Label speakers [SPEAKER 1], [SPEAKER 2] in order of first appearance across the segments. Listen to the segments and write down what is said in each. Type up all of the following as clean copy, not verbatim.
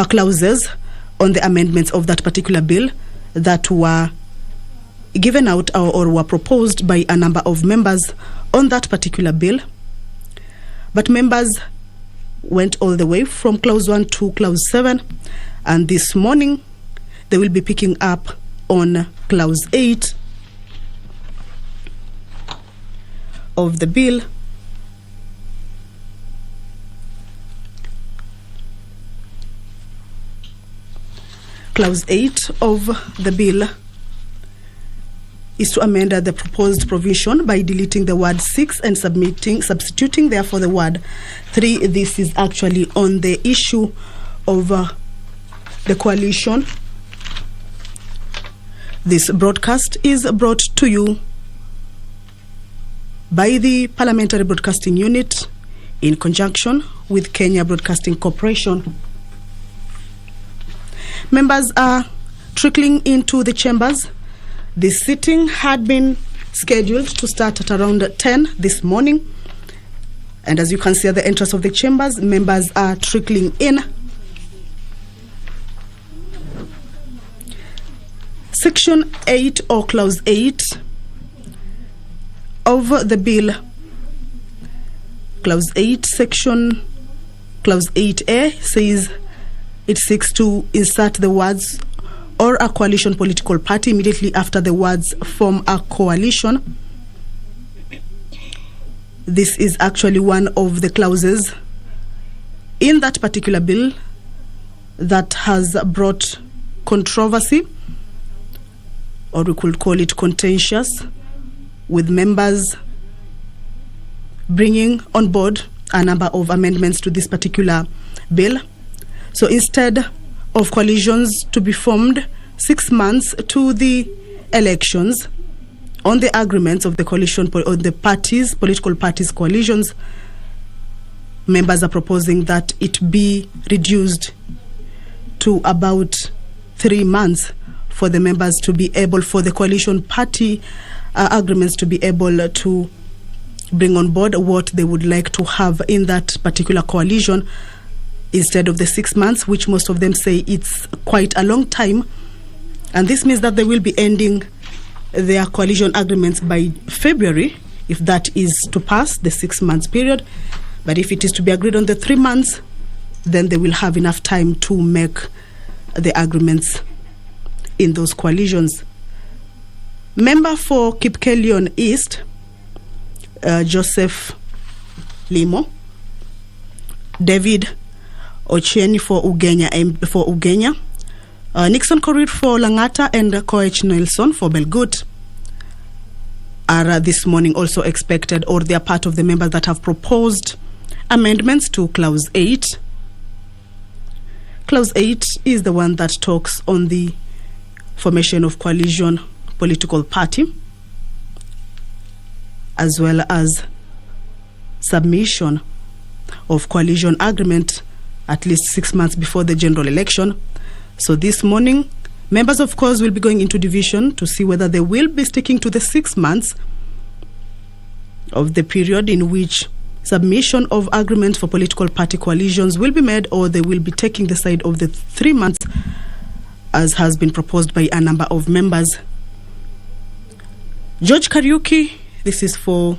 [SPEAKER 1] clauses on the amendments of that particular bill that were given out or were proposed by a number of members on that particular bill. But members went all the way from clause 1 to clause 7, and this morning they will be picking up on clause 8 of the bill. Clause 8 of the bill is to amend the proposed provision by deleting the word 6 and substituting therefore the word 3. This is actually on the issue of the coalition. This broadcast is brought to you by the Parliamentary Broadcasting Unit in conjunction with Kenya Broadcasting Corporation. Members are trickling into the chambers. This sitting had been scheduled to start at around 10 this morning. And as you can see at the entrance of the chambers, members are trickling in. Section 8 or Clause 8 of the bill. Clause 8, Section Clause 8A says it seeks to insert the words or a coalition political party immediately after the words form a coalition. This is actually one of the clauses in that particular bill that has brought controversy, or we could call it contentious, with members bringing on board a number of amendments to this particular bill. So instead of coalitions to be formed 6 months to the elections on the agreements of the coalition, on the parties, political parties, coalitions, members are proposing that it be reduced to about 3 months for the members to be able, for the coalition party agreements to be able to bring on board what they would like to have in that particular coalition, instead of the 6 months, which most of them say it's quite a long time. And this means that they will be ending their coalition agreements by February, if that is to pass the 6 months period. But if it is to be agreed on the 3 months, then they will have enough time to make the agreements in those coalitions. Member for Kipkelion East, Joseph Limo, David Ochieng for Ugenya, Nixon Korir for Langata, and Koech Nelson for Belgut are this morning also expected, or they are part of the members that have proposed amendments to Clause 8. Clause 8 is the one that talks on the formation of coalition political party, as well as submission of coalition agreement at least 6 months before the general election. So this morning, members, of course, will be going into division to see whether they will be sticking to the 6 months of the period in which submission of agreements for political party coalitions will be made, or they will be taking the side of the 3 months, as has been proposed by a number of members. George Kariuki, this is for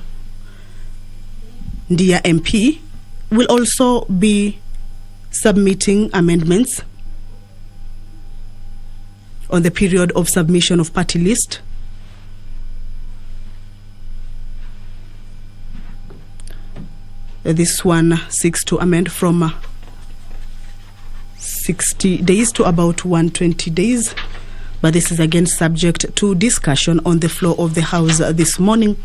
[SPEAKER 1] Ndia MP, will also be submitting amendments on the period of submission of party list. This one seeks to amend from 60 days to about 120 days, but this is again subject to discussion on the floor of the House this morning.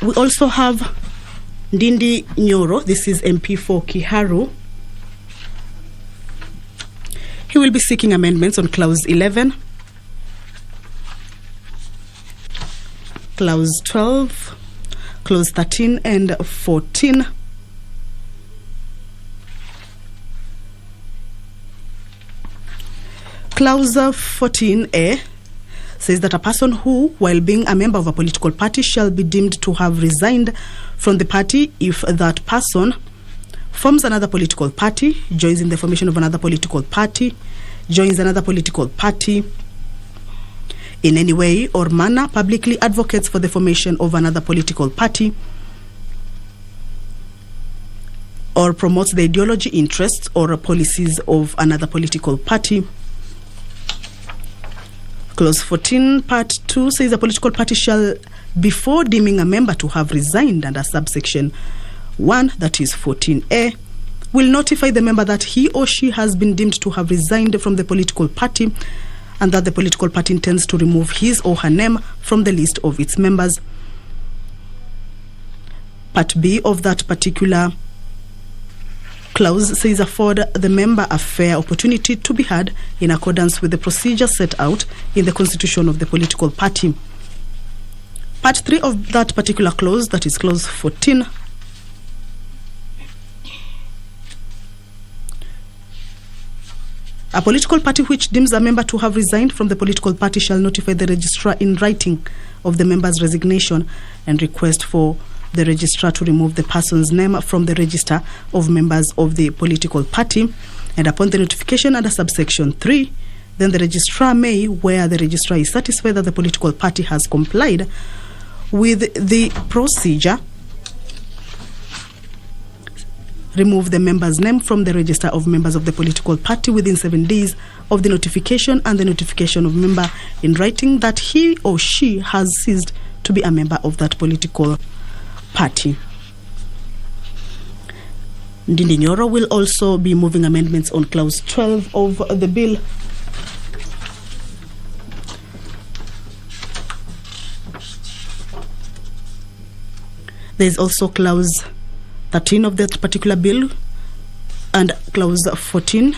[SPEAKER 1] We also have Ndindi Nyoro, this is MP for Kiharu. He will be seeking amendments on Clause 11, Clause 12, Clause 13 and 14. Clause 14A says that a person who, while being a member of a political party, shall be deemed to have resigned from the party if that person, forms another political party, joins in the formation of another political party, joins another political party, in any way or manner publicly advocates for the formation of another political party, or promotes the ideology, interests, or policies of another political party. Clause 14, Part 2 says a political party shall, before deeming a member to have resigned under subsection 1, that is 14A, will notify the member that he or she has been deemed to have resigned from the political party and that the political party intends to remove his or her name from the list of its members. Part B of that particular clause says afford the member a fair opportunity to be heard in accordance with the procedure set out in the constitution of the political party. Part 3 of that particular clause, that is clause 14, a political party which deems a member to have resigned from the political party shall notify the registrar in writing of the member's resignation and request for the registrar to remove the person's name from the register of members of the political party. And upon the notification under subsection 3, then the registrar may, where the registrar is satisfied that the political party has complied with the procedure, remove the member's name from the register of members of the political party within 7 days of the notification and the notification of member in writing that he or she has ceased to be a member of that political party. Ndindi Nyoro will also be moving amendments on clause 12 of the bill. There is also clause 13 of that particular bill and clause 14,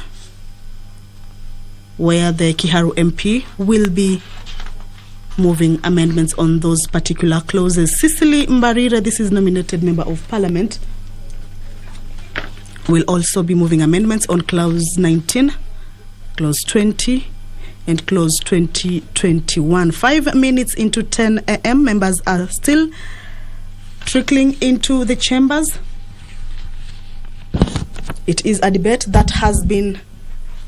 [SPEAKER 1] where the Kiharu MP will be moving amendments on those particular clauses. Cecily Mbarira, this is nominated member of parliament, will also be moving amendments on clause 19, clause 20, and clause 2021. 5 minutes into 10 a.m. members are still trickling into the chambers. It is a debate that has been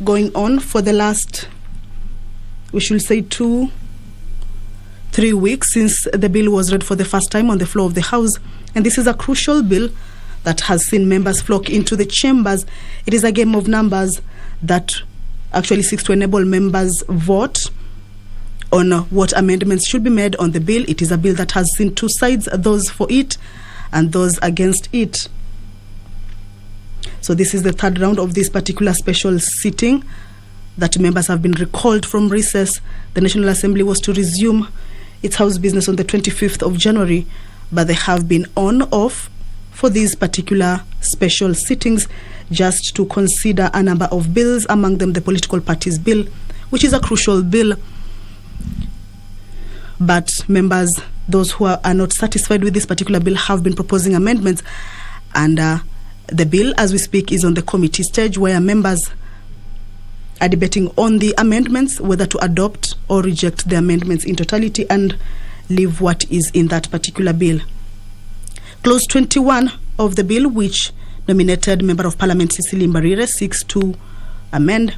[SPEAKER 1] going on for the last, we should say, 2-3 weeks since the bill was read for the first time on the floor of the House. And this is a crucial bill that has seen members flock into the chambers. It is a game of numbers that actually seeks to enable members vote on what amendments should be made on the bill. It is a bill that has seen two sides, those for it and those against it. So this is the third round of this particular special sitting that members have been recalled from recess. The National Assembly was to resume its House business on the 25th of January, but they have been on-off for these particular special sittings just to consider a number of bills, among them the political parties bill, which is a crucial bill. But members, those who are not satisfied with this particular bill, have been proposing amendments, and the bill, as we speak, is on the committee stage, where members are debating on the amendments, whether to adopt or reject the amendments in totality and leave what is in that particular bill. Clause 21 of the bill, which nominated Member of Parliament Cecily Mbarire seeks to amend,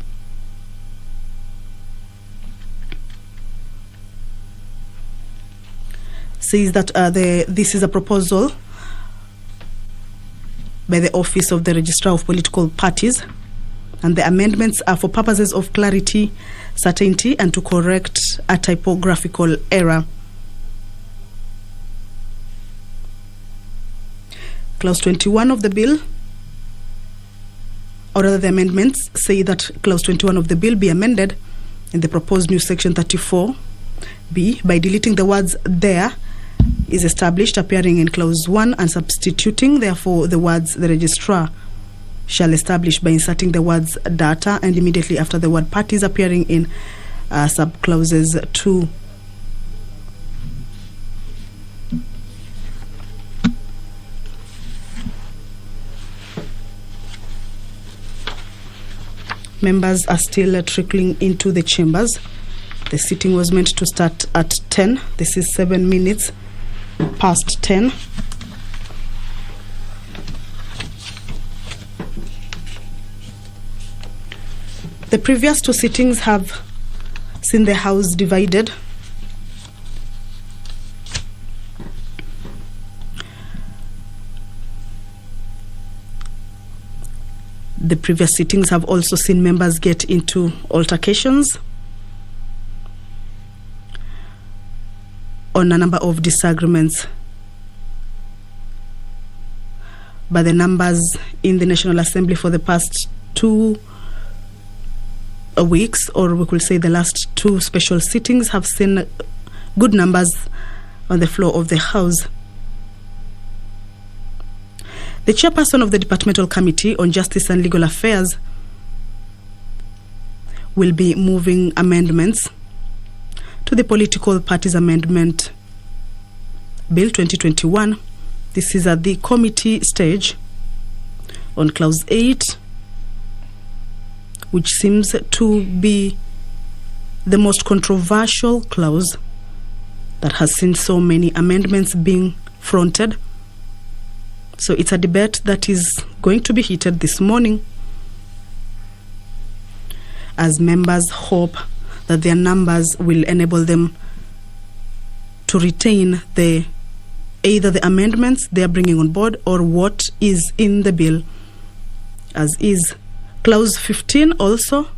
[SPEAKER 1] says that this is a proposal by the Office of the Registrar of Political Parties, and the amendments are for purposes of clarity, certainty, and to correct a typographical error. Clause 21 of the bill, or rather the amendments, say that Clause 21 of the bill be amended in the proposed new Section 34B by deleting the words "there is established" appearing in Clause 1 and substituting, therefore, the words "the registrar shall establish" by inserting the words "data" and immediately after the word "parties" appearing in subclauses 2. Members are still trickling into the chambers. The sitting was meant to start at 10. This is 7 minutes past 10. The previous two sittings have seen the House divided. The previous sittings have also seen members get into altercations on a number of disagreements. But the numbers in the National Assembly for the past 2 weeks, or we could say the last 2 special sittings, have seen good numbers on the floor of the House. The chairperson of the Departmental Committee on Justice and Legal Affairs will be moving amendments to the Political Parties Amendment Bill 2021. This is at the committee stage on Clause 8, which seems to be the most controversial clause that has seen so many amendments being fronted. So it's a debate that is going to be heated this morning, as members hope that their numbers will enable them to retain either the amendments they are bringing on board or what is in the bill as is. Clause 15 also,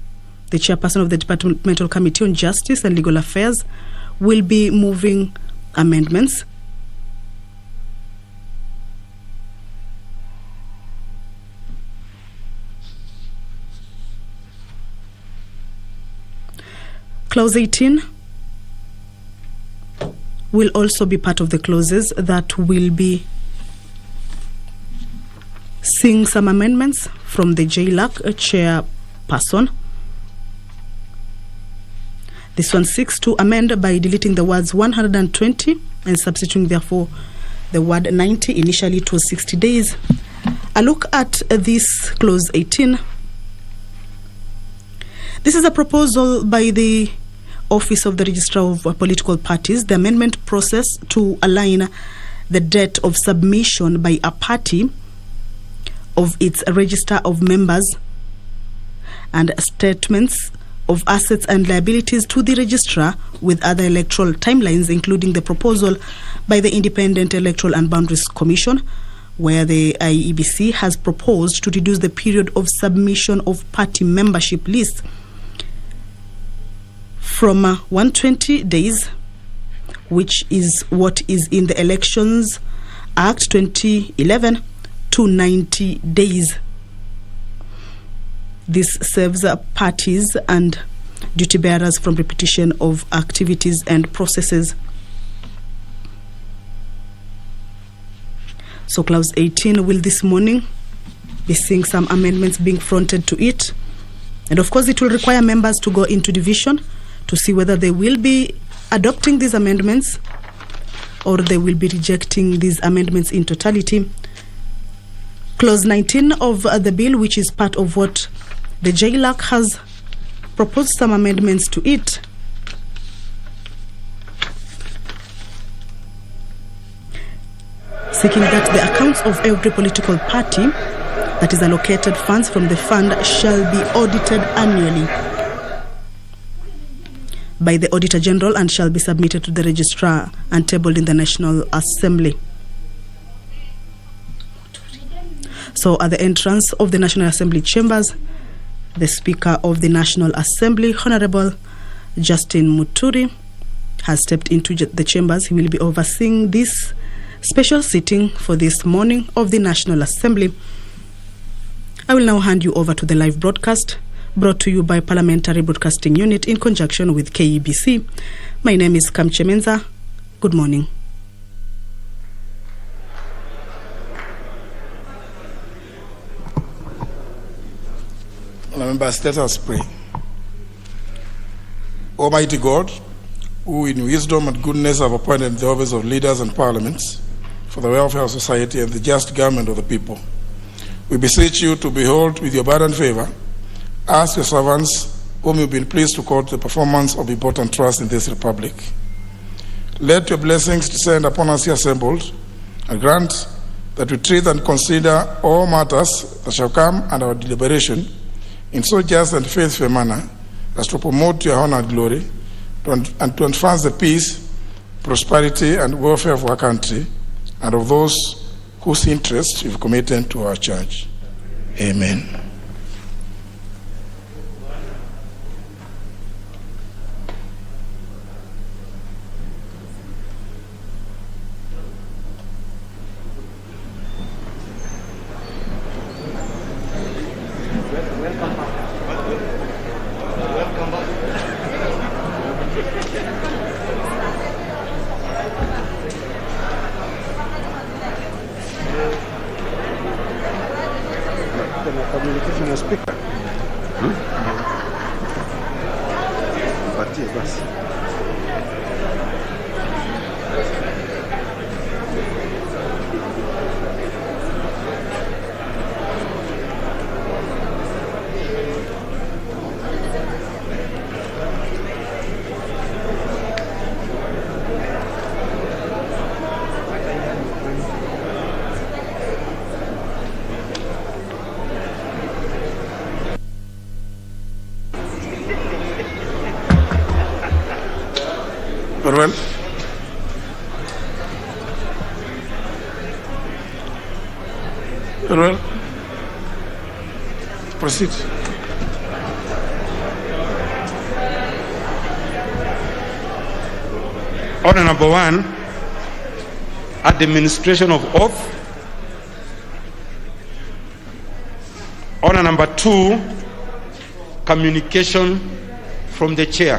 [SPEAKER 1] the chairperson of the Departmental Committee on Justice and Legal Affairs will be moving amendments. Clause 18 will also be part of the clauses that will be seeing some amendments from the JLAC chairperson. This one seeks to amend by deleting the words 120 and substituting therefore the word 90. Initially it was 60 days. A look at this clause 18. This is a proposal by the Office of the Registrar of Political Parties, the amendment process to align the date of submission by a party of its register of members and statements of assets and liabilities to the registrar with other electoral timelines, including the proposal by the Independent Electoral and Boundaries Commission, where the IEBC has proposed to reduce the period of submission of party membership lists from 120 days, which is what is in the Elections Act 2011, to 90 days. This saves parties and duty bearers from repetition of activities and processes. So Clause 18 will this morning be seeing some amendments being fronted to it. And of course it will require members to go into division to see whether they will be adopting these amendments or they will be rejecting these amendments in totality. Clause 19 of the bill, which is part of what the JLAC has proposed some amendments to it, seeking that the accounts of every political party that is allocated funds from the fund shall be audited annually by the Auditor General and shall be submitted to the Registrar and tabled in the National Assembly. So at the entrance of the National Assembly chambers, the Speaker of the National Assembly, Honorable Justin Muturi, has stepped into the chambers. He will be overseeing this special sitting for this morning of the National Assembly. I will now hand you over to the live broadcast, brought to you by Parliamentary Broadcasting Unit in conjunction with KBC. My name is Kamche Menza. Good morning.
[SPEAKER 2] Members, let us pray. Almighty God, who in wisdom and goodness have appointed the office of leaders and parliaments for the welfare of society and the just government of the people, we beseech you to behold with your abundant favor us, your servants, whom you've been pleased to call to the performance of important trust in this republic. Let your blessings descend upon us here assembled, and grant that we treat and consider all matters that shall come under our deliberation in so just and faithful manner as to promote your honor and glory and to advance the peace, prosperity, and welfare of our country and of those whose interests you've committed to our church. Amen. Very well. Very well. Proceed.
[SPEAKER 3] Order number 1, administration of oath. Order number 2, communication from the chair.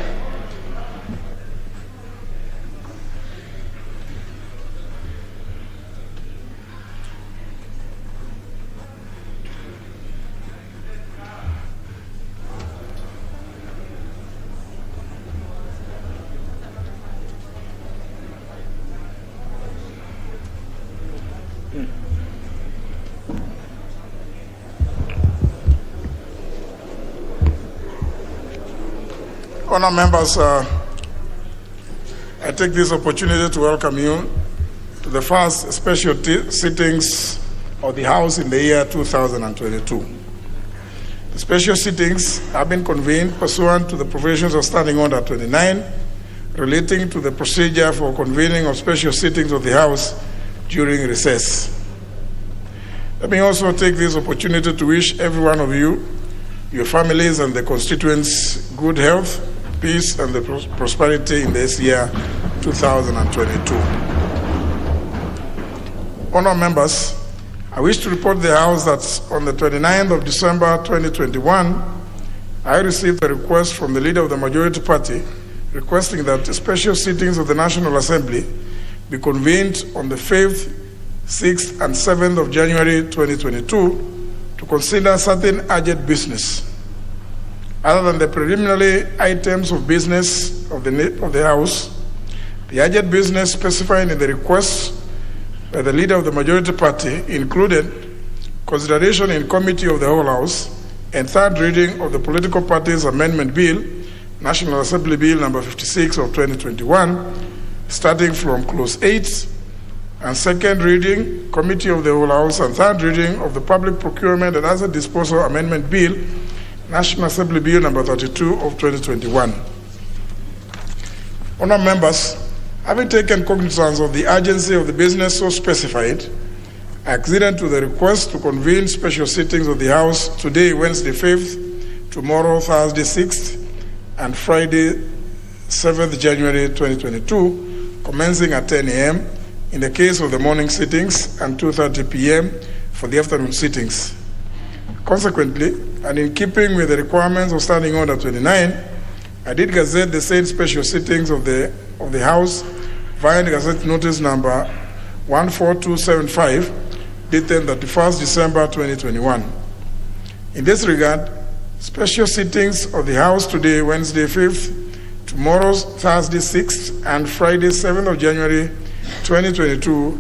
[SPEAKER 2] Honored members, I take this opportunity to welcome you to the first special sittings of the House in the year 2022. The special sittings have been convened pursuant to the provisions of Standing Order 29 relating to the procedure for convening of special sittings of the House during recess. Let me also take this opportunity to wish every one of you, your families, and the constituents good health, peace, and the prosperity in this year 2022. Honored members, I wish to report to the House that on the 29th of December 2021, I received a request from the leader of the majority party requesting that the special sittings of the National Assembly be convened on the 5th, 6th, and 7th of January 2022 to consider certain urgent business. Other than the preliminary items of business of the House, the urgent business specified in the request by the leader of the majority party included consideration in committee of the whole House and third reading of the Political Parties Amendment Bill, National Assembly Bill number 56 of 2021, starting from clause 8, and second reading, committee of the whole House, and third reading of the Public Procurement and Asset Disposal Amendment Bill, National Assembly Bill number 32 of 2021. Honored members, having taken cognizance of the urgency of the business so specified, I acceded to the request to convene special sittings of the House today, Wednesday 5th, tomorrow, Thursday 6th, and Friday 7th January 2022, commencing at 10 a.m. in the case of the morning sittings and 2:30 p.m. for the afternoon sittings. Consequently, and in keeping with the requirements of Standing Order 29, I did gazette the said special sittings of the House via the Gazette Notice number 14275, dated 31st December 2021. In this regard, special sittings of the House today, Wednesday 5th, tomorrow, Thursday 6th, and Friday 7th of January 2022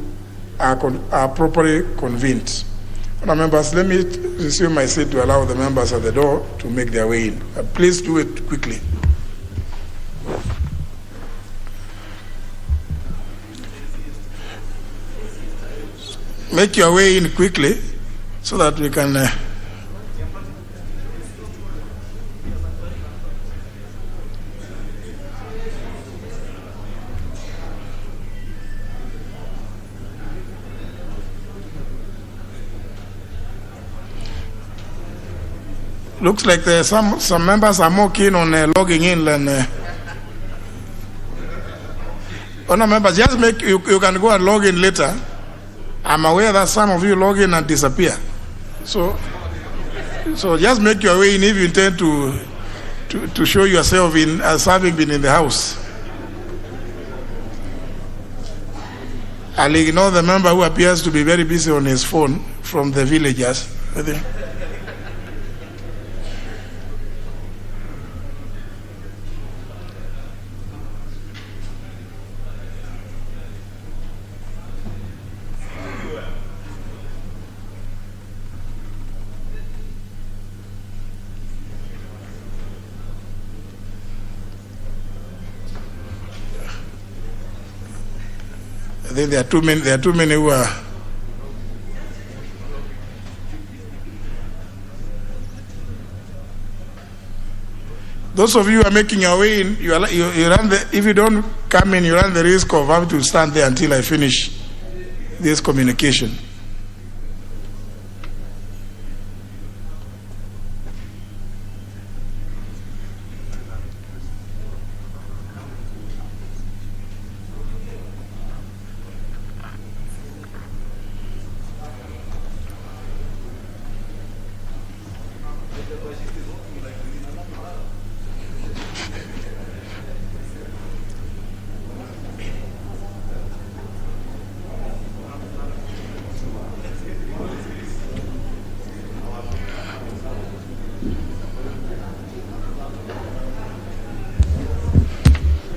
[SPEAKER 2] are properly convened. Honourable members, let me resume my seat to allow the members at the door to make their way in. Please do it quickly. Make your way in quickly so that we can... Looks like there some members are more keen on logging in than. Honour members, just make you can go and log in later. I'm aware that some of you log in and disappear. So just make your way in if you intend to show yourself in as having been in the house. I'll ignore the member who appears to be very busy on his phone from the villagers. I think. I think there are too many who are. Those of you who are making your way in, you run the. If you don't come in, you run the risk of having to stand there until I finish this communication.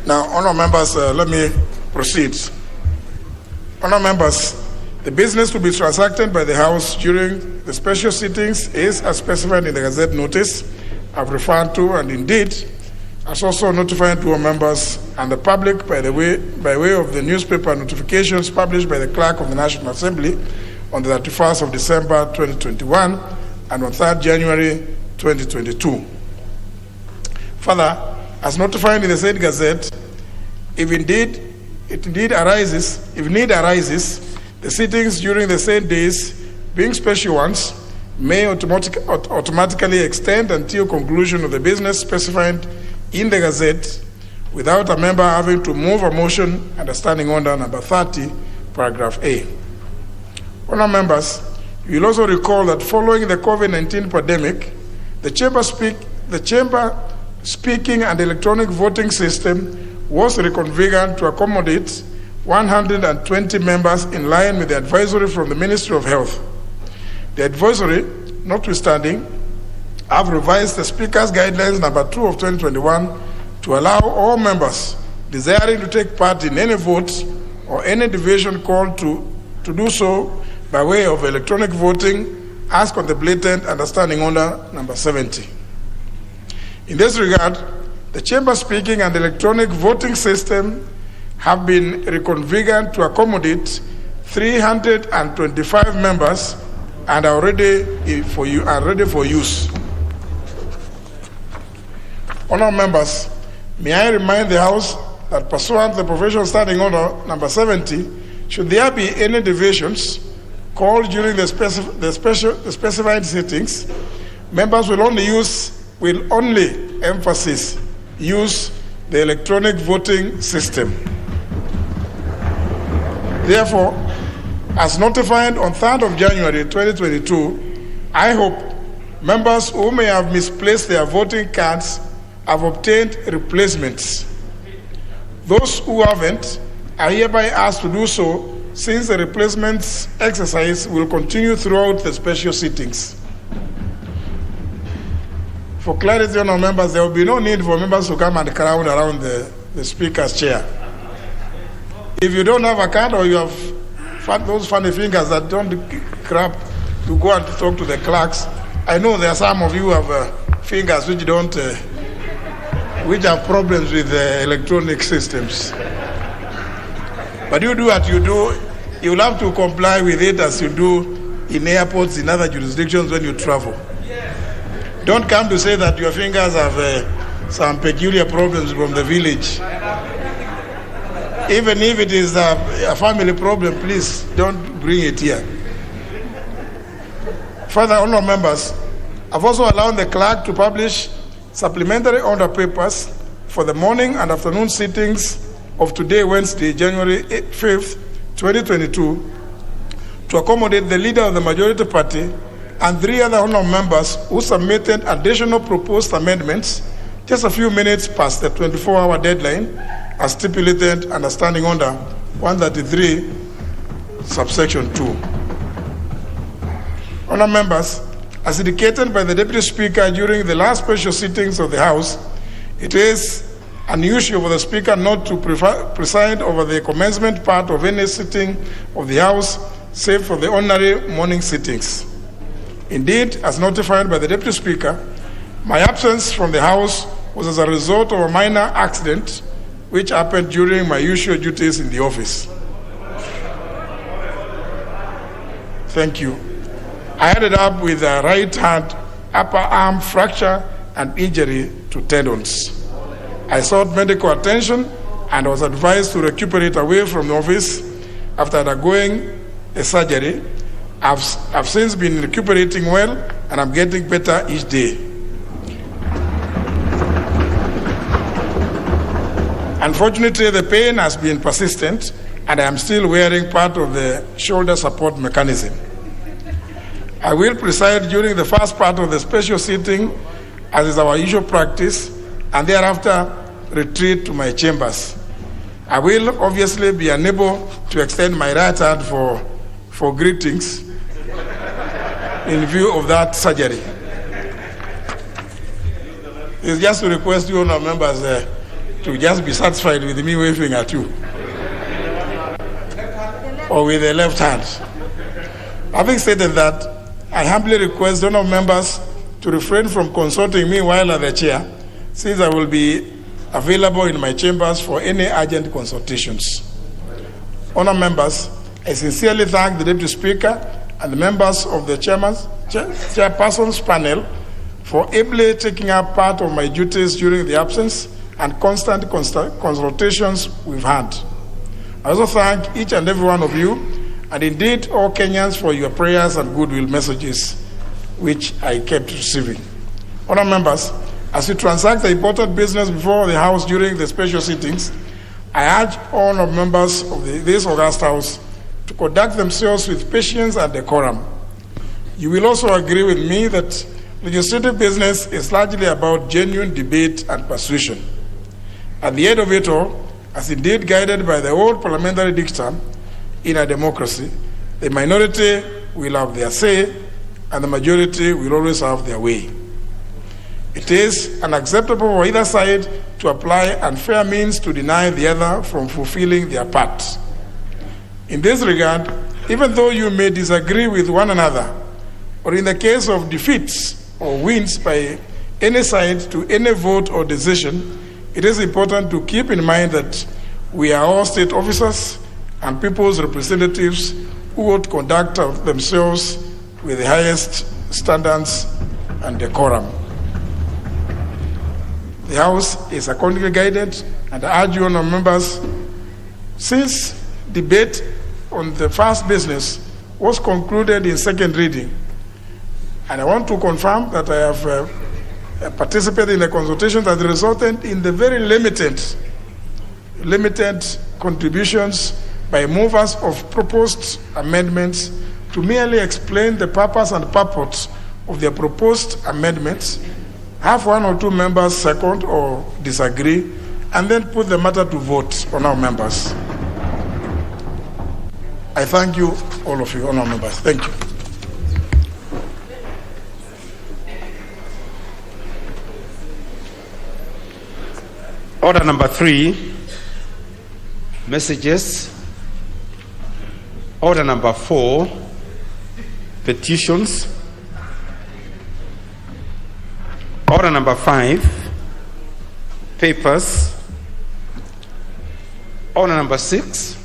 [SPEAKER 2] Now, honour members, let me proceed. Honour members, the business to be transacted by the House during the special sittings is as specified in the Gazette notice I've referred to, and indeed, as also notified to our members and the public by way of the newspaper notifications published by the Clerk of the National Assembly on the 31st of December 2021 and on 3rd January 2022. Further, as notified in the said Gazette, if need arises, the sittings during the said days, being special ones, may automatically extend until conclusion of the business specified in the Gazette without a member having to move a motion under Standing Order number 30, paragraph A. Honour members, you will also recall that following the COVID-19 pandemic, the Chamber speaking and electronic voting system was reconfigured to accommodate 120 members in line with the advisory from the Ministry of Health. The advisory, notwithstanding, have revised the Speaker's Guidelines number 2 of 2021 to allow all members desiring to take part in any vote or any division called to do so by way of electronic voting as contemplated under Standing Order number 70. In this regard, the Chamber speaking and electronic voting system have been reconfigured to accommodate 325 members and are ready for use. Honourable members, may I remind the House that pursuant to the Provincial Standing Order number 70, should there be any divisions called during the specified sittings, members will only use the electronic voting system. Therefore, as notified on 3rd of January 2022, I hope members who may have misplaced their voting cards have obtained replacements. Those who haven't are hereby asked to do so, since the replacements exercise will continue throughout the special sittings. For clarity on our members, there will be no need for members to come and crowd around the Speaker's chair. If you don't have a card or you have those funny fingers that don't grab to go and talk to the clerks, I know there are some of you who have fingers which have problems with electronic systems. But you do what you do, you'll have to comply with it as you do in airports, in other jurisdictions when you travel. Don't come to say that your fingers have some peculiar problems from the village. Even if it is a family problem, please don't bring it here. Further, honourable members, I've also allowed the clerk to publish supplementary order papers for the morning and afternoon sittings of today, Wednesday, January 5th, 2022, to accommodate the leader of the majority party and 3 other honorable members who submitted additional proposed amendments just a few minutes past the 24-hour deadline as stipulated under Standing Order 133, subsection 2. Honorable members, as indicated by the Deputy Speaker during the last special sittings of the House, it is unusual for the Speaker not to preside over the commencement part of any sitting of the House, save for the ordinary morning sittings. Indeed, as notified by the Deputy Speaker, my absence from the House was as a result of a minor accident which happened during my usual duties in the office. Thank you. I ended up with a right hand upper arm fracture and injury to tendons. I sought medical attention and was advised to recuperate away from the office after undergoing a surgery. I've since been recuperating well and I'm getting better each day. Unfortunately, the pain has been persistent and I am still wearing part of the shoulder support mechanism. I will preside during the first part of the special sitting, as is our usual practice, and thereafter retreat to my chambers. I will obviously be unable to extend my right hand for greetings in view of that surgery. It's just to request you, honourable members, to just be satisfied with me waving at you, or with the left hand. Having stated that, I humbly request honourable members to refrain from consulting me while at the chair, since I will be available in my chambers for any urgent consultations. Honourable members, I sincerely thank the Deputy Speaker and the members of the Chairperson's panel for ably taking up part of my duties during the absence and constant consultations we've had. I also thank each and every one of you, and indeed all Kenyans, for your prayers and goodwill messages, which I kept receiving. Honourable members, as we transact the important business before the House during the special sittings, I urge all of members of this august House to conduct themselves with patience and decorum. You will also agree with me that legislative business is largely about genuine debate and persuasion. At the end of it all, as indeed guided by the old parliamentary dictum, in a democracy, the minority will have their say and the majority will always have their way. It is unacceptable for either side to apply unfair means to deny the other from fulfilling their part. In this regard, even though you may disagree with one another, or in the case of defeats or wins by any side to any vote or decision, it is important to keep in mind that we are all state officers and people's representatives who would conduct themselves with the highest standards and decorum. The House is accordingly guided, and I urge you, honourable members, since debate on the first business was concluded in second reading, and I want to confirm that I have participated in the consultation that resulted in the very limited contributions by movers of proposed amendments to merely explain the purpose and purport of their proposed amendments, have one or two members second or disagree, and then put the matter to vote on our members. I thank you, all of you, honourable members. Thank you.
[SPEAKER 3] Order number 3, messages. Order number 4, petitions. Order number 5, papers. Order number 6,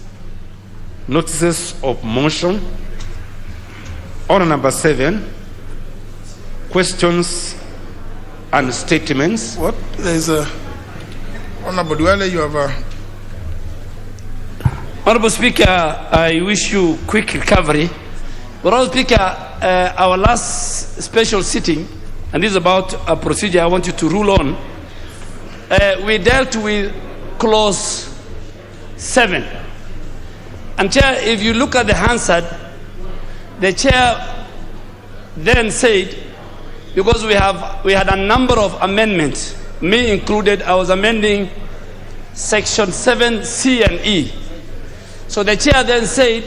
[SPEAKER 3] notices of motion. Order number 7, questions and statements.
[SPEAKER 2] What? There is a... Honorable Duale, you have a...
[SPEAKER 4] Honorable Speaker, I wish you quick recovery. Honorable Speaker, our last special sitting, and this is about a procedure I want you to rule on. We dealt with clause 7. And Chair, if you look at the Hansard, the Chair then said, because we had a number of amendments, me included, I was amending section 7C and E. So the Chair then said,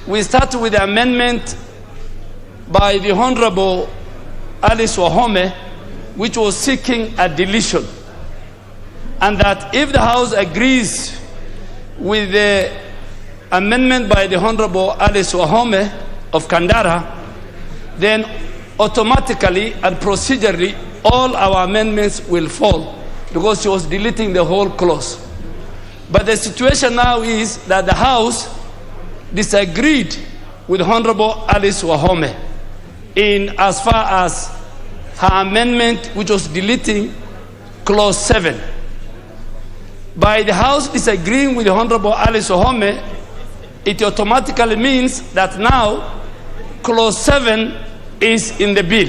[SPEAKER 4] we start with the amendment by the Honorable Alice Wahome, which was seeking a deletion. And that if the House agrees with the amendment by the Honorable Alice Wahome of Kandara, then automatically and procedurally all our amendments will fall, because she was deleting the whole clause. But the situation now is that the House disagreed with Honorable Alice Wahome in as far as her amendment, which was deleting clause 7. By the House disagreeing with the Honorable Alice Wahome, it automatically means that now clause 7 is in the bill.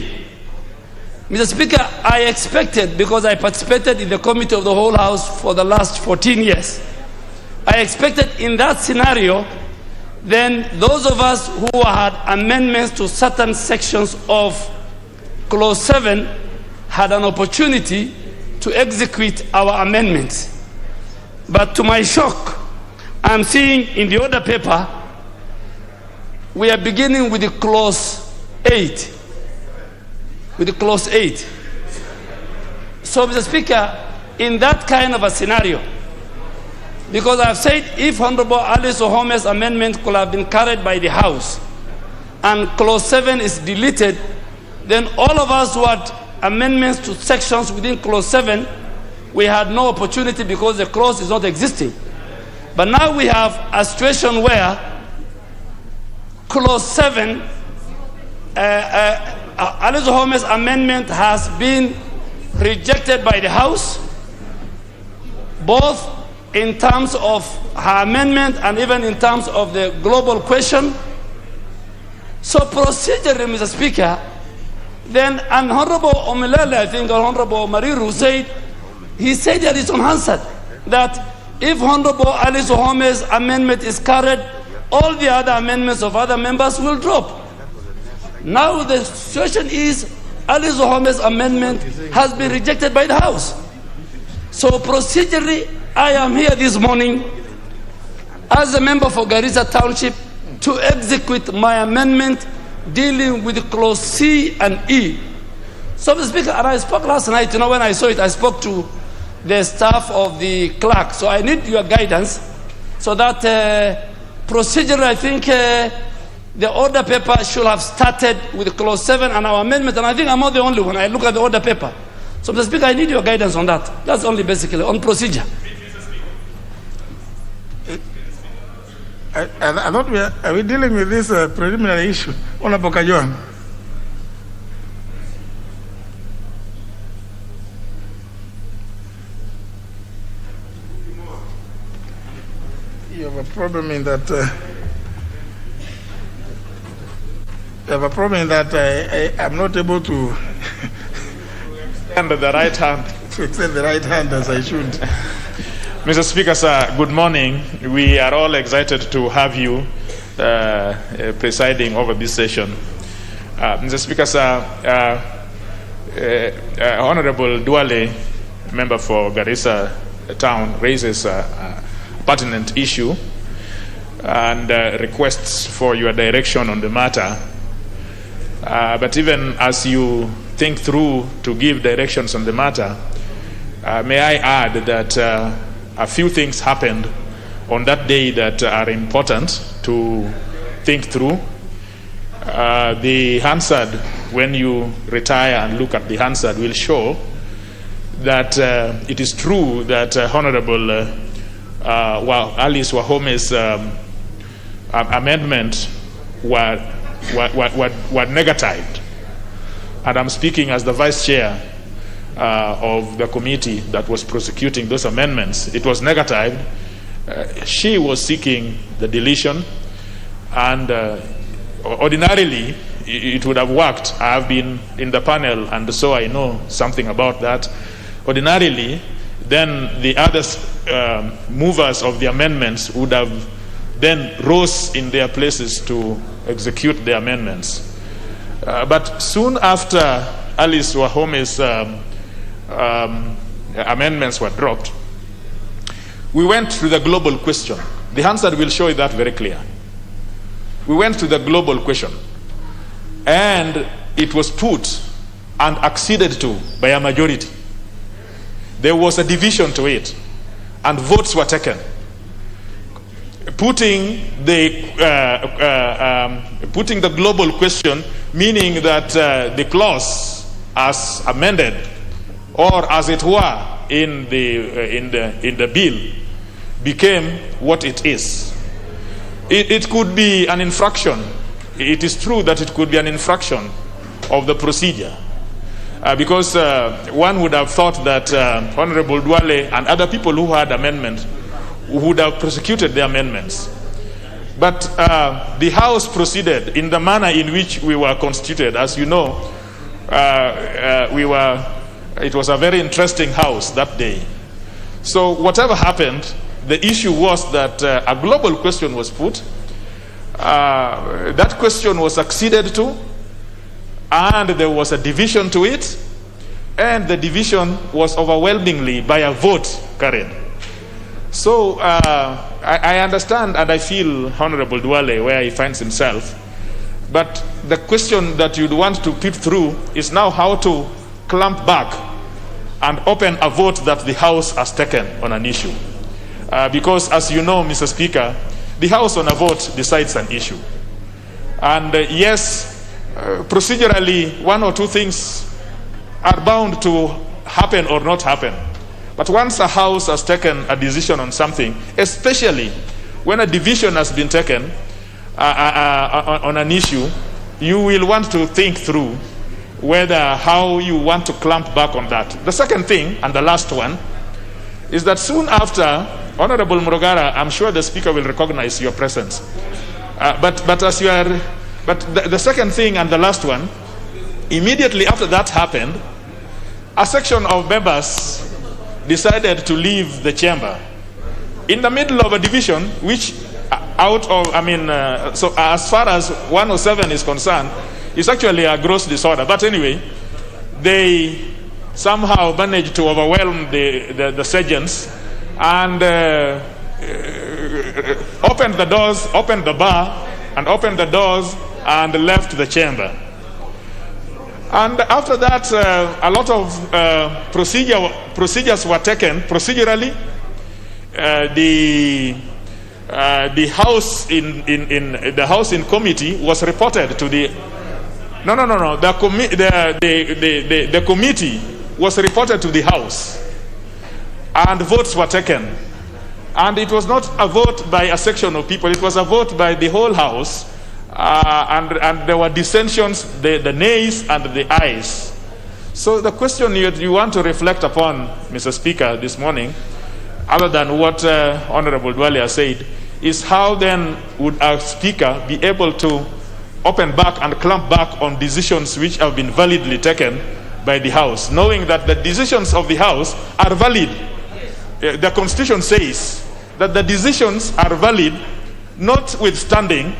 [SPEAKER 4] Mr. Speaker, I expected, because I participated in the Committee of the Whole House for the last 14 years, I expected in that scenario, then those of us who had amendments to certain sections of clause 7 had an opportunity to execute our amendments. But to my shock, I'm seeing in the order paper, we are beginning with the clause 8. With the clause 8. So, Mr. Speaker, in that kind of a scenario, because I've said if Honorable Alice Wahome's amendment could have been carried by the House and clause 7 is deleted, then all of us who had amendments to sections within clause 7, we had no opportunity because the clause is not existing. But now we have a situation where clause 7, Alice Wahome's amendment has been rejected by the House, both in terms of her amendment and even in terms of the global question. So procedurally, Mr. Speaker, then an Honorable Omelele, I think, or Honorable Mariru said, he said that it's unanswered, that if Honorable Alice Wahome's amendment is carried, all the other amendments of other members will drop. Now the situation is Alice Wahome's amendment has been rejected by the House. So procedurally, I am here this morning as a member for Garissa Township to execute my amendment dealing with clause C and E. So, Mr. Speaker, and I spoke last night, when I saw it, I spoke to the staff of the clerk. So I need your guidance so that procedurally, I think the order paper should have started with clause 7 and our amendment, and I think I'm not the only one. I look at the order paper. So, Mr. Speaker, I need your guidance on that. That's only basically on procedure.
[SPEAKER 2] I thought are we dealing with this preliminary issue? Honorable Kajuan. You have a problem in that. I'm not able to
[SPEAKER 5] extend the right hand.
[SPEAKER 2] To extend the right hand as I should.
[SPEAKER 5] Mr. Speaker, sir, good morning. We are all excited to have you presiding over this session. Mr. Speaker, sir, Honorable Duale, member for Garissa Town, raises a pertinent issue and requests for your direction on the matter. But even as you think through to give directions on the matter, may I add that a few things happened on that day that are important to think through. The Hansard, when you retire and look at the Hansard, will show that it is true that Honorable Alice Wahome's amendment were negatived. And I'm speaking as the Vice Chair of the committee that was prosecuting those amendments. It was negatived. She was seeking the deletion, and ordinarily it would have worked. I have been in the panel, and so I know something about that. Ordinarily, then the other movers of the amendments would have then rose in their places to execute the amendments. But soon after Alice Wahome's amendments were dropped, we went to the global question. The Hansard will show you that very clear. We went to the global question, and it was put and acceded to by a majority. There was a division to it, and votes were taken, putting the global question, meaning that the clause as amended, or as it were in the bill, became what it is. It could be an infraction. It is true that it could be an infraction of the procedure, because one would have thought that Honorable Duale and other people who had amendments would have prosecuted the amendments. But the House proceeded in the manner in which we were constituted. As you know, it was a very interesting House that day. So whatever happened, the issue was that a global question was put. That question was acceded to, and there was a division to it, and the division was overwhelmingly by a vote carried. So I understand and I feel Honorable Duale where he finds himself, but the question that you'd want to peep through is now how to clamp back and open a vote that the House has taken on an issue. Because as you know, Mr. Speaker, the House on a vote decides an issue. And yes, procedurally, one or two things are bound to happen or not happen. But once a House has taken a decision on something, especially when a division has been taken on an issue, you will want to think through how you want to clamp back on that. The second thing, and the last one, is that soon after, Honorable Murugara, I'm sure the Speaker will recognize your presence. But the second thing and the last one, immediately after that happened, a section of members decided to leave the chamber in the middle of a division, which so as far as 107 is concerned, it's actually a gross disorder. But anyway, they somehow managed to overwhelm the sergeants and opened the doors, opened the bar, and opened the doors and left the chamber. And after that, a lot of procedures were taken procedurally. The House in committee was reported to the the committee was reported to the House, and votes were taken. And it was not a vote by a section of people; it was a vote by the whole House. And there were dissensions, the nays and the ayes. So the question you want to reflect upon, Mr. Speaker, this morning, other than what Honorable Duale has said, is how then would a Speaker be able to open back and clamp back on decisions which have been validly taken by the House, knowing that the decisions of the House are valid. The Constitution says that the decisions are valid notwithstanding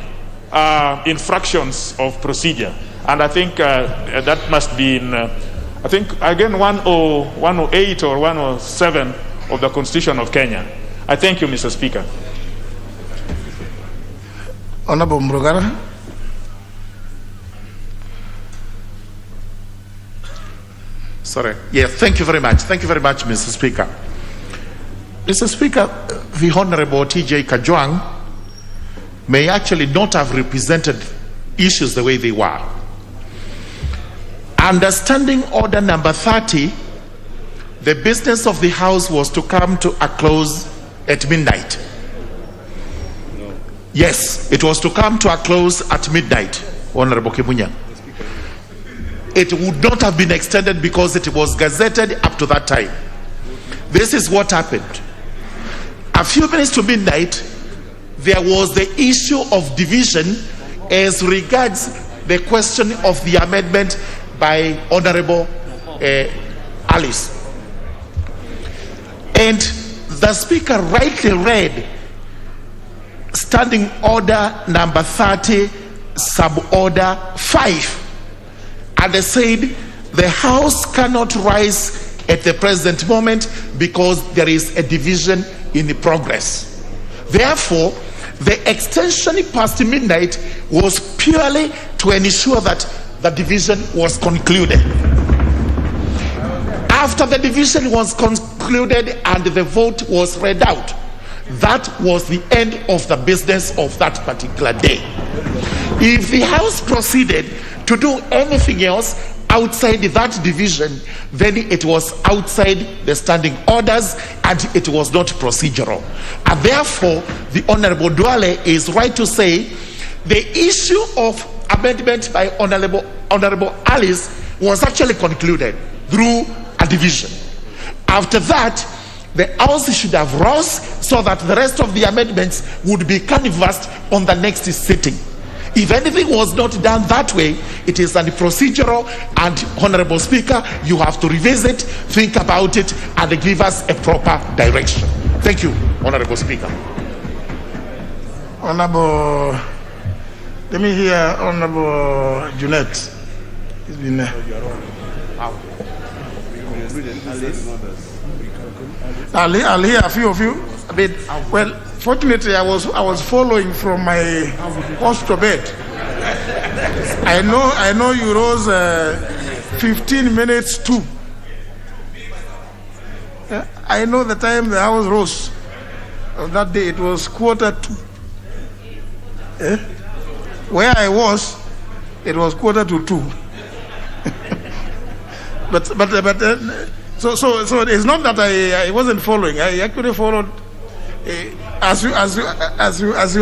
[SPEAKER 5] infractions of procedure. And I think that must be in, I think, again, 108 or 107 of the Constitution of Kenya. I thank you, Mr. Speaker.
[SPEAKER 2] Honorable Murugara.
[SPEAKER 6] Sorry. Yes, thank you very much. Thank you very much, Mr. Speaker. Mr. Speaker, the Honorable T.J. Kajwang may actually not have represented issues the way they were. Understanding Order number 30, the business of the House was to come to a close at midnight. No. Yes, it was to come to a close at midnight, Honorable Kimunya. It would not have been extended because it was gazetted up to that time. This is what happened. A few minutes to midnight, there was the issue of division as regards the question of the amendment by Honorable Alice. And the Speaker rightly read Standing Order number 30, Suborder 5, and they said the House cannot rise at the present moment because there is a division in progress. Therefore, the extension past midnight was purely to ensure that the division was concluded. After the division was concluded and the vote was read out, that was the end of the business of that particular day. If the House proceeded to do anything else outside that division, then it was outside the standing orders and it was not procedural. And therefore, the Honorable Duale is right to say the issue of amendment by Honorable Alice was actually concluded through a division. After that, the House should have rose so that the rest of the amendments would be canvassed on the next sitting. If anything was not done that way, it is procedural, and Honorable Speaker, you have to revisit, think about it, and give us a proper direction. Thank you, Honorable Speaker.
[SPEAKER 2] Honorable, let me hear Honorable Junet. He's been there. I'll hear a few of you. Well, fortunately, I was following from my hospital bed. I know you rose 15 minutes to. I know the time the house rose. That day it was 1:45. Where I was, it was 1:45. So it's not that I wasn't following. I actually followed. As you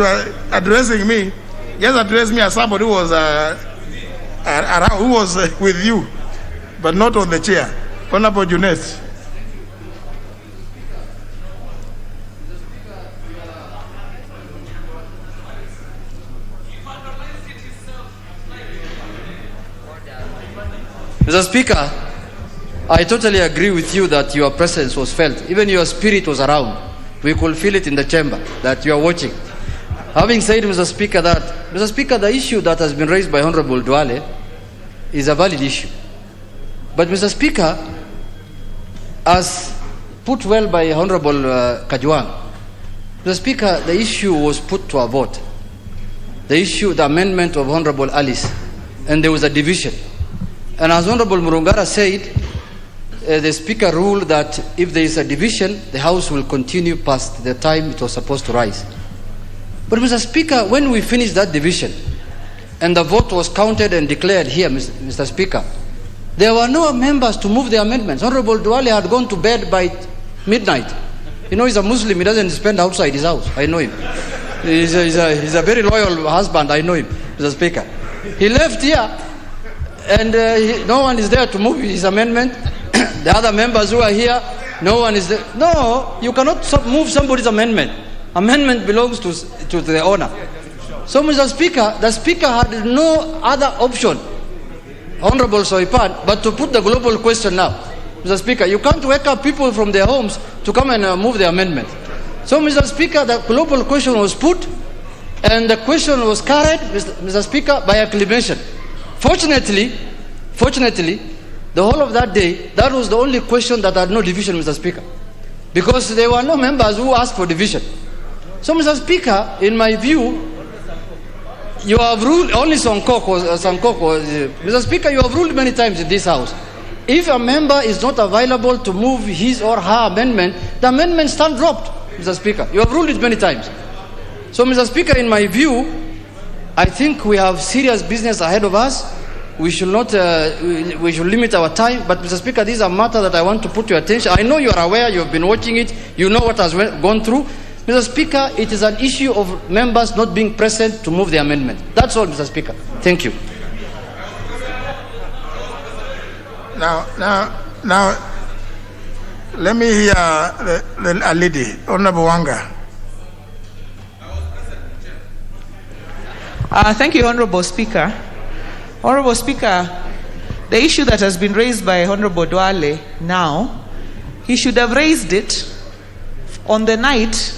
[SPEAKER 2] are addressing me, just address me as somebody who was around, who was with you, but not on the chair. Honorable Junet.
[SPEAKER 7] Mr. Speaker, I totally agree with you that your presence was felt. Even your spirit was around. We could feel it in the chamber that you are watching. Having said, Mr. Speaker, the issue that has been raised by Honorable Duale is a valid issue. But Mr. Speaker, as put well by Honorable Kajwang, Mr. Speaker, the issue was put to a vote. The amendment of Honorable Alice, and there was a division. And as Honorable Murungara said, the Speaker ruled that if there is a division, the House will continue past the time it was supposed to rise. But Mr. Speaker, when we finished that division and the vote was counted and declared here, Mr. Speaker, there were no members to move the amendments. Honorable Duale had gone to bed by midnight. You know, he's a Muslim. He doesn't spend outside his house. I know him. He's a very loyal husband. I know him, Mr. Speaker. He left here and no one is there to move his amendment. The other members who are here, no one is there. No, you cannot move somebody's amendment. Amendment belongs to the owner. So, Mr. Speaker, the Speaker had no other option, Honorable Soipan, but to put the global question now. Mr. Speaker, you can't wake up people from their homes to come and move the amendment. So, Mr. Speaker, the global question was put, and the question was carried, Mr. Speaker, by acclamation. Fortunately, the whole of that day, that was the only question that had no division, Mr. Speaker, because there were no members who asked for division. So, Mr. Speaker, in my view, you have ruled, only Sankoko, Mr. Speaker, you have ruled many times in this House. If a member is not available to move his or her amendment, the amendment stands dropped, Mr. Speaker. You have ruled it many times. So, Mr. Speaker, in my view, I think we have serious business ahead of us. We should not, we should limit our time. But, Mr. Speaker, this is a matter that I want to put to your attention. I know you are aware, you have been watching it, you know what has gone through. Mr. Speaker, it is an issue of members not being present to move the amendment. That's all, Mr. Speaker. Thank you.
[SPEAKER 2] Now, let me hear a lady, Honorable Wanga.
[SPEAKER 8] Thank you, Honorable Speaker. Honorable Speaker, the issue that has been raised by Honorable Duale now, he should have raised it on the night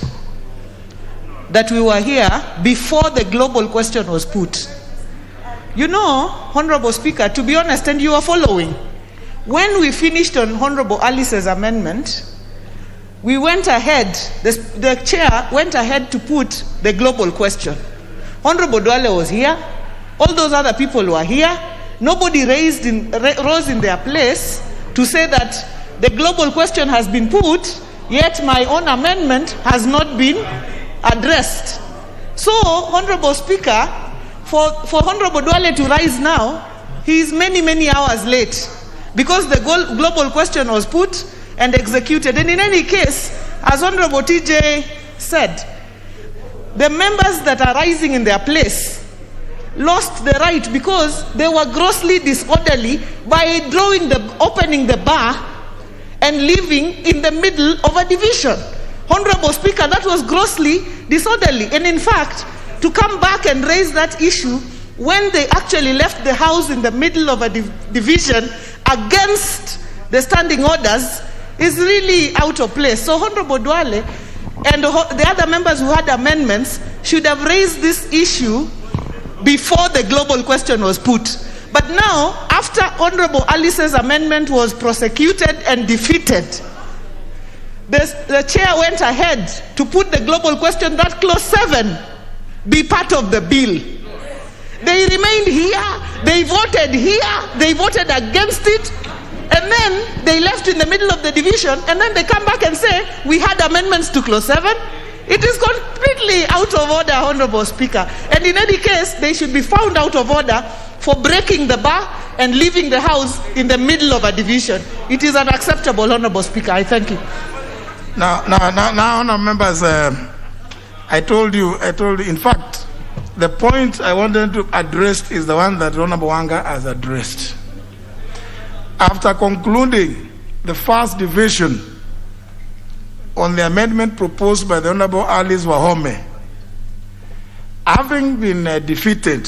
[SPEAKER 8] that we were here before the global question was put. You know, Honorable Speaker, to be honest, and you are following, when we finished on Honorable Alice's amendment, we went ahead, the chair went ahead to put the global question. Honorable Duale was here, all those other people were here, nobody rose in their place to say that the global question has been put, yet my own amendment has not been addressed. So, Honorable Speaker, for Honorable Duale to rise now, he is many, many hours late because the global question was put and executed. And in any case, as Honorable TJ said, the members that are rising in their place lost the right because they were grossly disorderly by opening the bar and leaving in the middle of a division. Honorable Speaker, that was grossly disorderly. And in fact, to come back and raise that issue when they actually left the House in the middle of a division against the standing orders is really out of place. So Honorable Duale and the other members who had amendments should have raised this issue before the global question was put. But now, after Honorable Alice's amendment was prosecuted and defeated, the chair went ahead to put the global question that clause 7 be part of the bill. They remained here, they voted here, they voted against it, and then they left in the middle of the division, and then they come back and say, we had amendments to clause 7. It is completely out of order, Honorable Speaker. And in any case, they should be found out of order for breaking the bar and leaving the House in the middle of a division. It is unacceptable, Honorable Speaker. I thank you.
[SPEAKER 2] Now, Honourable members, I told you, in fact, the point I wanted to address is the one that Honourable Wanga has addressed. After concluding the first division on the amendment proposed by the Honourable Alice Wahome, having been defeated,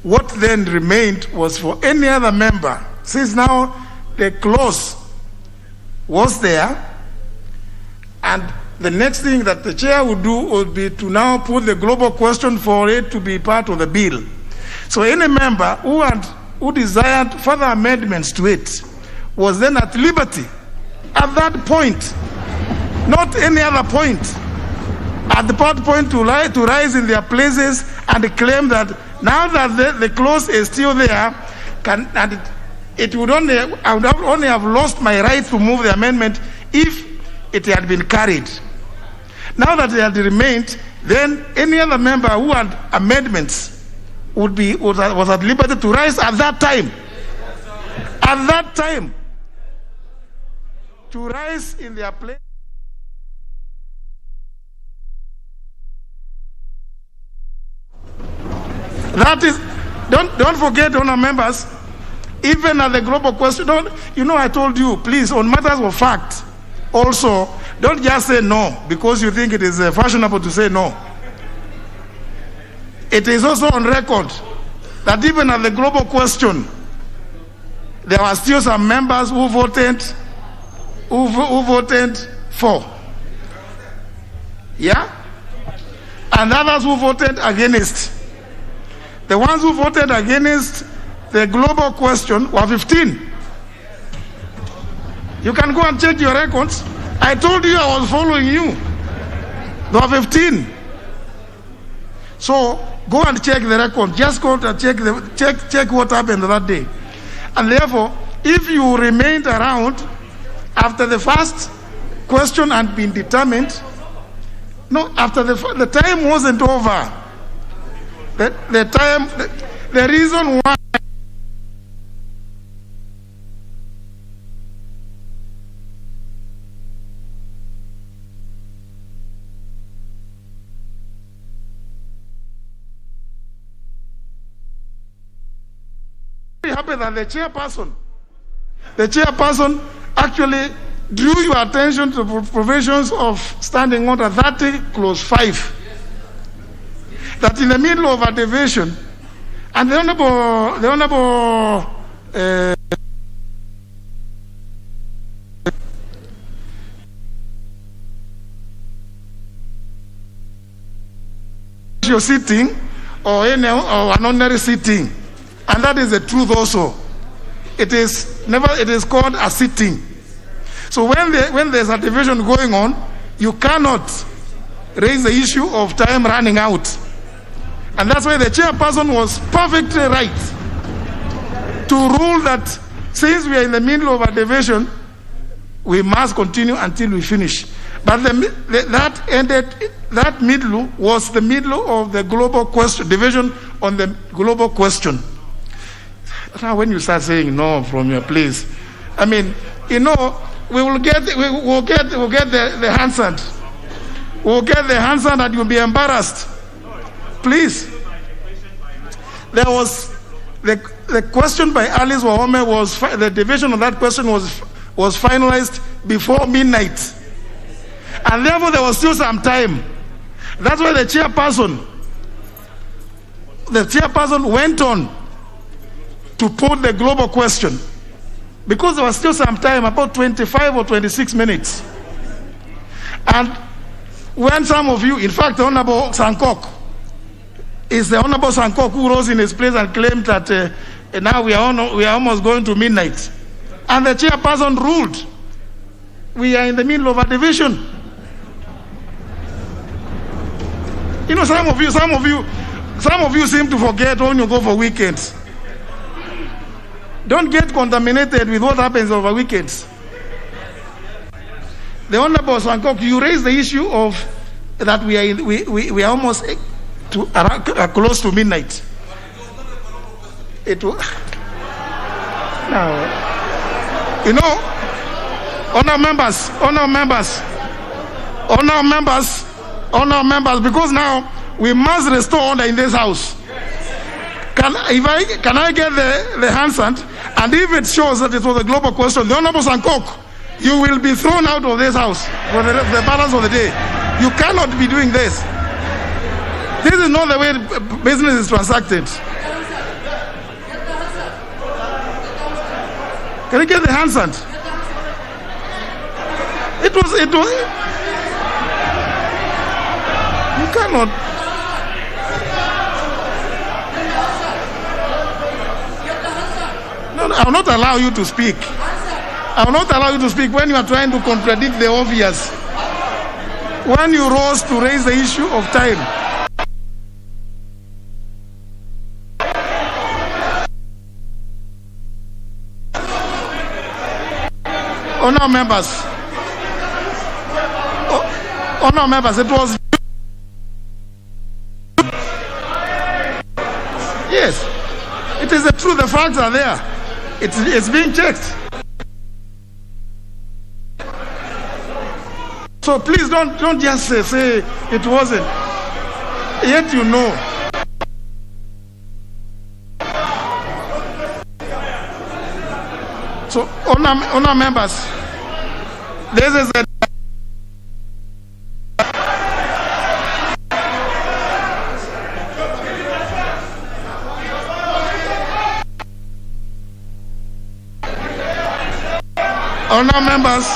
[SPEAKER 2] what then remained was for any other member, since now the clause was there, and the next thing that the chair would do would be to now put the global question for it to be part of the bill. So any member who desired further amendments to it was then at liberty at that point, not any other point, at the point to rise in their places and claim that now that the clause is still there, I would only have lost my right to move the amendment if it had been carried. Now that it had remained, then any other member who had amendments was at liberty to rise at that time. At that time, to rise in their place. That is, don't forget, Honour members, even at the global question, I told you, please, on matters of fact, also, don't just say no because you think it is fashionable to say no. It is also on record that even at the global question, there were still some members who voted for. Yeah? And others who voted against. The ones who voted against the global question were 15. You can go and check your records. I told you I was following you. There were 15. So go and check the record. Just go and check what happened that day. And therefore, if you remained around after the first question had been determined, no, after the time wasn't over. The reason why happened that the chairperson actually drew your attention to the provisions of Standing Order 30, clause 5. That in the middle of a division, And the Honorable you're sitting or an ordinary sitting, and that is the truth also. It is called a sitting. So when there's a division going on, you cannot raise the issue of time running out. And that's why the chairperson was perfectly right to rule that since we are in the middle of a division, we must continue until we finish. But that middle was the middle of the global question, division on the global question. Now when you start saying no from your place, I mean, we will get the answer. We'll get the answer and you'll be embarrassed. Please. There was the question by Alice Wahome was the division of that question was finalized before midnight. And therefore there was still some time. That's why the chairperson went on to put the global question, because there was still some time, about 25 or 26 minutes. And when some of you, in fact, the Honorable Sankok, is the Honorable Sankok who rose in his place and claimed that now we are almost going to midnight. And the chairperson ruled, we are in the middle of a division. Some of you seem to forget when you go for weekends. Don't get contaminated with what happens over weekends. The Honorable Sankok, you raised the issue of that we are almost close to midnight. Honor members, because now we must restore order in this house. Can I get the answer? And if it shows that it was a global question, the Honorable Sankok, you will be thrown out of this house for the balance of the day. You cannot be doing this. This is not the way business is transacted. Can you get the answer? It was. You cannot. No, I will not allow you to speak. I will not allow you to speak when you are trying to contradict the obvious. When you rose to raise the issue of time. Honor members, it was. Yes, it is the truth. The facts are there. It's being checked. So please don't just say it wasn't. Yet you know. So honor members, this is the honor members.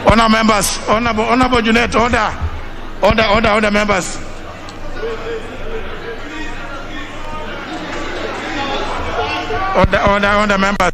[SPEAKER 2] Honourable members, Honourable Junet, order, members. Order, members.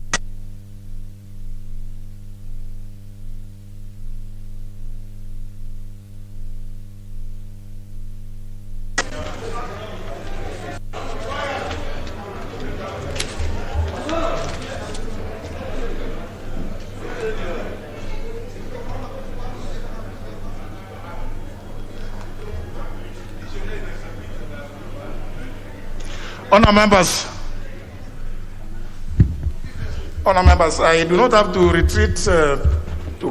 [SPEAKER 2] Honour members, I do not have to retreat to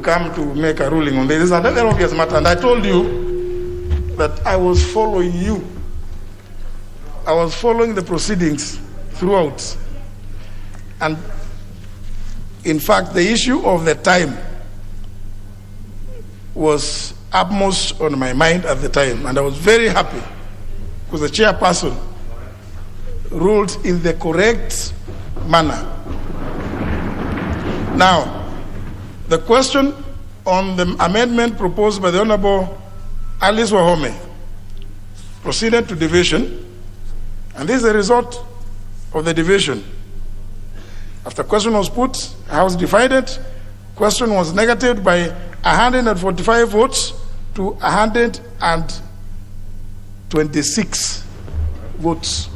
[SPEAKER 2] come to make a ruling on this. This is a very obvious matter, and I told you that I was following you. I was following the proceedings throughout. And in fact, the issue of the time was upmost on my mind at the time, and I was very happy because the chairperson ruled in the correct manner. Now, the question on the amendment proposed by the Honourable Alice Wahome proceeded to division, and this is the result of the division. After question was put, House divided. Question was negatived by 145 votes to 126 votes.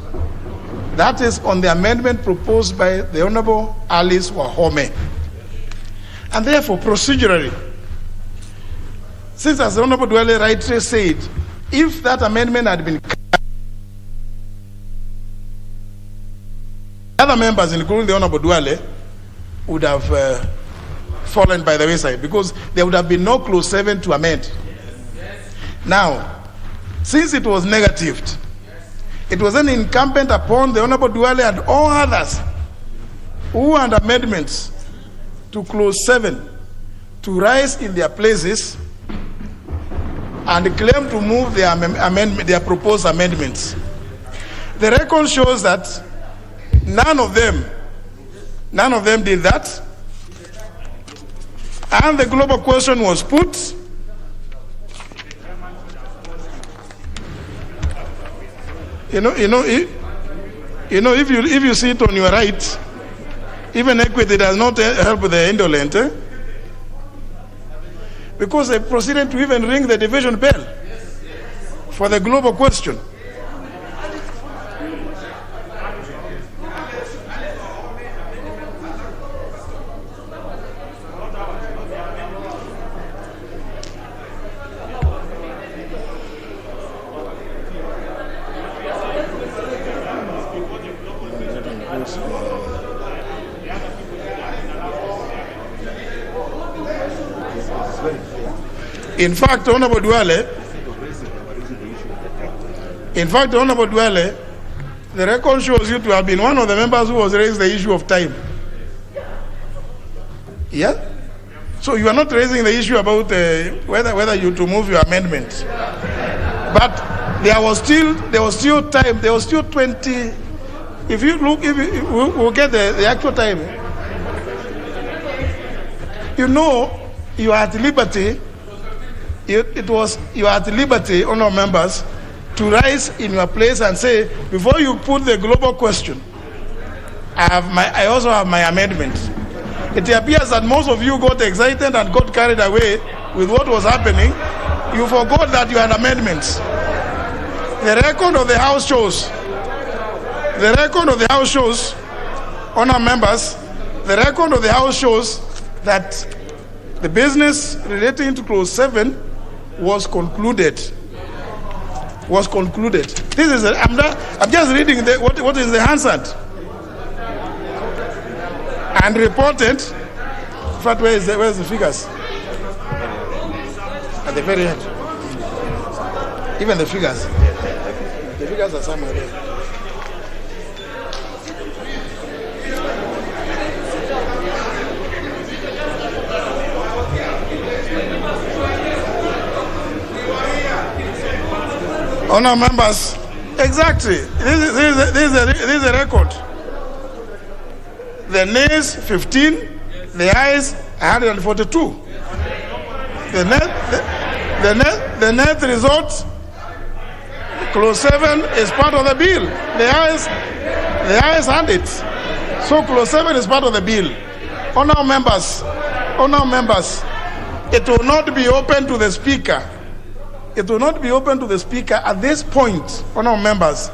[SPEAKER 2] That is on the amendment proposed by the Honourable Alice Wahome. And therefore, procedurally, since as the Honourable Dwele rightly said, if that amendment had been other members, including the Honourable Dwele, would have fallen by the wayside because there would have been no clause 7 to amend. Now, since it was negatived, it was then incumbent upon the Honourable Dwele and all others who had amendments to clause 7 to rise in their places and claim to move their proposed amendments. The record shows that none of them did that, and the global question was put. If you see it on your right, even equity does not help the indolent, because they proceeded to even ring the division bell for the global question. In fact, Honourable Dwele, the record shows you to have been one of the members who was raised the issue of time. Yeah? So you are not raising the issue about whether you to move your amendment. But there was still time, there was still 20. If you look, we'll get the actual time. You are at liberty. You are at liberty, honourable members, to rise in your place and say, before you put the global question, I also have my amendment. It appears that most of you got excited and got carried away with what was happening. You forgot that you had amendments. The record of the House shows, honourable members, the record of the House shows that the business relating to clause 7 was concluded. This is I'm just reading what is the Hansard and reported. In fact, where's the figures? At the very end. Even the figures. The figures are somewhere there. Honour members, exactly. This is a record. The nays 15, the ayes 142. The net result, clause 7 is part of the bill. The ayes had it. So clause 7 is part of the bill. Honourable members, it will not be open to the speaker. It will not be open to the speaker at this point, honourable members,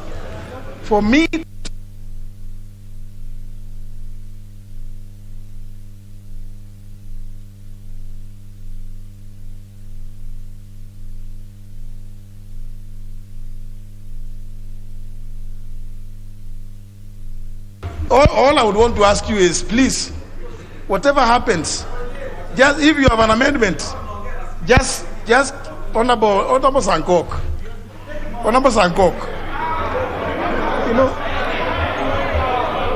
[SPEAKER 2] for me. All I would want to ask you is, please, whatever happens, just if you have an amendment, just Honorable Sankok, you know,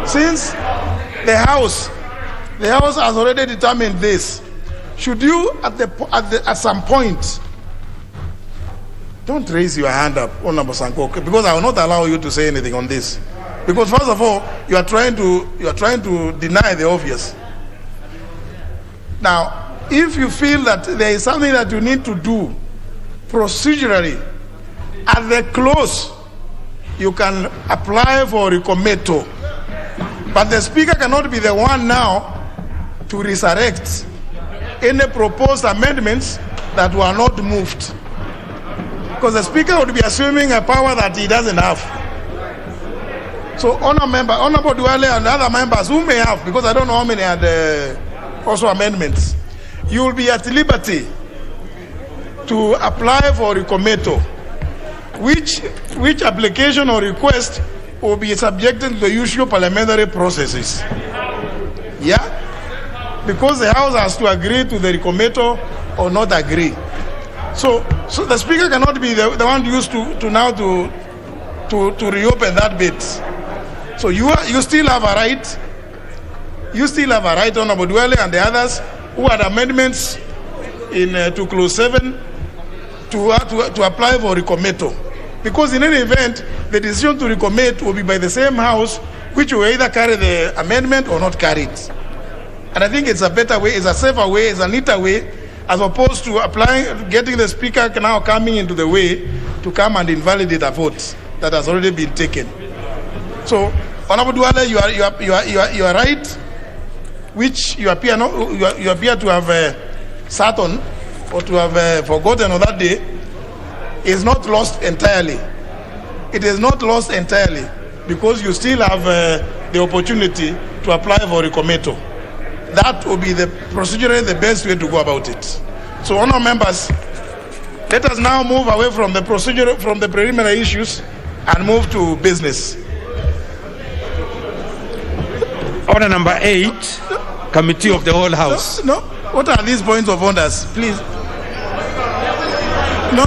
[SPEAKER 2] since the House has already determined this, should you at some point, don't raise your hand up, Honorable Sankok, because I will not allow you to say anything on this. Because first of all, you are trying to deny the obvious. Now, if you feel that there is something that you need to do procedurally, at the close, you can apply for recommittal. But the speaker cannot be the one now to resurrect any proposed amendments that were not moved. Because the speaker would be assuming a power that he doesn't have. So, Honorable Duale and other members who may have, because I don't know how many had also amendments, you will be at liberty to apply for recommittal, which application or request will be subjected to the usual parliamentary processes. Yeah? Because the House has to agree to the recommittal or not agree. So the Speaker cannot be the one used to now to reopen that bit. So you still have a right. You still have a right, Honorable Duale and the others who had amendments to clause 7 to apply for recommittal. Because in any event, the decision to recommit will be by the same House, which will either carry the amendment or not carry it. And I think it's a better way, it's a safer way, it's a neater way, as opposed to getting the Speaker now coming into the way to come and invalidate a vote that has already been taken. So, Honorable Duale, you are right, which you appear to have sat on or to have forgotten on that day, is not lost entirely. It is not lost entirely because you still have the opportunity to apply for recommittal. That will be procedurally the best way to go about it. So, honourable members, let us now move away from the procedure, from the preliminary issues, and move to business.
[SPEAKER 3] Order number 8, Committee of the Whole House.
[SPEAKER 2] No. What are these points of orders, please? No.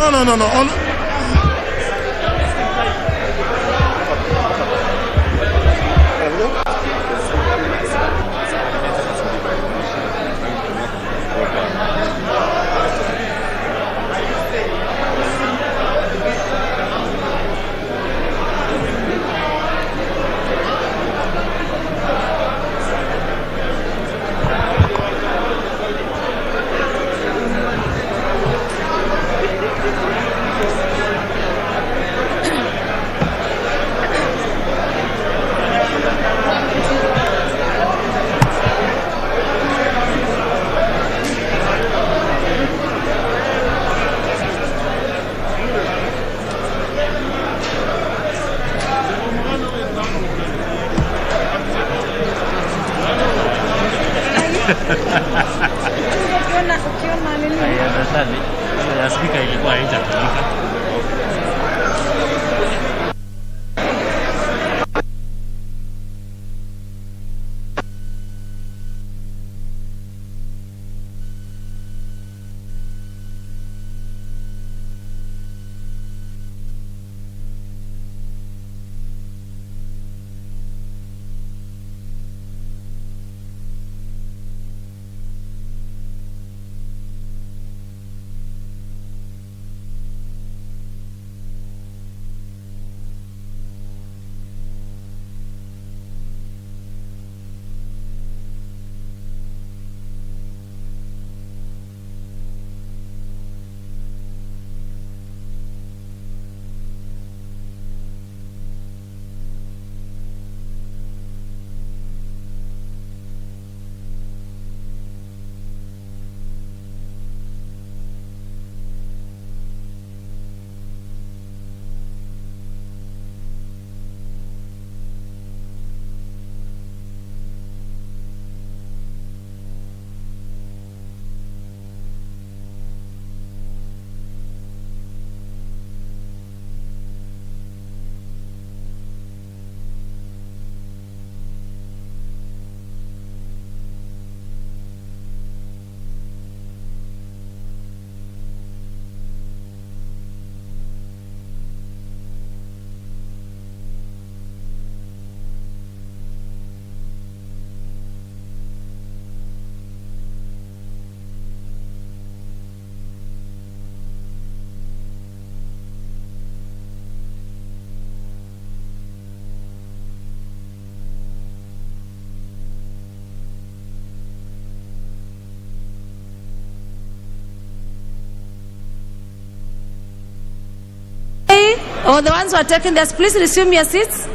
[SPEAKER 9] Or the ones who are taking this, please resume your seats.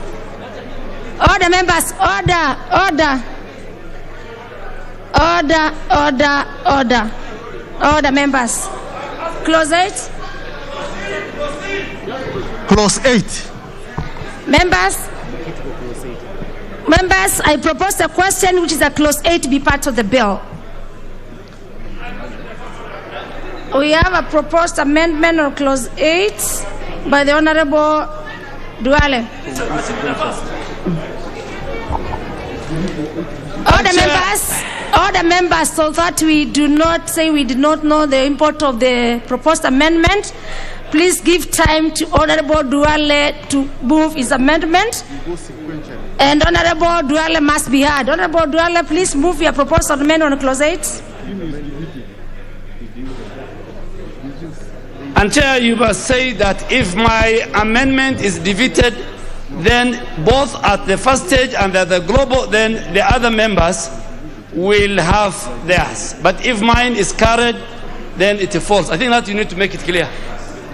[SPEAKER 9] Order, members. Order, order. Order, order, order. Order, members. Clause 8.
[SPEAKER 6] Clause 8.
[SPEAKER 9] Members, I propose a question which is a clause 8 be part of the bill. We have a proposed amendment on clause 8 by the Honorable Duale. Order members, so that we do not say we did not know the import of the proposed amendment. Please give time to Honorable Duale to move his amendment. And Honorable Duale must be heard. Honorable Duale, please move your proposed amendment on clause 8.
[SPEAKER 4] And Chair, you must say that if my amendment is defeated, then both at the first stage and at the global, then the other members will have theirs. But if mine is carried, then it falls. I think that you need to make it clear.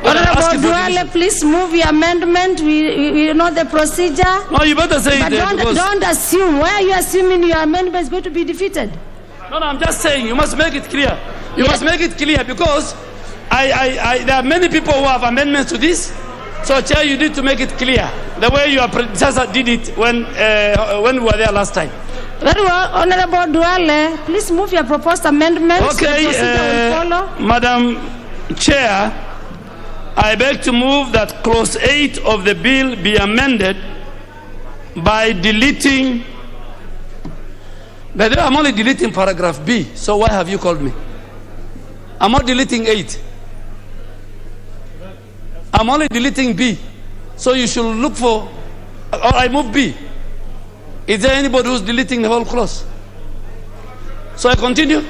[SPEAKER 9] Honorable Duale, please move your amendment. We know the procedure.
[SPEAKER 4] No, you better say
[SPEAKER 9] but
[SPEAKER 4] it.
[SPEAKER 9] Don't assume. Why are you assuming your amendment is going to be defeated?
[SPEAKER 4] No, I'm just saying you must make it clear. You must make it clear because there are many people who have amendments to this. So, Chair, you need to make it clear the way your predecessor did it when we were there last time.
[SPEAKER 9] Very well, Honorable Duale, please move your proposed amendment.
[SPEAKER 4] Okay, Madam Chair, I beg to move that clause 8 of the bill be amended by deleting. But I'm only deleting paragraph B, so why have you called me? I'm not deleting 8. I'm only deleting B. So you should look for, or I move B. Is there anybody who's deleting the whole clause? So I continue?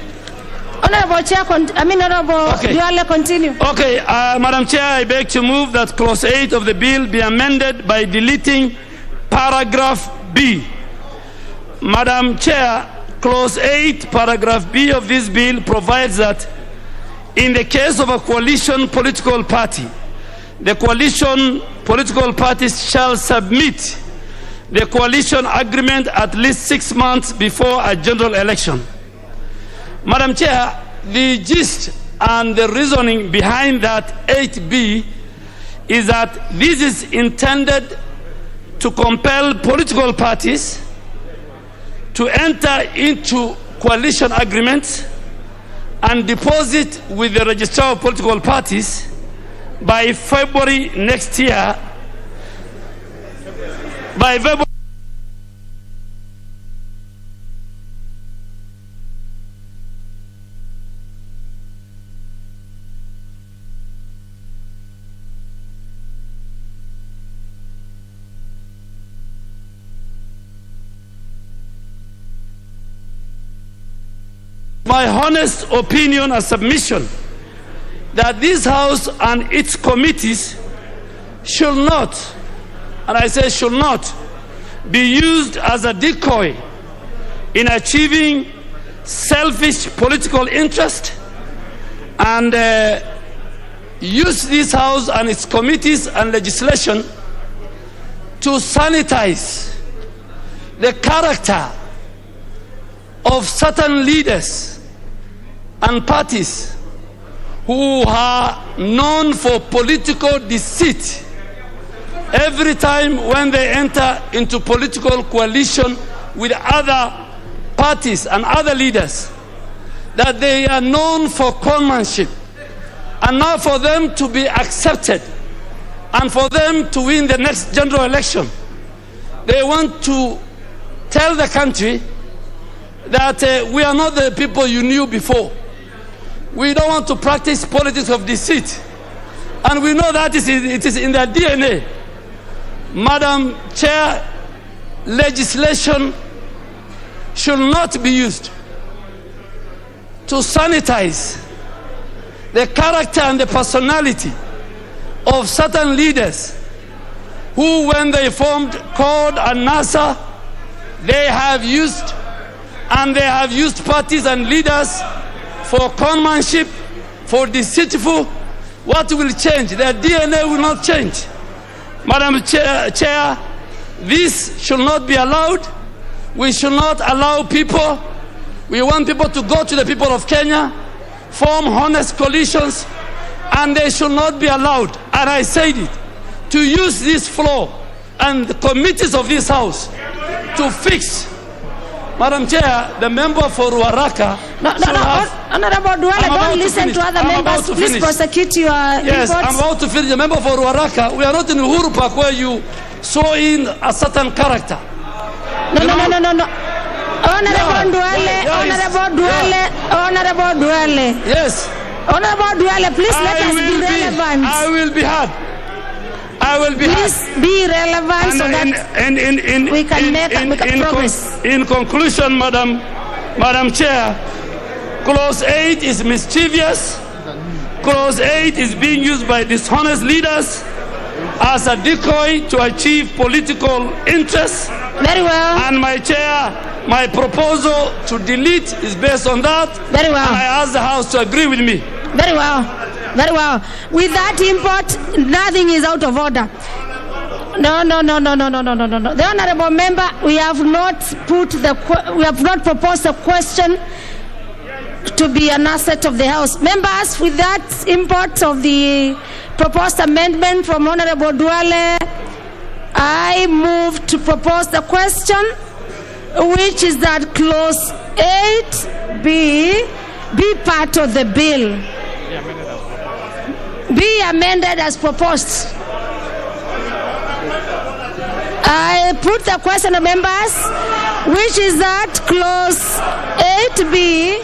[SPEAKER 9] Honorable Chair, Honorable Duale, continue.
[SPEAKER 4] Okay, Madam Chair, I beg to move that clause 8 of the bill be amended by deleting paragraph B. Madam Chair, clause 8, paragraph B of this bill provides that in the case of a coalition political party, the coalition political parties shall submit the coalition agreement at least 6 months before a general election. Madam Chair, the gist and the reasoning behind that 8B is that this is intended to compel political parties to enter into coalition agreements and deposit with the registrar of political parties by February next year. By February. My honest opinion and submission that this House and its committees should not, and I say should not, be used as a decoy in achieving selfish political interest and use this House and its committees and legislation to sanitize the character of certain leaders and parties who are known for political deceit every time when they enter into political coalition with other parties and other leaders, that they are known for conmanship. And now for them to be accepted and for them to win the next general election, they want to tell the country that we are not the people you knew before. We don't want to practice politics of deceit. And we know that it is in their DNA. Madam Chair, legislation should not be used to sanitize the character and the personality of certain leaders who, when they formed CORD and NASA, they have used parties and leaders for conmanship, for deceitful. What will change? Their DNA will not change. Madam Chair, this should not be allowed. We should not allow people. We want people to go to the people of Kenya, form honest coalitions, and they should not be allowed, and I said it, to use this floor and the committees of this House to fix. Madam Chair, the member for Ruaraka.
[SPEAKER 9] Honorable Duale, don't listen to other members. Please prosecute your
[SPEAKER 4] Yes,
[SPEAKER 9] reports.
[SPEAKER 4] I'm about to finish. The member for Ruaraka, we are not in Uhuru Park where you saw in a certain character.
[SPEAKER 9] No. Honorable Duale.
[SPEAKER 4] Yes.
[SPEAKER 9] Honorable Duale, please let us be relevant.
[SPEAKER 4] I will be hard.
[SPEAKER 9] Please be relevant so that we can make progress.
[SPEAKER 4] In conclusion, Madam Chair, Clause 8 is mischievous. Clause 8 is being used by dishonest leaders as a decoy to achieve political interests.
[SPEAKER 9] Very well.
[SPEAKER 4] And my chair, my proposal to delete is based on that.
[SPEAKER 9] Very well.
[SPEAKER 4] And I ask the House to agree with me.
[SPEAKER 9] Very well. Very well. With that import, nothing is out of order. No. The honourable member, we have not proposed a question to be an asset of the House. Members, with that import of the proposed amendment from Honourable Duale, I move to propose the question, which is that Clause 8B be part of the bill. Be amended as proposed. I put the question to members, which is that Clause 8B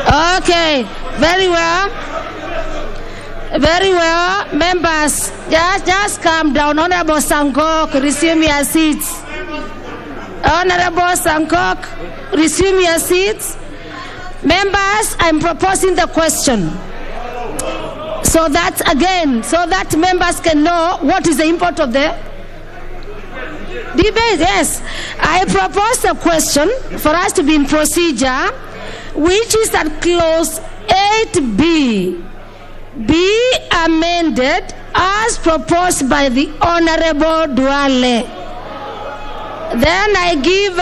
[SPEAKER 9] Okay, very well. Very well. Members, just calm down. Honorable Sankok, resume your seats. Honorable Sankok, resume your seats. Members, I'm proposing the question. So that members can know what is the import of the debate. Yes, I propose a question for us to be in procedure, which is that Clause 8B be amended as proposed by the Honorable Duale. Then I give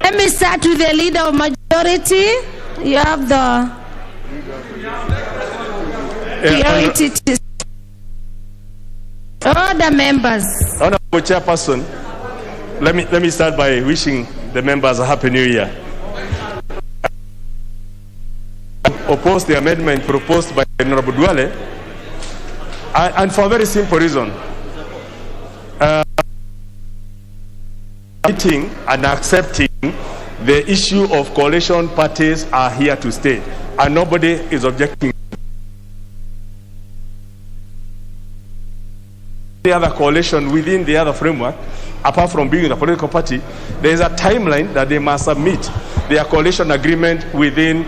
[SPEAKER 9] let me start with the leader of majority. You have the priority to order members.
[SPEAKER 10] Honorable Chairperson, let me start by wishing the members a happy new year. Oppose the amendment proposed by Honorable Duale, and for a very simple reason. Meeting and accepting the issue of coalition parties are here to stay, and nobody is objecting. The other coalition within the other framework, apart from being a political party, there is a timeline that they must submit their coalition agreement within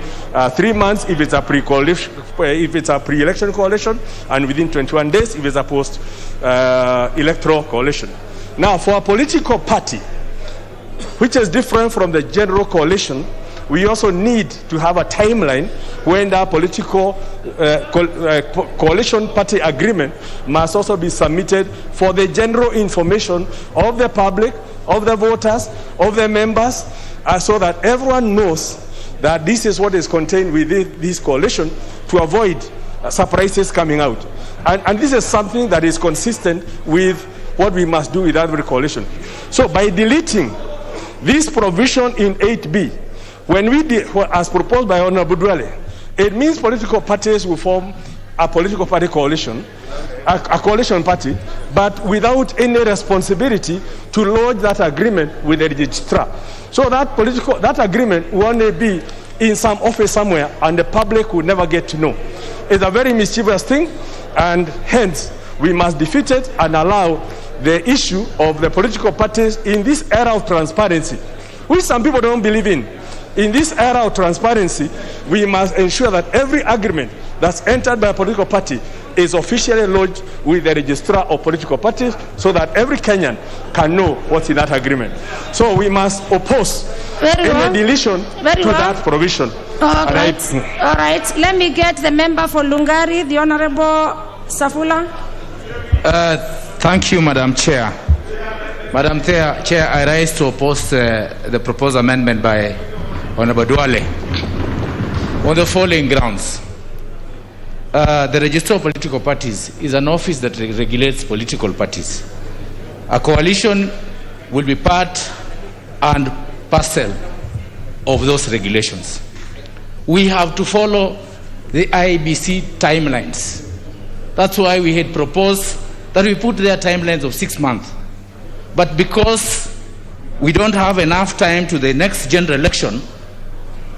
[SPEAKER 10] 3 months if it's a pre-election coalition, and within 21 days if it's a post-electoral coalition. Now, for a political party, which is different from the general coalition, we also need to have a timeline when the political coalition party agreement must also be submitted for the general information of the public, of the voters, of the members, so that everyone knows that this is what is contained within this coalition, to avoid surprises coming out. And this is something that is consistent with what we must do with every coalition. So by deleting this provision in 8B, when we did, as proposed by Honorable Duale, it means political parties will form a political party coalition, a coalition party, but without any responsibility to lodge that agreement with the registrar. So that agreement will only be in some office somewhere, and the public will never get to know. It's a very mischievous thing, and hence we must defeat it and allow the issue of the political parties in this era of transparency, which some people don't believe in. In this era of transparency, we must ensure that every agreement that's entered by a political party is officially lodged with the registrar of political parties so that every Kenyan can know what's in that agreement. So we must oppose any deletion to that provision.
[SPEAKER 9] All right. Let me get the member for Lungari, the Honorable Safula.
[SPEAKER 11] Thank you, Madam Chair. Madam Chair, I rise to oppose the proposed amendment by Honorable Duale on the following grounds. The Register of Political Parties is an office that regulates political parties. A coalition will be part and parcel of those regulations. We have to follow the IBC timelines. That's why we had proposed that we put their timelines of 6 months. But because we don't have enough time to the next general election,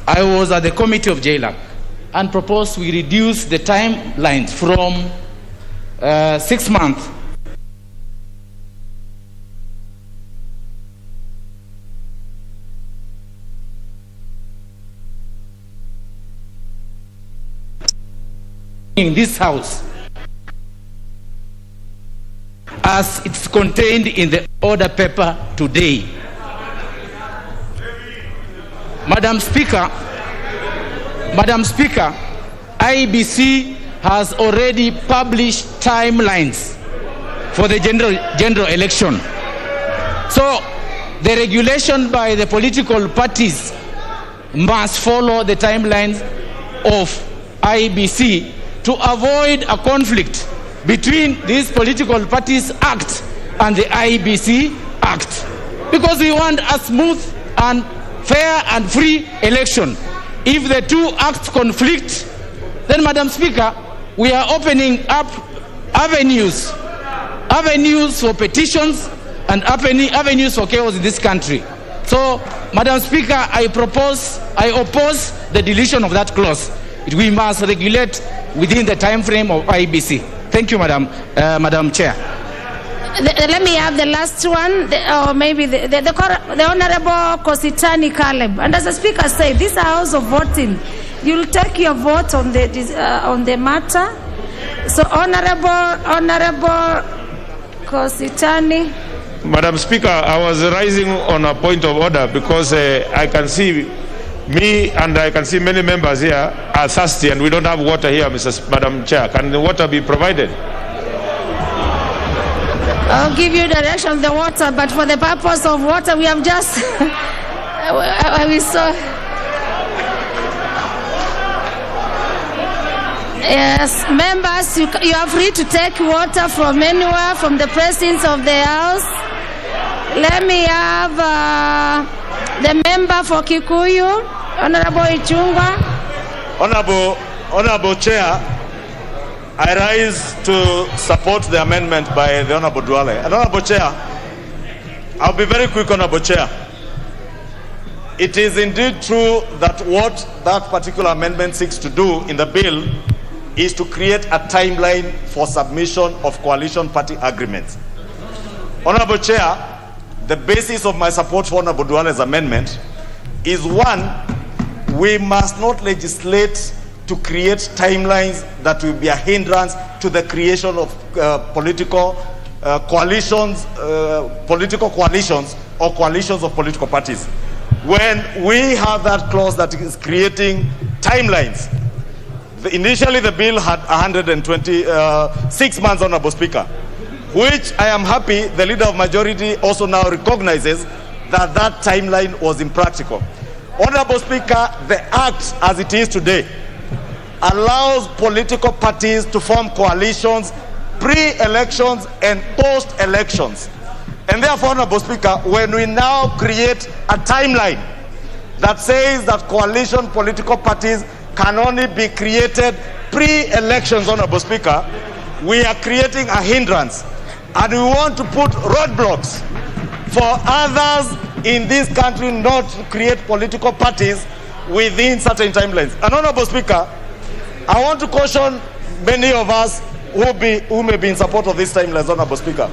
[SPEAKER 11] I was at the committee of JLAC and proposed we reduce the timelines from 6 months in this house as it's contained in the order paper today. Madam Speaker, IBC has already published timelines for the general election. So the regulation by the political parties must follow the timelines of IBC to avoid a conflict between these political parties Act and the IBC Act, because we want a smooth and fair and free election. If the two acts conflict, then, Madam Speaker, we are opening up avenues for petitions and avenues for chaos in this country. So, Madam Speaker, I oppose the deletion of that clause. We must regulate within the time frame of IBC. Thank you, Madam Chair.
[SPEAKER 9] Let me have the last one, or maybe the Honorable Kositani Caleb. And as the Speaker said, this is a house of voting. You'll take your vote on the matter. So, Honorable Kositani.
[SPEAKER 3] Madam Speaker, I was rising on a point of order because I can see me and I can see many members here are thirsty and we don't have water here, Madam Chair. Can the water be provided?
[SPEAKER 9] I'll give you direction of the water, but for the purpose of water, we have just... we saw... Yes, members, you are free to take water from anywhere, from the presence of the house. Let me have the member for Kikuyu, Honorable Ichungwa.
[SPEAKER 12] Honorable Chair, I rise to support the amendment by the Honorable Duale. And Honorable Chair, I'll be very quick, Honorable Chair. It is indeed true that what that particular amendment seeks to do in the bill is to create a timeline for submission of coalition party agreements. Honorable Chair, the basis of my support for Honorable Duale's amendment is, one, we must not legislate to create timelines that will be a hindrance to the creation of political coalitions or coalitions of political parties. When we have that clause that is creating timelines, initially the bill had 126 months, Honorable Speaker, which I am happy the Leader of Majority also now recognizes that that timeline was impractical. Honorable Speaker, the Act as it is today allows political parties to form coalitions pre-elections and post-elections. And therefore, Honorable Speaker, when we now create a timeline that says that coalition political parties can only be created pre-elections, Honorable Speaker, we are creating a hindrance. And we want to put roadblocks for others in this country not to create political parties within certain timelines. And Honorable Speaker, I want to caution many of us who may be in support of this timelines, Honorable Speaker.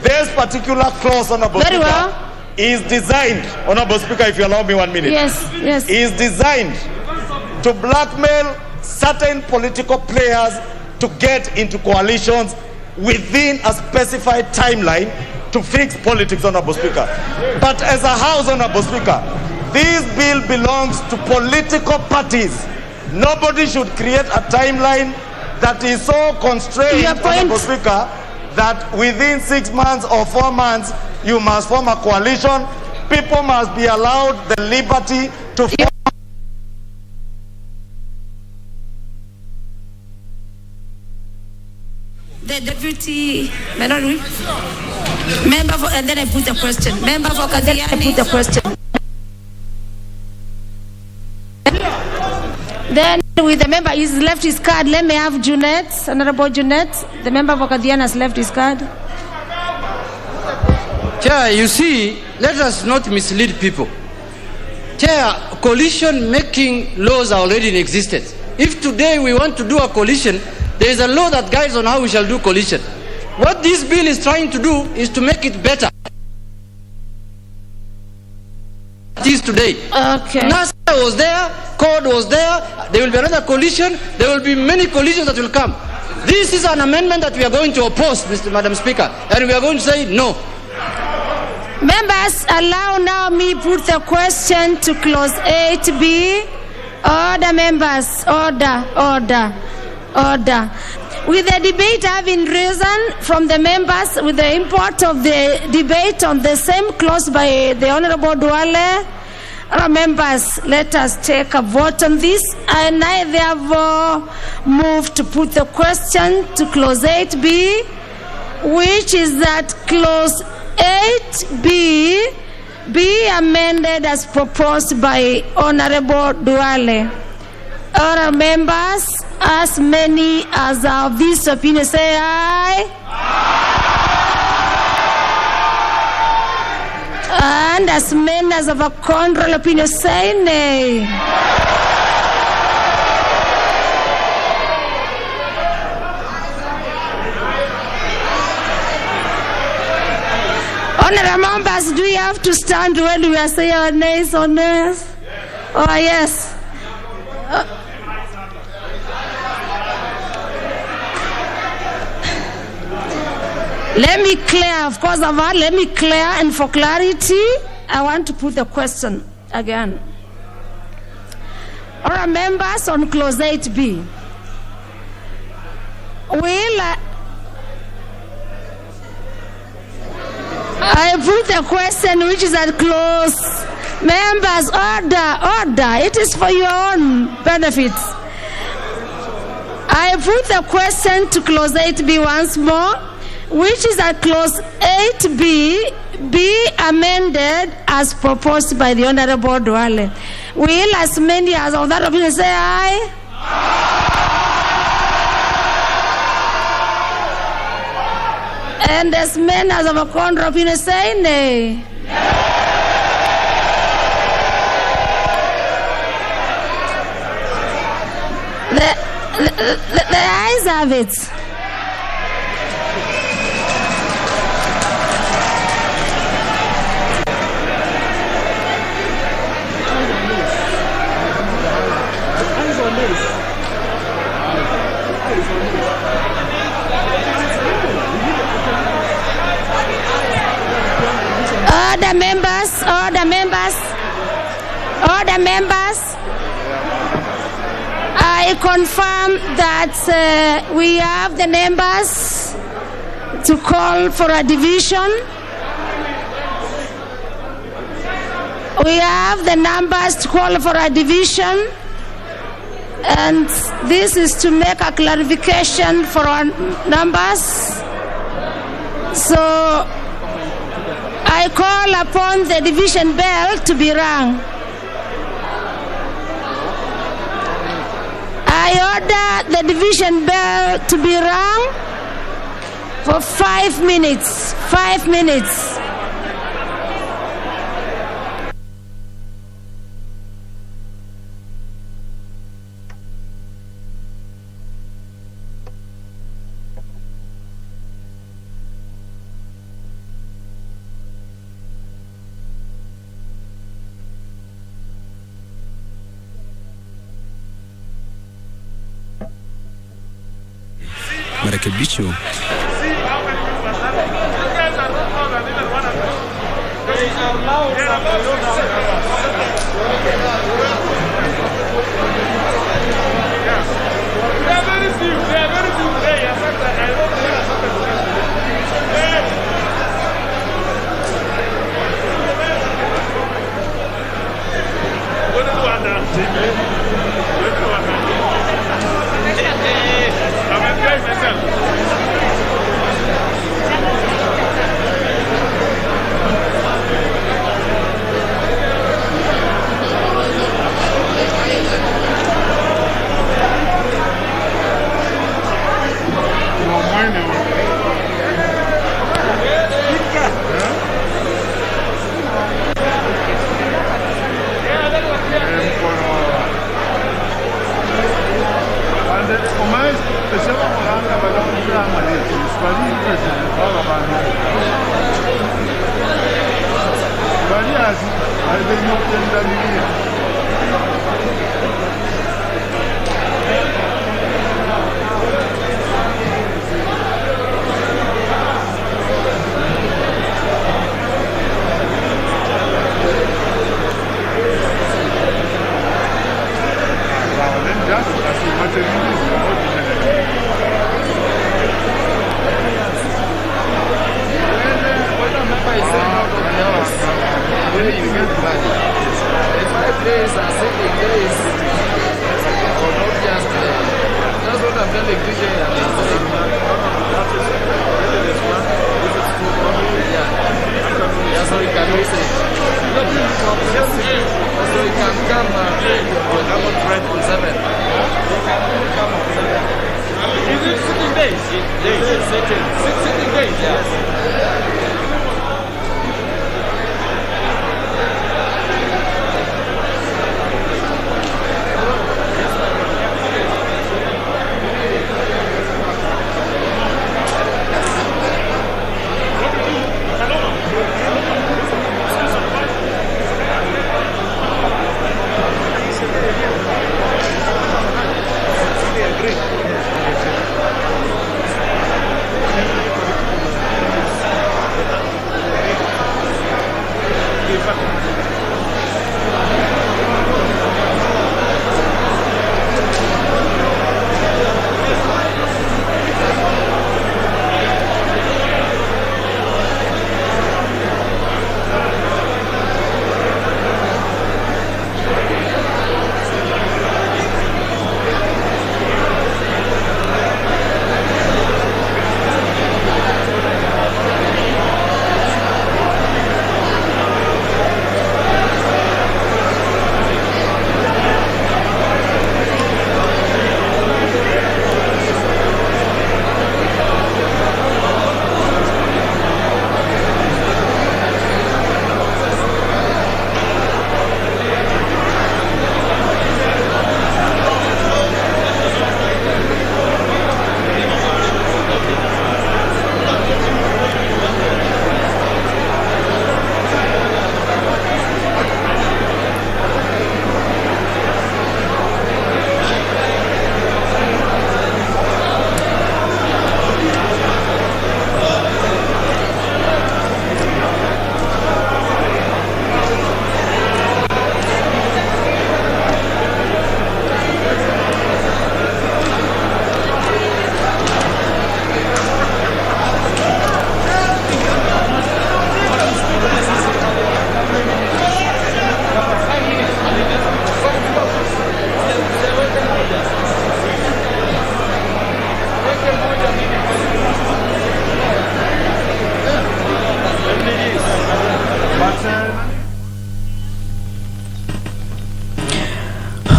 [SPEAKER 12] This particular clause, Honorable Speaker, is designed, Honorable Speaker, if you allow me 1 minute.
[SPEAKER 9] Yes.
[SPEAKER 12] Is designed to blackmail certain political players to get into coalitions within a specified timeline to fix politics, Honorable Speaker. But as a House, Honorable Speaker, this bill belongs to political parties. Nobody should create a timeline that is so constrained, Honorable Speaker, that within 6 months or 4 months you must form a coalition. People must be allowed the liberty to form.
[SPEAKER 9] The deputy member for, and then I put the question. Member for Kadiani. I put the question. Then with the member, he's left his card. Let me have Junette, Honorable Junette. The member for Kadiani has left his card.
[SPEAKER 7] Chair, you see, let us not mislead people. Chair, coalition making laws are already in existence. If today we want to do a coalition, there is a law that guides on how we shall do coalition. What this bill is trying to do is to make it better. It is today.
[SPEAKER 9] Okay.
[SPEAKER 7] NASA was there, CORD was there, there will be another coalition, there will be many coalitions that will come. This is an amendment that we are going to oppose, Madam Speaker, and we are going to say no.
[SPEAKER 9] Members, allow now me put the question to clause 8B. Order, members. Order. With the debate having risen from the members, with the import of the debate on the same clause by the Honorable Duale, members, let us take a vote on this. And I therefore move to put the question to clause 8B, which is that clause 8B be amended as proposed by Honorable Duale. Other members, as many as are of this opinion, say aye. And as many as of a contrary opinion, say nay. Honorable members, do you have to stand when we are saying our nays or nays? Oh, yes. Let me clear, of course, let me clear, and for clarity, I want to put the question again. All members on clause 8B. I put the question which is at clause. Members, order. It is for your own benefits. I put the question to clause 8B once more, which is at clause 8B be amended as proposed by the Honorable Duale. Will as many as of that opinion say aye? And as many as of a contrary opinion say nay. The ayes have it. Order members. I confirm that we have the members to call for a division. We have the numbers to call for a division. And this is to make a clarification for our numbers. So I call upon the division bell to be rung. I order the division bell to be rung for 5 minutes. 5 minutes.
[SPEAKER 13] marekebisho.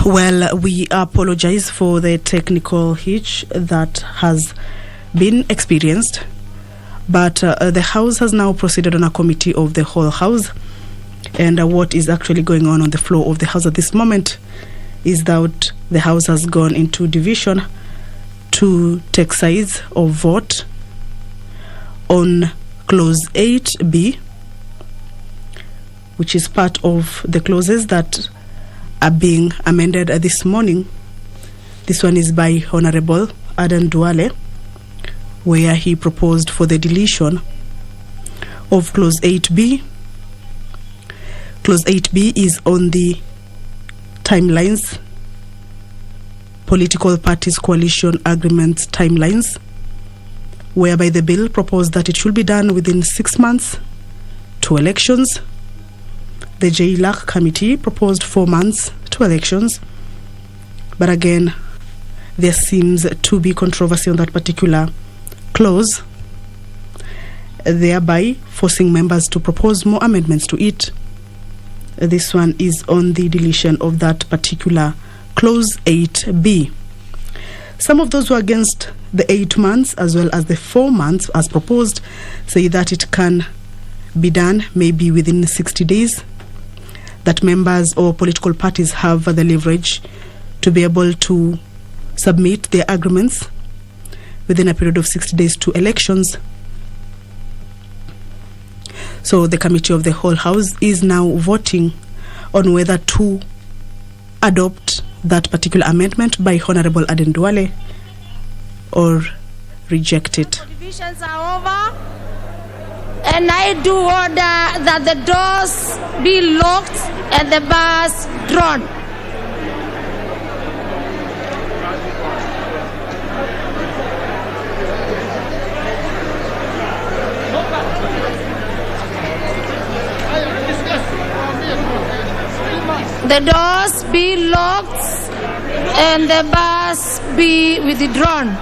[SPEAKER 1] Well, we apologize for the technical hitch that has been experienced, but the House has now proceeded on a committee of the whole House, and what is actually going on the floor of the House at this moment is that the House has gone into division to take sides or vote on Clause 8B, which is part of the clauses that are being amended this morning. This one is by Honorable Adan Duale, where he proposed for the deletion of Clause 8B. Clause 8B is on the timelines, political parties coalition agreements timelines, whereby the bill proposed that it should be done within 6 months to elections. The JLAC committee proposed 4 months to elections, but again, there seems to be controversy on that particular clause, thereby forcing members to propose more amendments to it. This one is on the deletion of that particular Clause 8B. Some of those who are against the 8 months as well as the 4 months as proposed say that it can be done maybe within 60 days, that members or political parties have the leverage to be able to submit their agreements within a period of 60 days to elections. So the Committee of the Whole House is now voting on whether to adopt that particular amendment by Honorable Aden Duale or reject it.
[SPEAKER 9] Divisions are over, and I do order that the doors be locked and the bars drawn. The doors be locked and the bars be withdrawn.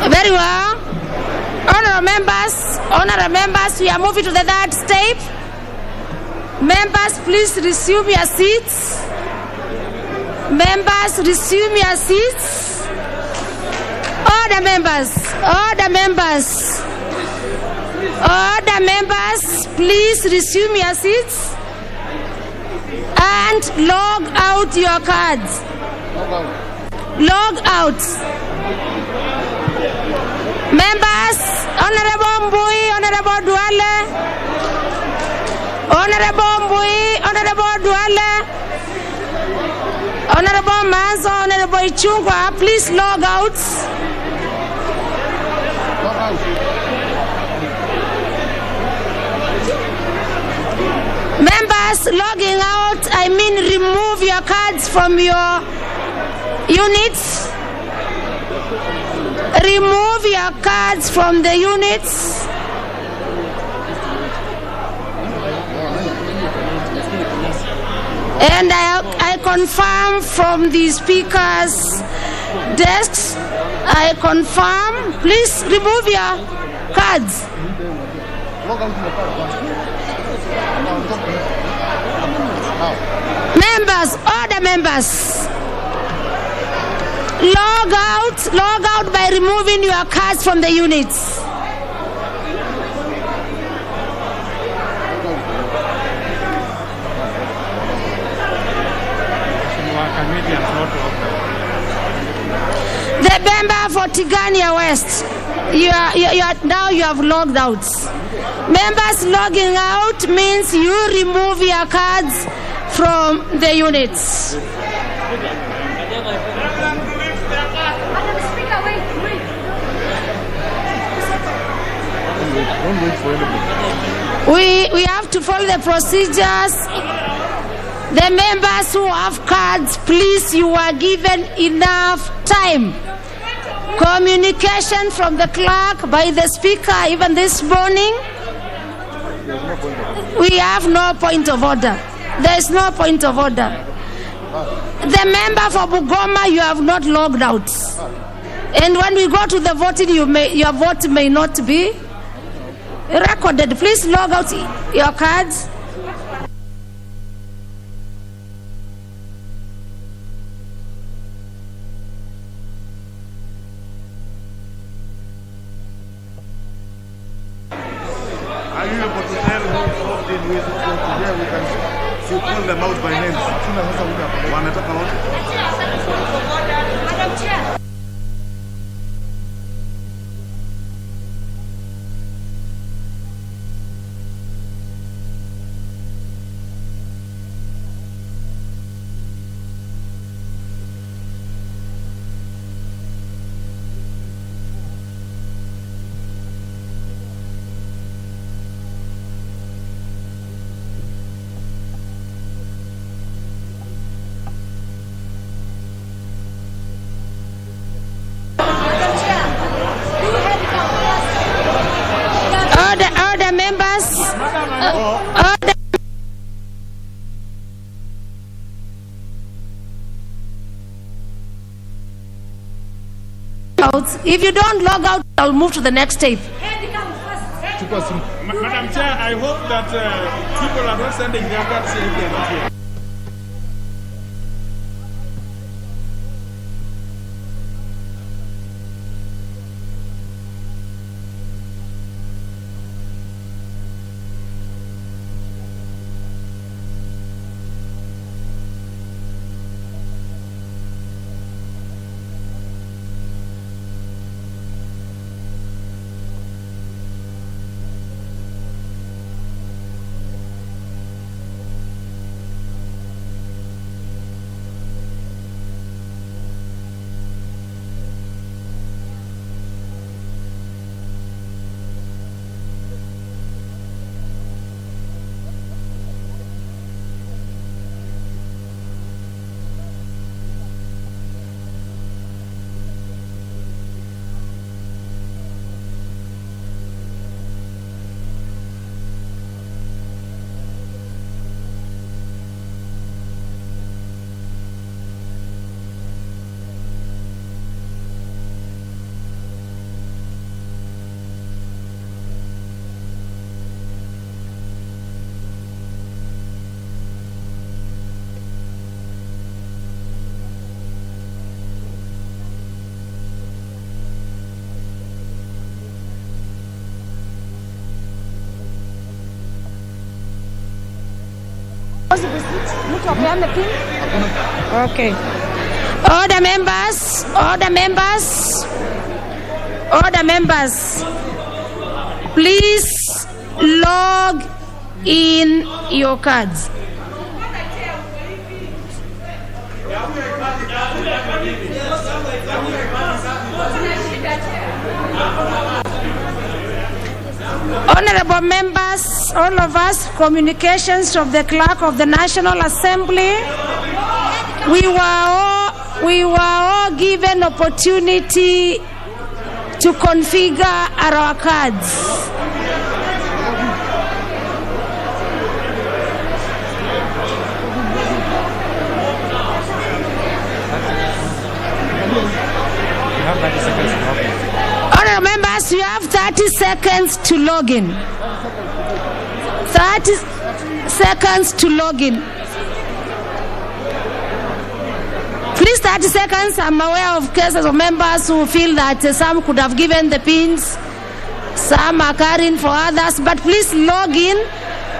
[SPEAKER 9] Very well. Honorable members, we are moving to the third step. Members, please resume your seats. Members, resume your seats. Order members, please resume your seats and log out your cards. Log out. Members, Honorable Mbui, Honorable Duale, Honorable Duale, Honorable Manzo, Honorable Ichungwa, please log out. Members logging out, I mean remove your cards from your units. Remove your cards from the units. And I confirm from the speaker's desks, I confirm, please remove your cards. Members, order members. Log out by removing your cards from the units. The member for Tigania West, now you have logged out. Members logging out means you remove your cards from the units. We have to follow the procedures. The members who have cards, please, you are given enough time. Communication from the clerk by the speaker, even this morning. We have no point of order. There is no point of order. The member for Bugoma, you have not logged out. And when we go to the voting, your vote may not be recorded. Please log out your cards.
[SPEAKER 12] Are you able to tell who voted with today? We can call them out by names. Wanataka wote.
[SPEAKER 9] Madam Chair. out. If you don't log out, I'll move to the next tape.
[SPEAKER 5] Madam Chair, I hope that people are not sending their cards if they're not here.
[SPEAKER 9] Okay. Order members, order members, order members. Please log in your cards. Honorable members, all of us, communications of the Clerk of the National Assembly, we were all given opportunity to configure our cards. Honorable members, you have 30 seconds to log in. 30 seconds to log in. Please, 30 seconds. I'm aware of cases of members who feel that some could have given the pins, some are carrying for others, but please log in.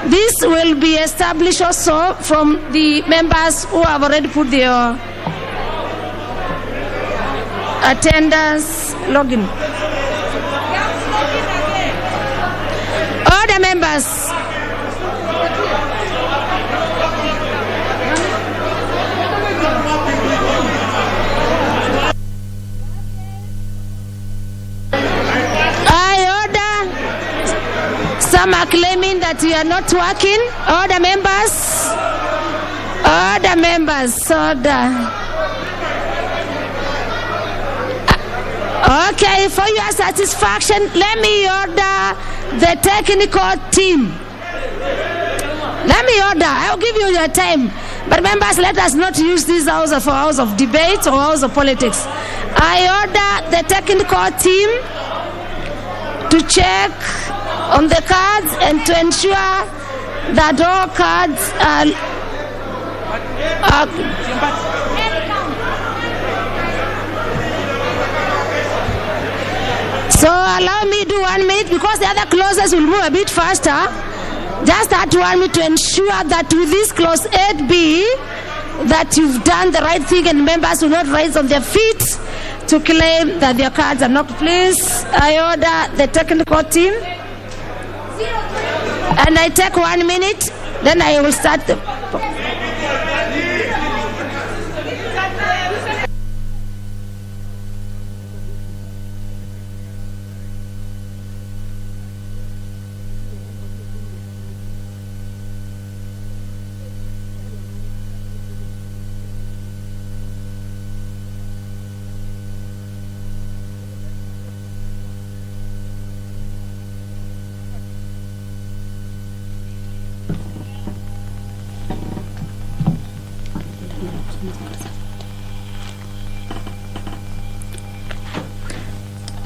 [SPEAKER 9] This will be established also from the members who have already put their attendance login. Order members. Some are claiming that we are not working. Order members. Order members. Order. Okay, for your satisfaction, let me order the technical team. Let me order. I'll give you your time. But members, let us not use this house for house of debate or house of politics. I order the technical team to check on the cards and to ensure that all cards are so allow me to do 1 minute because the other clauses will move a bit faster. Just that 1 minute to ensure that with this clause 8B that you've done the right thing and members will not rise on their feet to claim that their cards are not. Please, I order the technical team. And I take 1 minute, then I will start the.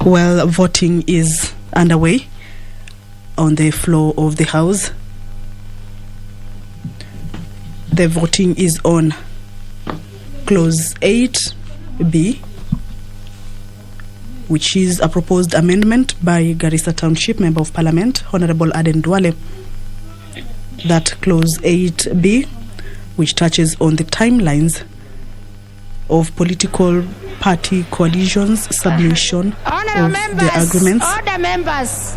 [SPEAKER 1] Well, voting is underway on the floor of the House. The voting is on Clause 8B, which is a proposed amendment by Garissa Township Member of Parliament, Honorable Aden Duale. That Clause 8B, which touches on the timelines of political party coalitions, submission of the agreements.
[SPEAKER 9] Order members.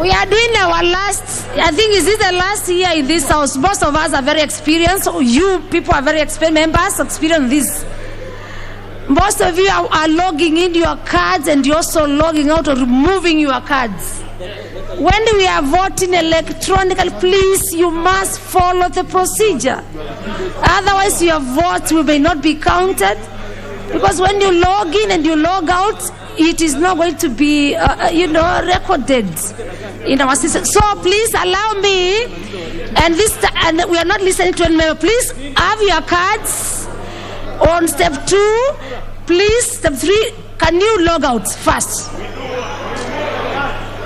[SPEAKER 9] We are doing our last, I think is this the last year in this house. Most of us are very experienced. You people are very experienced members, experienced this. Most of you are logging in your cards and you're also logging out or removing your cards. When we are voting electronically, please, you must follow the procedure. Otherwise, your votes may not be counted. Because when you log in and you log out, it is not going to be, recorded in our system. So please allow me, and we are not listening to any member. Please have your cards on step 2. Please, step 3, can you log out first?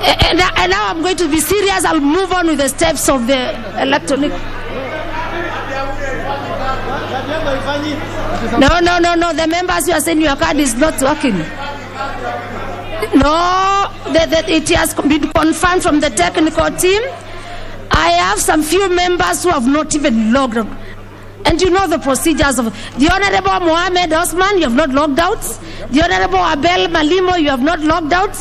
[SPEAKER 9] And now I'm going to be serious. I'll move on with the steps of the electronic. No. The members who are saying your card is not working. No, it has been confirmed from the technical team. I have some few members who have not even logged out. And you know the procedures of the Honorable Mohamed Osman, you have not logged out. The Honorable Abel Malimo, you have not logged out.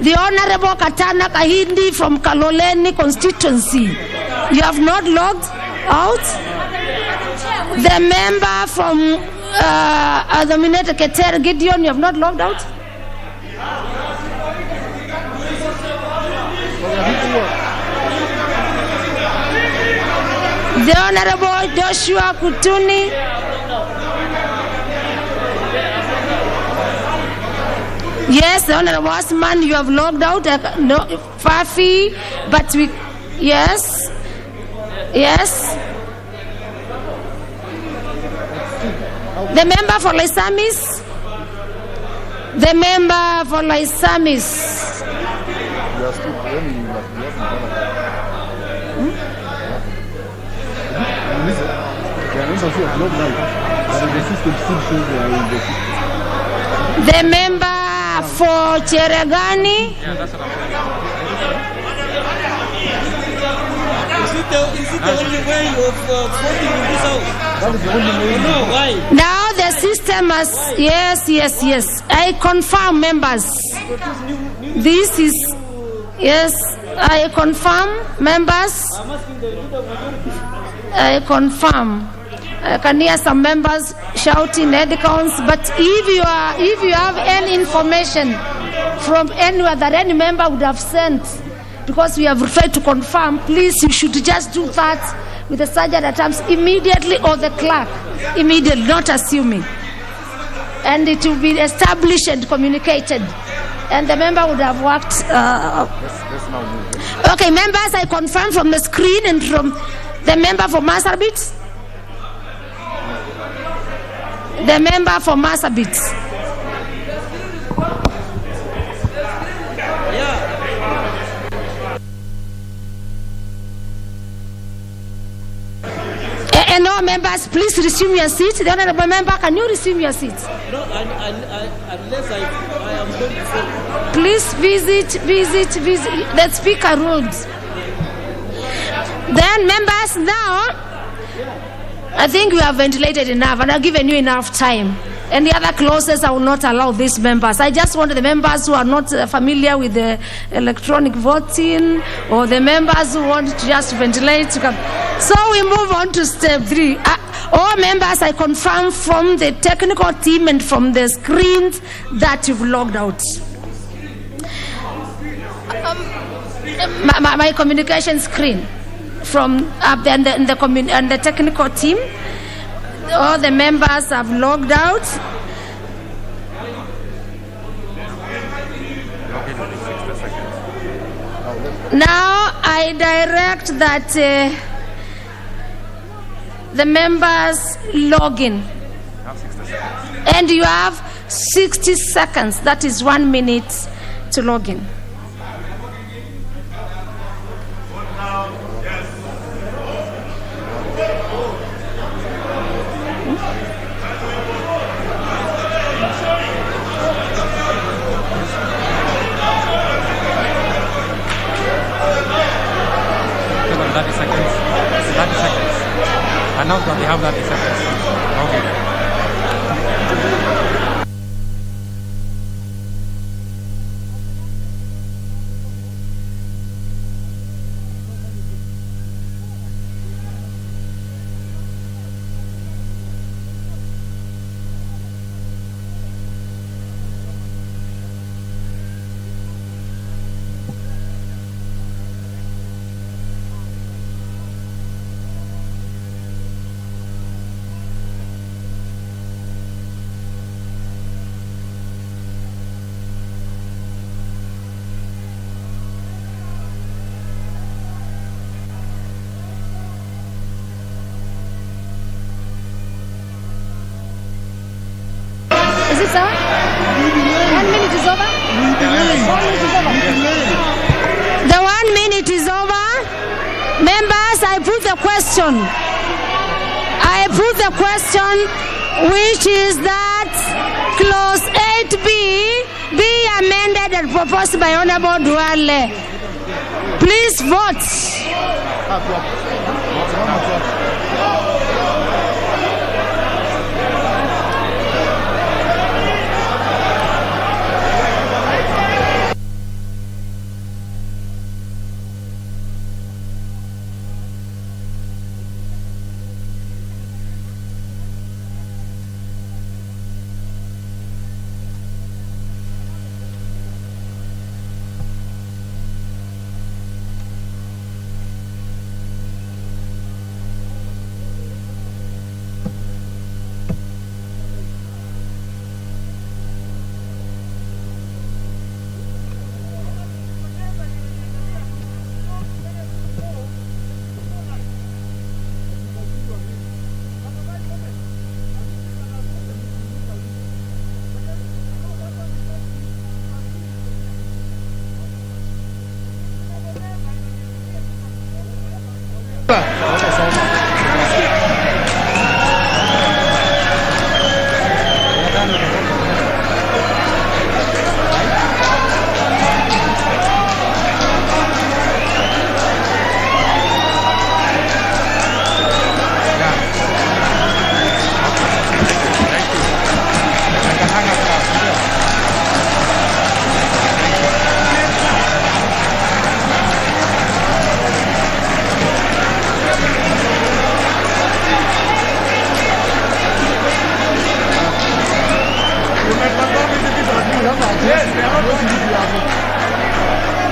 [SPEAKER 9] The Honorable Katana Kahindi from Kaloleni constituency, you have not logged out. The member from Dominator Keter Gideon, you have not logged out. The Honorable Joshua Kutuni, yes, the Honorable Osman, you have logged out. No, Fafi, but we, yes. The member for Laisamis. The member for Laisamis. The member for Cheregani.
[SPEAKER 13] Is it the only way of voting in this house? That is the only way. No, why?
[SPEAKER 9] Now the system has, yes. I confirm, members. This is, yes, I confirm, members. I confirm. I can hear some members shouting headcounts, but if you have any information from anywhere that any member would have sent, because we have referred to confirm, please, you should just do that with the sergeant at arms immediately, or the clerk immediately, not assuming. And it will be established and communicated. And the member would have worked. Okay, members, I confirm from the screen and from the member for Marsabit. The member for Marsabit. And all members, please resume your seat. The honorable member, can you resume your seat?
[SPEAKER 13] No, unless I am going to follow.
[SPEAKER 9] Please visit. The speaker rules. Then members, now, I think we have ventilated enough and I've given you enough time. And the other clauses, I will not allow these members. I just want the members who are not familiar with the electronic voting, or the members who want to just ventilate to come. So we move on to step 3. All members, I confirm from the technical team and from the screens that you've logged out. My communication screen from up there and the technical team. All the members have logged out. Now I direct that the members log in. And you have 60 seconds, that is 1 minute to log in.
[SPEAKER 14] Announce that they have 30 seconds. Okay.
[SPEAKER 9] Is it so? 1 minute is over? The 1 minute is over. Members, I put the question. Which is that clause 8B be amended and proposed by Honorable Duale. Please vote.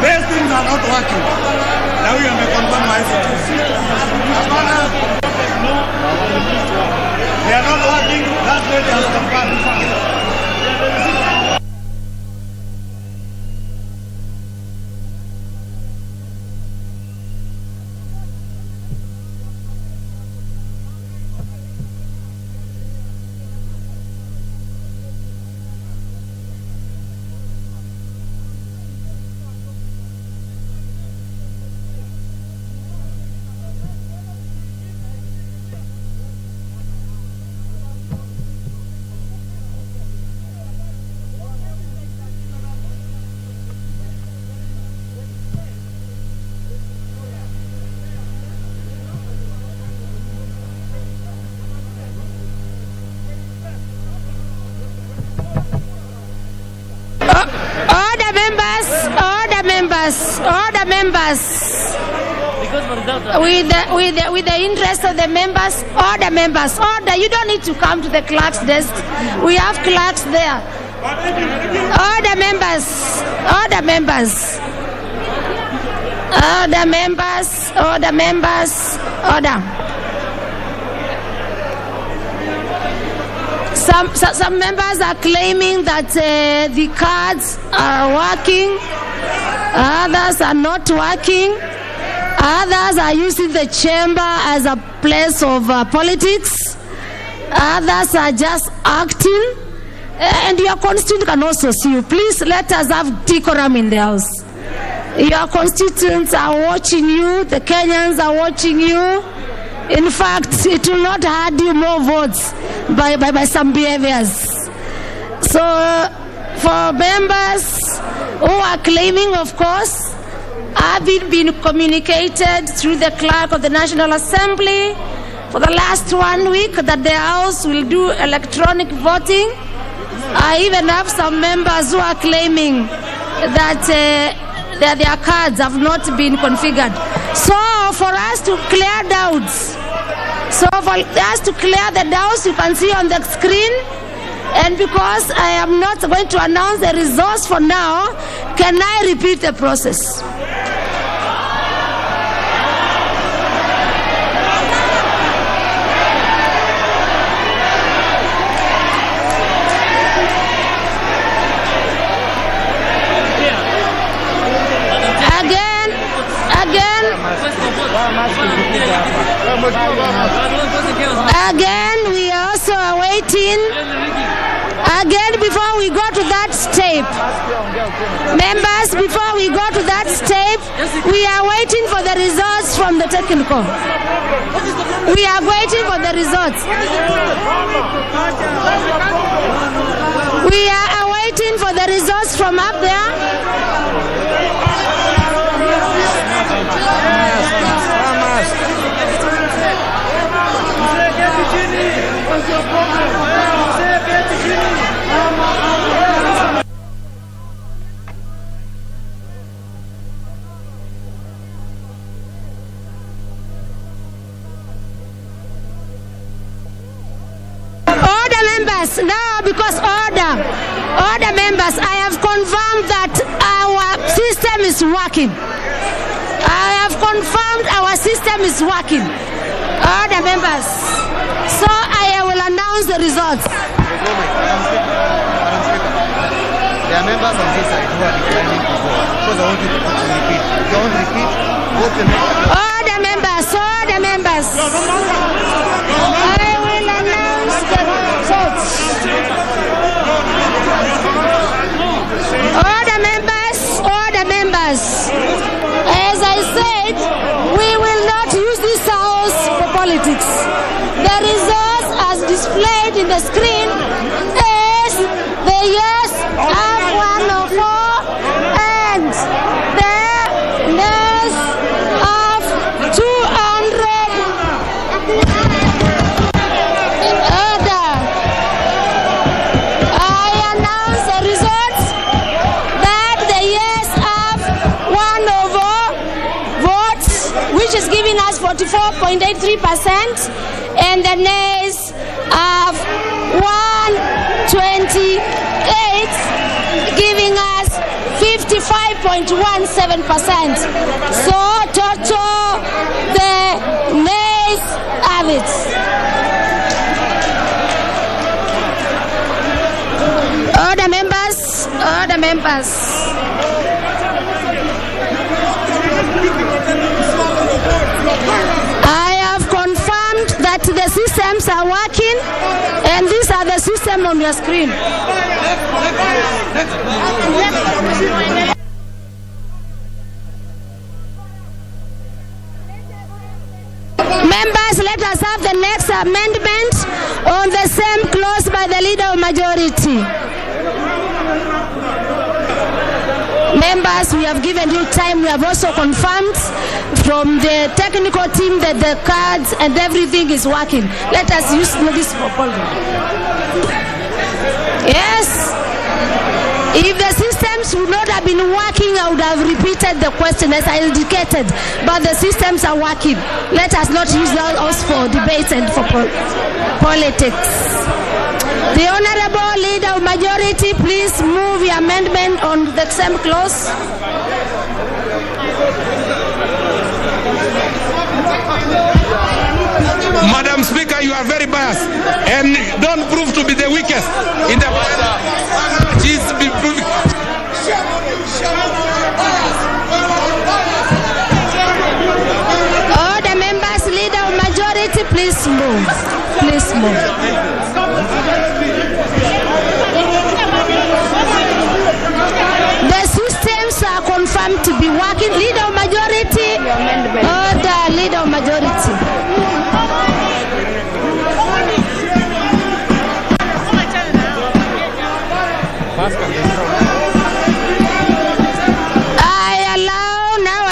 [SPEAKER 13] These things are not working. Now you have confirmed my situation. They are not working. That's why they are confirmed.
[SPEAKER 9] Order members. With the interest of the members, order members. Order. You don't need to come to the clerk's desk. We have clerks there. Order members. Order members. Order members. Order members. Order. Some members are claiming that the cards are working. Others are not working. Others are using the chamber as a place of politics. Others are just acting. And your constituent can also see you. Please let us have decorum in the house. Your constituents are watching you. The Kenyans are watching you. In fact, it will not hurt you more votes by some behaviors. So, for members who are claiming, of course, having been communicated through the clerk of the National Assembly for the last 1 week that the House will do electronic voting. I even have some members who are claiming that their cards have not been configured. So for us to clear doubts, the doubts you can see on the screen, and because I am not going to announce the results for now, can I repeat the process? Again, we are also awaiting. Again, before we go to that step, members, before we go to that step, we are waiting for the results from the technical. We are waiting for the results. We are awaiting for the results from up there. Order, members, now because order members, I have confirmed that our system is working. I have confirmed our system is working. Order, members. So I will announce the results.
[SPEAKER 15] There are members on this side who are declining to vote. Because I want you to repeat. If you don't repeat, vote the next.
[SPEAKER 9] Order, members. Order, members. I will announce the results. Order, members. Order, members. As I said, we will not use this house for politics. The results as displayed in the screen is the yes have 104 and the yes have 200. Order. I announce the results that the yes have 1 over votes, which is giving us 44.83%, and the nays have 128, giving us 55.17%. So total, the nays have it. Order, members. Order, members. I have confirmed that the systems are working, and these are the systems on your screen. Members, let us have the next amendment on the same clause by the leader of majority. Members, we have given you time. We have also confirmed from the technical team that the cards and everything is working. Let us use this proposal. Yes. If the systems would not have been working, I would have repeated the question as I indicated. But the systems are working. Let us not use those for debates and for politics. The Honorable Leader of Majority, please move the amendment on the same clause.
[SPEAKER 11] Madam Speaker, you are very biased and don't prove to be the weakest in the she's been proving.
[SPEAKER 9] All the members, Leader of Majority, please move. Please move. confirmed to be working. Leader of majority. Order, leader of majority.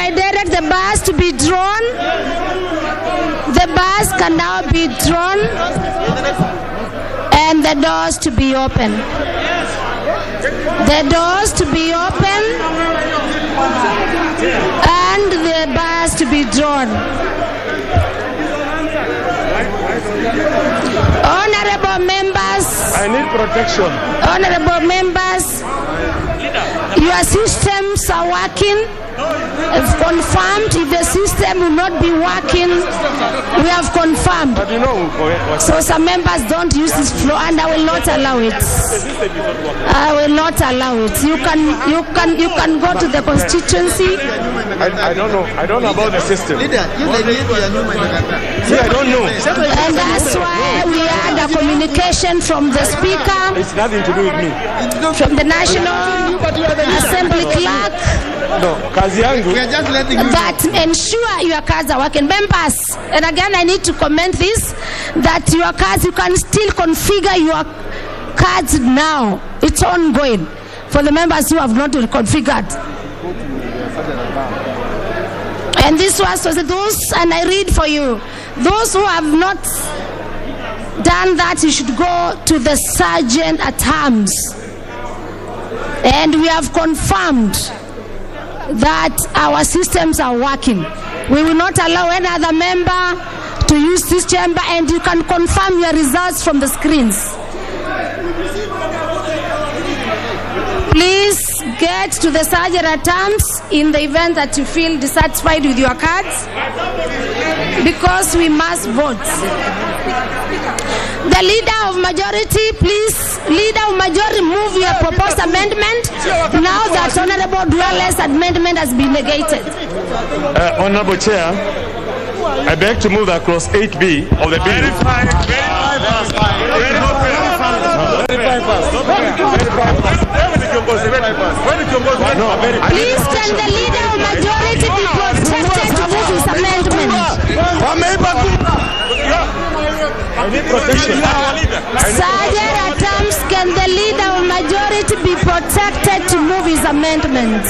[SPEAKER 9] I direct the bars to be drawn. The bars can now be drawn and the doors to be open. The doors to be open and the bars to be drawn. Honorable members,
[SPEAKER 10] I need protection.
[SPEAKER 9] Honorable members, your systems are working. It's confirmed. If the system will not be working, we have confirmed.
[SPEAKER 10] But you know,
[SPEAKER 9] so some members don't use this floor, and I will not allow it. I will not allow it. You can go to the constituency.
[SPEAKER 10] I don't know. I don't know about the system. See, I don't know.
[SPEAKER 9] And that's why we had a communication from the speaker.
[SPEAKER 10] It's nothing to do with me.
[SPEAKER 9] From the National Assembly clerk.
[SPEAKER 10] No, kazi yangu.
[SPEAKER 9] We are just letting you that ensure your cards are working. Members, and again I need to comment this, that your cards, you can still configure your cards now. It's ongoing for the members who have not configured. And this was for those, and I read for you, those who have not done that, you should go to the sergeant at arms. And we have confirmed that our systems are working. We will not allow any other member to use this chamber, and you can confirm your results from the screens. Please get to the sergeant at arms in the event that you feel dissatisfied with your cards, because we must vote. The leader of majority, please, leader of majority, move your proposed amendment now that Honorable Duale's amendment has been negated.
[SPEAKER 10] Honorable Chair, I beg to move that clause 8B of the bill.
[SPEAKER 9] Please, can the leader of majority be protected to move his amendment?
[SPEAKER 10] I need protection.
[SPEAKER 9] Sergeant at arms, can the leader of majority be protected to move his amendments?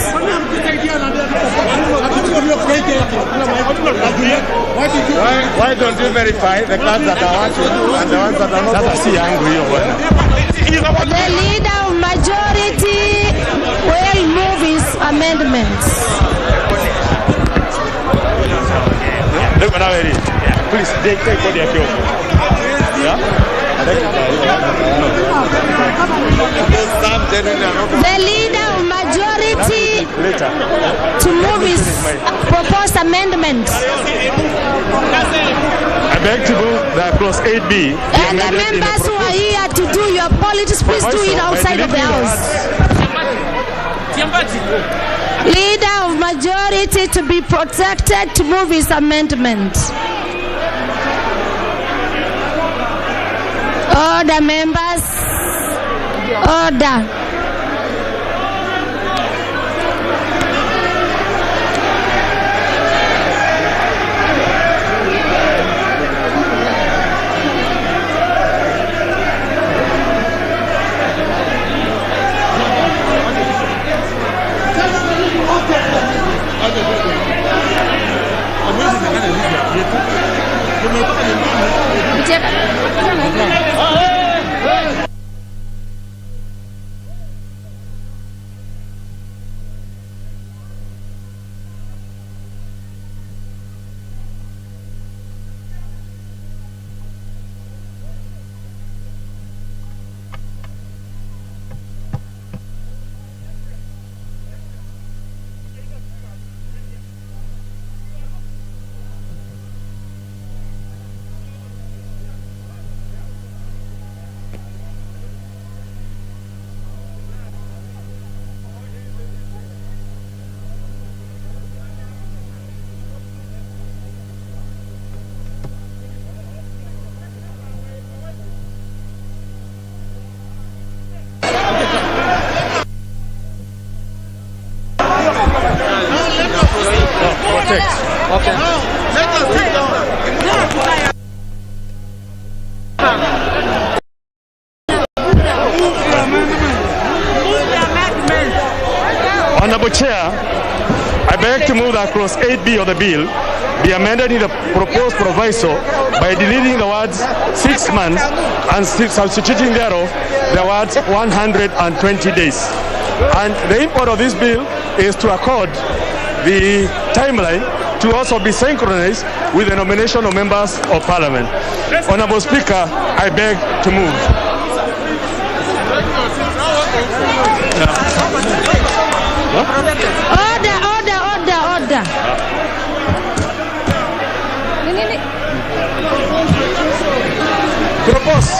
[SPEAKER 10] Why don't you verify the cards that are working and the ones that are not?
[SPEAKER 9] The leader of majority will move his amendments.
[SPEAKER 10] Please, take what they are doing.
[SPEAKER 9] The leader of majority to move his proposed amendment.
[SPEAKER 10] I beg to move that clause 8B.
[SPEAKER 9] And the members who are here to do your politics, please do it outside of the house. Leader of majority to be protected to move his amendment. Order, members. Order.
[SPEAKER 16] Honorable Chair, I beg to move that clause 8B of the bill be amended in the proposed proviso by deleting the words 6 months and substituting thereof the words 120 days. And the import of this bill is to accord the timeline to also be synchronized with the nomination of members of Parliament. Honorable Speaker, I beg to move.
[SPEAKER 9] Order.
[SPEAKER 16] Propose.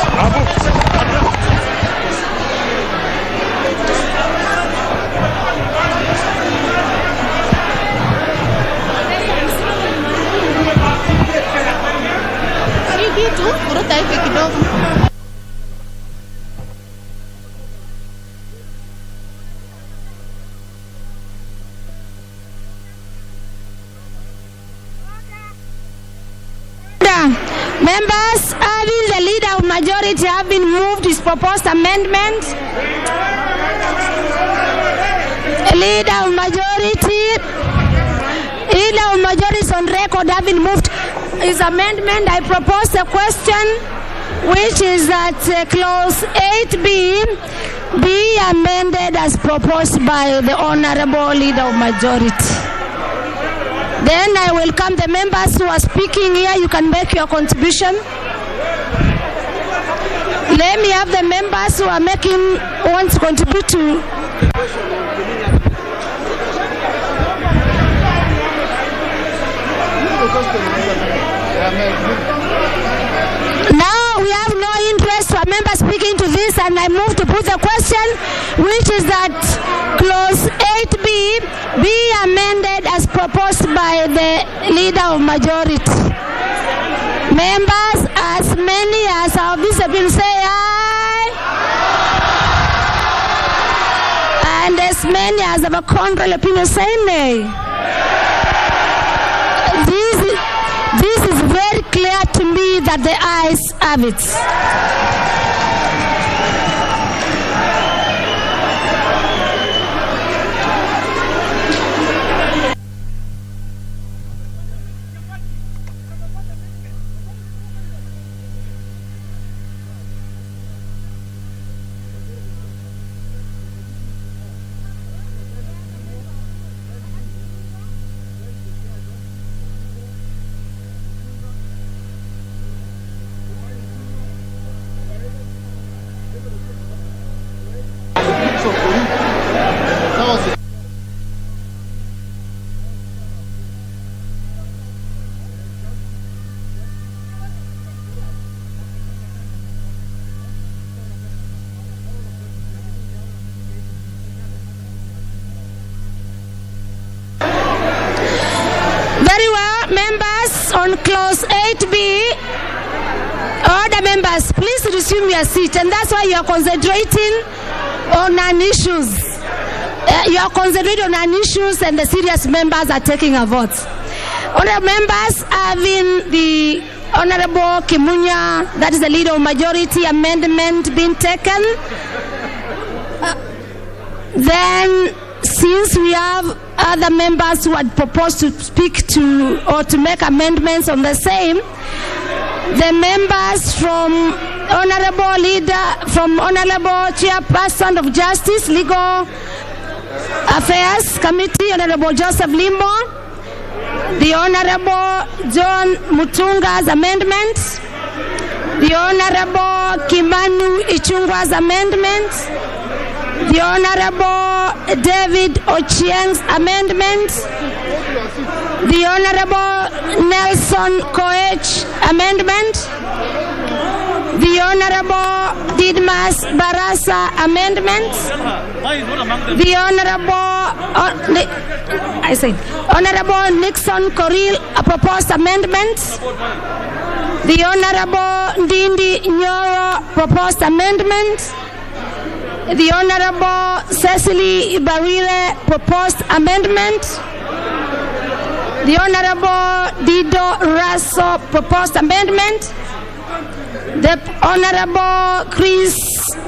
[SPEAKER 9] Members, having the leader of majority have been moved his proposed amendment. Leader of majority is on record having moved his amendment. I propose a question, which is that clause 8B be amended as proposed by the honorable leader of majority. Then I welcome the members who are speaking here. You can make your contribution. Let me have the members who are want to contribute to. Now we have no interest for members speaking to this, and I move to put the question, which is that clause 8B be amended as proposed by the leader of majority. Members, as many as are visible, say aye. And as many as have a contrary opinion, say nay. This is very clear to me that the ayes have it. On clause 8B, order members, please resume your seat, and that's why you are concentrating on non-issues. You are concentrating on non-issues, and the serious members are taking a vote. Honorable members, having the Honorable Kimunya, that is the leader of majority, amendment being taken, then since we have other members who had proposed to speak to or to make amendments on the same, the members from Honorable Chairperson of Justice, Legal Affairs Committee, Honorable Joseph Limbo, the Honorable John Mutunga's amendment, the Honorable Kimanu Ichungwa's amendment, the Honorable David Ochieng's amendment, the Honorable Nelson Koech amendment, the Honorable Didmas Barasa amendment, the Honorable Nixon Koril a proposed amendment, the Honorable Ndindi Nyoro proposed amendment, the Honorable Cecily Ibarire proposed amendment, the Honorable Dido Raso proposed amendment, the Honorable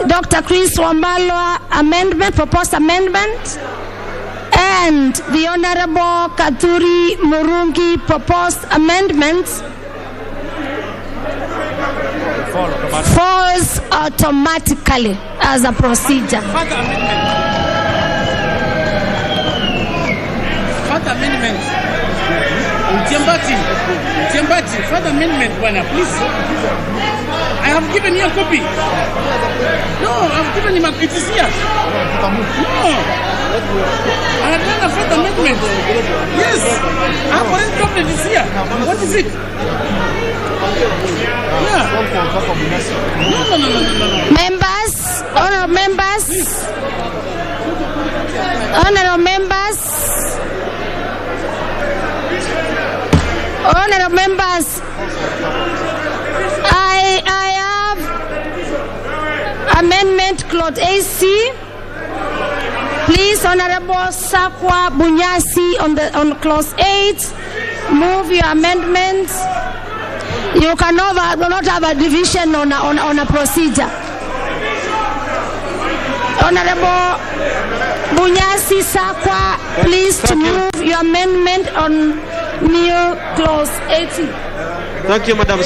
[SPEAKER 9] Dr. Chris Wambalwa amendment, proposed amendment, and the Honorable Katuri Murungi proposed amendments falls automatically as a procedure.
[SPEAKER 13] Further amendment. Tiambati, further amendment, Bwana, please. I have given you a copy. No, I've given him it is here. No. I have done a further amendment. Yes. I have already copied it here. What is it? Yeah. No.
[SPEAKER 9] Members, honorable members, honorable members, honorable members, I have amendment clause AC. Please, Honorable Sakwa Bunyasi on clause 8, move your amendments. You cannot have a division on a procedure. Honorable Bunyasi Sakwa, please to move your amendment on new clause 80.
[SPEAKER 17] Thank you, Madam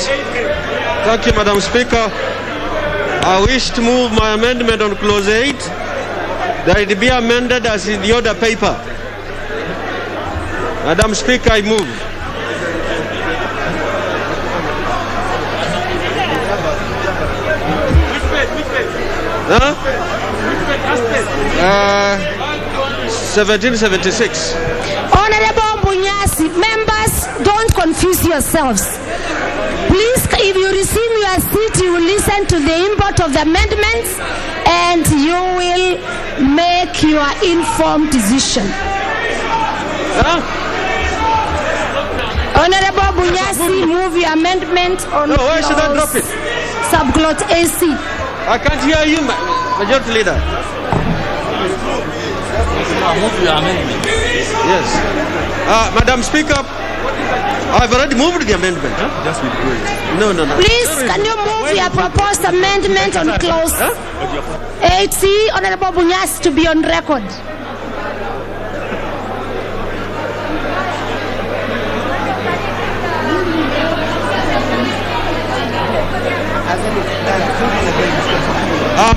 [SPEAKER 17] Speaker. I wish to move my amendment on clause 8 that it be amended as in the order paper. Madam Speaker, I move. Huh? 1776.
[SPEAKER 9] Honorable Bunyasi, members, don't confuse yourselves. Please, if you receive your seat, you will listen to the import of the amendments and you will make your informed decision.
[SPEAKER 17] Huh?
[SPEAKER 9] Honorable Bunyasi, move your amendment on
[SPEAKER 17] why should I drop it?
[SPEAKER 9] Subclot AC.
[SPEAKER 17] I can't hear you, Majority Leader.
[SPEAKER 14] Move your amendment.
[SPEAKER 17] Yes. Madam Speaker, I've already moved the amendment.
[SPEAKER 14] Just withdraw it.
[SPEAKER 17] No.
[SPEAKER 9] Please, can you move your proposed amendment on clause 8C, Honorable Bunyasi, to be on record?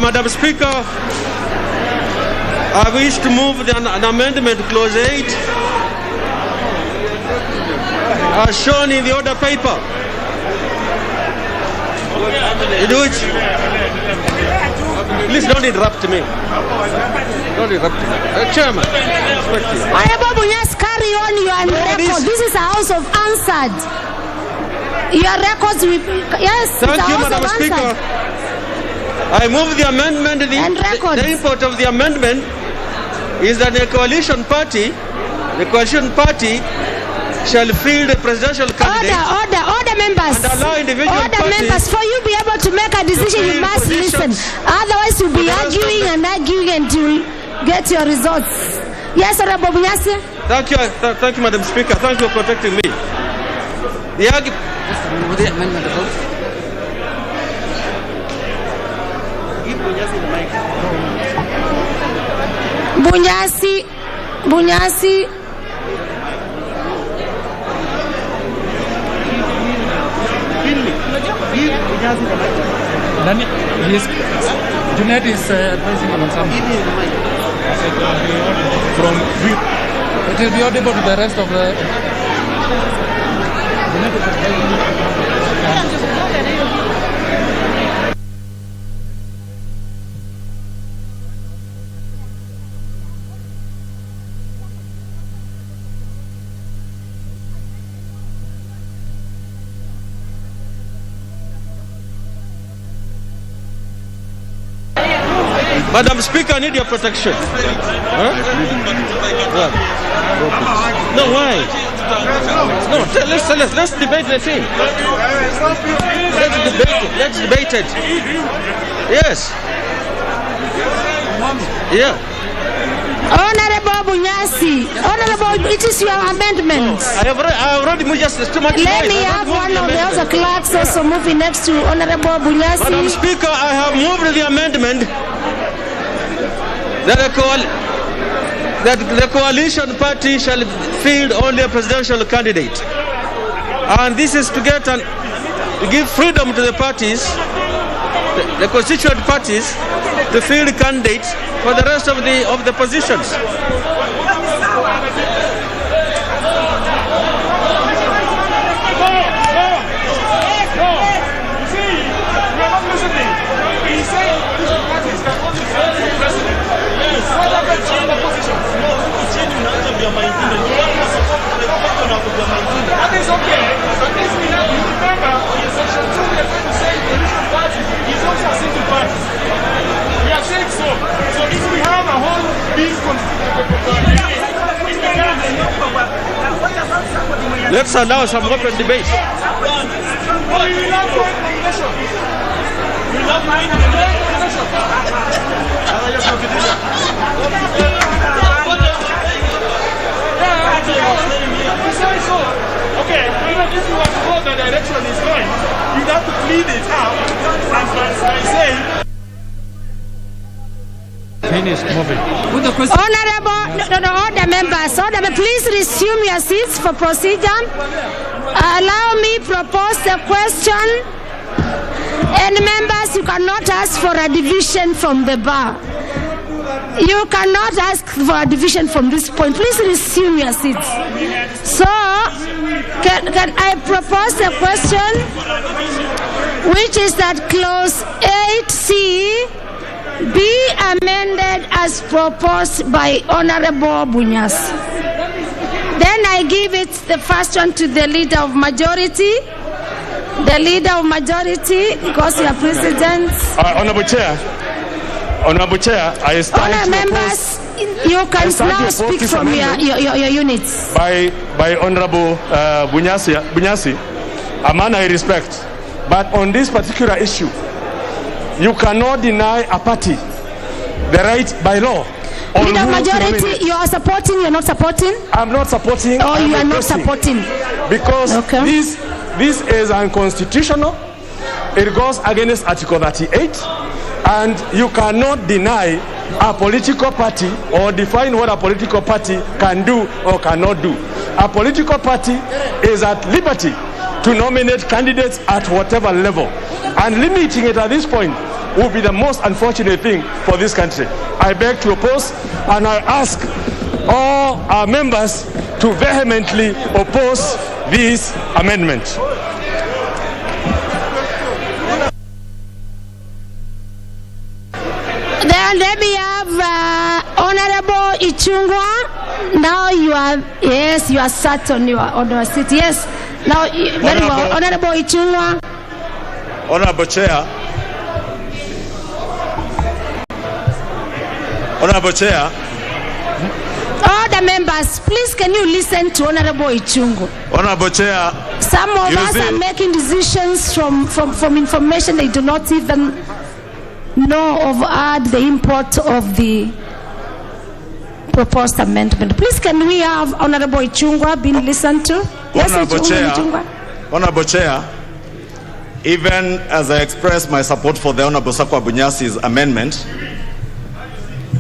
[SPEAKER 17] Madam Speaker, I wish to move an amendment clause 8 as shown in the order paper. Please don't interrupt me. Don't interrupt me. Chairman,
[SPEAKER 9] Honorable Bunyasi, carry on, you are on record. This is a house of answered. Your records will be, yes,
[SPEAKER 17] thank you, Madam Speaker. I move the amendment. The import of the amendment is that the coalition party shall field a presidential candidate.
[SPEAKER 9] Order members.
[SPEAKER 17] And allow individual
[SPEAKER 9] order members. For you be able to make a decision, you must listen. Otherwise, you'll be arguing and you'll get your results. Yes, Honorable Bunyasi.
[SPEAKER 17] Thank you, Madam Speaker. Thank you for protecting me.
[SPEAKER 7] What's the amendment about?
[SPEAKER 9] Bunyasi.
[SPEAKER 14] Junaid is advising on something. It will be audible to the rest of the. Junaid is advising.
[SPEAKER 17] Madam Speaker, I need your protection. Huh? No, why? No, let's debate the thing. Let's debate it. Yes. Yeah.
[SPEAKER 9] Honorable Bunyasi, it is your amendment.
[SPEAKER 17] I have already moved just too much.
[SPEAKER 9] Let me have one of the other clerks also moving next to Honorable Bunyasi.
[SPEAKER 17] Madam Speaker, I have moved the amendment that that the coalition party shall field only a presidential candidate. And this is to give freedom to the parties, the constituent parties, to field candidates for the rest of the positions.
[SPEAKER 16] That is okay. At least we have to remember in section 2 we are going to say political party is also a single party. We are saying so. So if we have a whole big
[SPEAKER 17] let's allow some open debate.
[SPEAKER 16] We will have one nomination. We will have one nomination. Okay, even if you want to go the direction is going, you have to clean it out as I say.
[SPEAKER 14] Finish moving.
[SPEAKER 9] Honorable, order members, please resume your seats for procedure. Allow me propose the question. And members, you cannot ask for a division from the bar. You cannot ask for a division from this point. Please resume your seats. So, can I propose the question, which is that clause 8C be amended as proposed by Honorable Bunyas. Then I give it the first one to the leader of majority. The leader of majority, because you are president.
[SPEAKER 16] Honorable Chair, I stand
[SPEAKER 9] Honourable members, you can now speak from your units.
[SPEAKER 16] By Honorable Bunyasi, a man I respect. But on this particular issue, you cannot deny a party the right by law.
[SPEAKER 9] Leader of majority, you are supporting, you are not supporting?
[SPEAKER 16] I'm not supporting.
[SPEAKER 9] Or you are not supporting?
[SPEAKER 16] Because this is unconstitutional. It goes against Article 38. And you cannot deny a political party or define what a political party can do or cannot do. A political party is at liberty to nominate candidates at whatever level. And limiting it at this point will be the most unfortunate thing for this country. I beg to oppose, and I ask all our members to vehemently oppose this amendment.
[SPEAKER 9] Then let me have Honorable Ichungwa. Now you are sat on your seat. Yes. Now, very well. Honorable Ichungwa.
[SPEAKER 12] Honorable Chair. Honorable Chair.
[SPEAKER 9] All the members, please can you listen to Honorable Ichungwa?
[SPEAKER 12] Honorable Chair.
[SPEAKER 9] Some of us are making decisions from information they do not even know of the import of the proposed amendment. Please can we have Honorable Ichungwa being listened to? Yes,
[SPEAKER 12] Honorable Chair, even as I express my support for the Honorable Sakwa Bunyasi's amendment,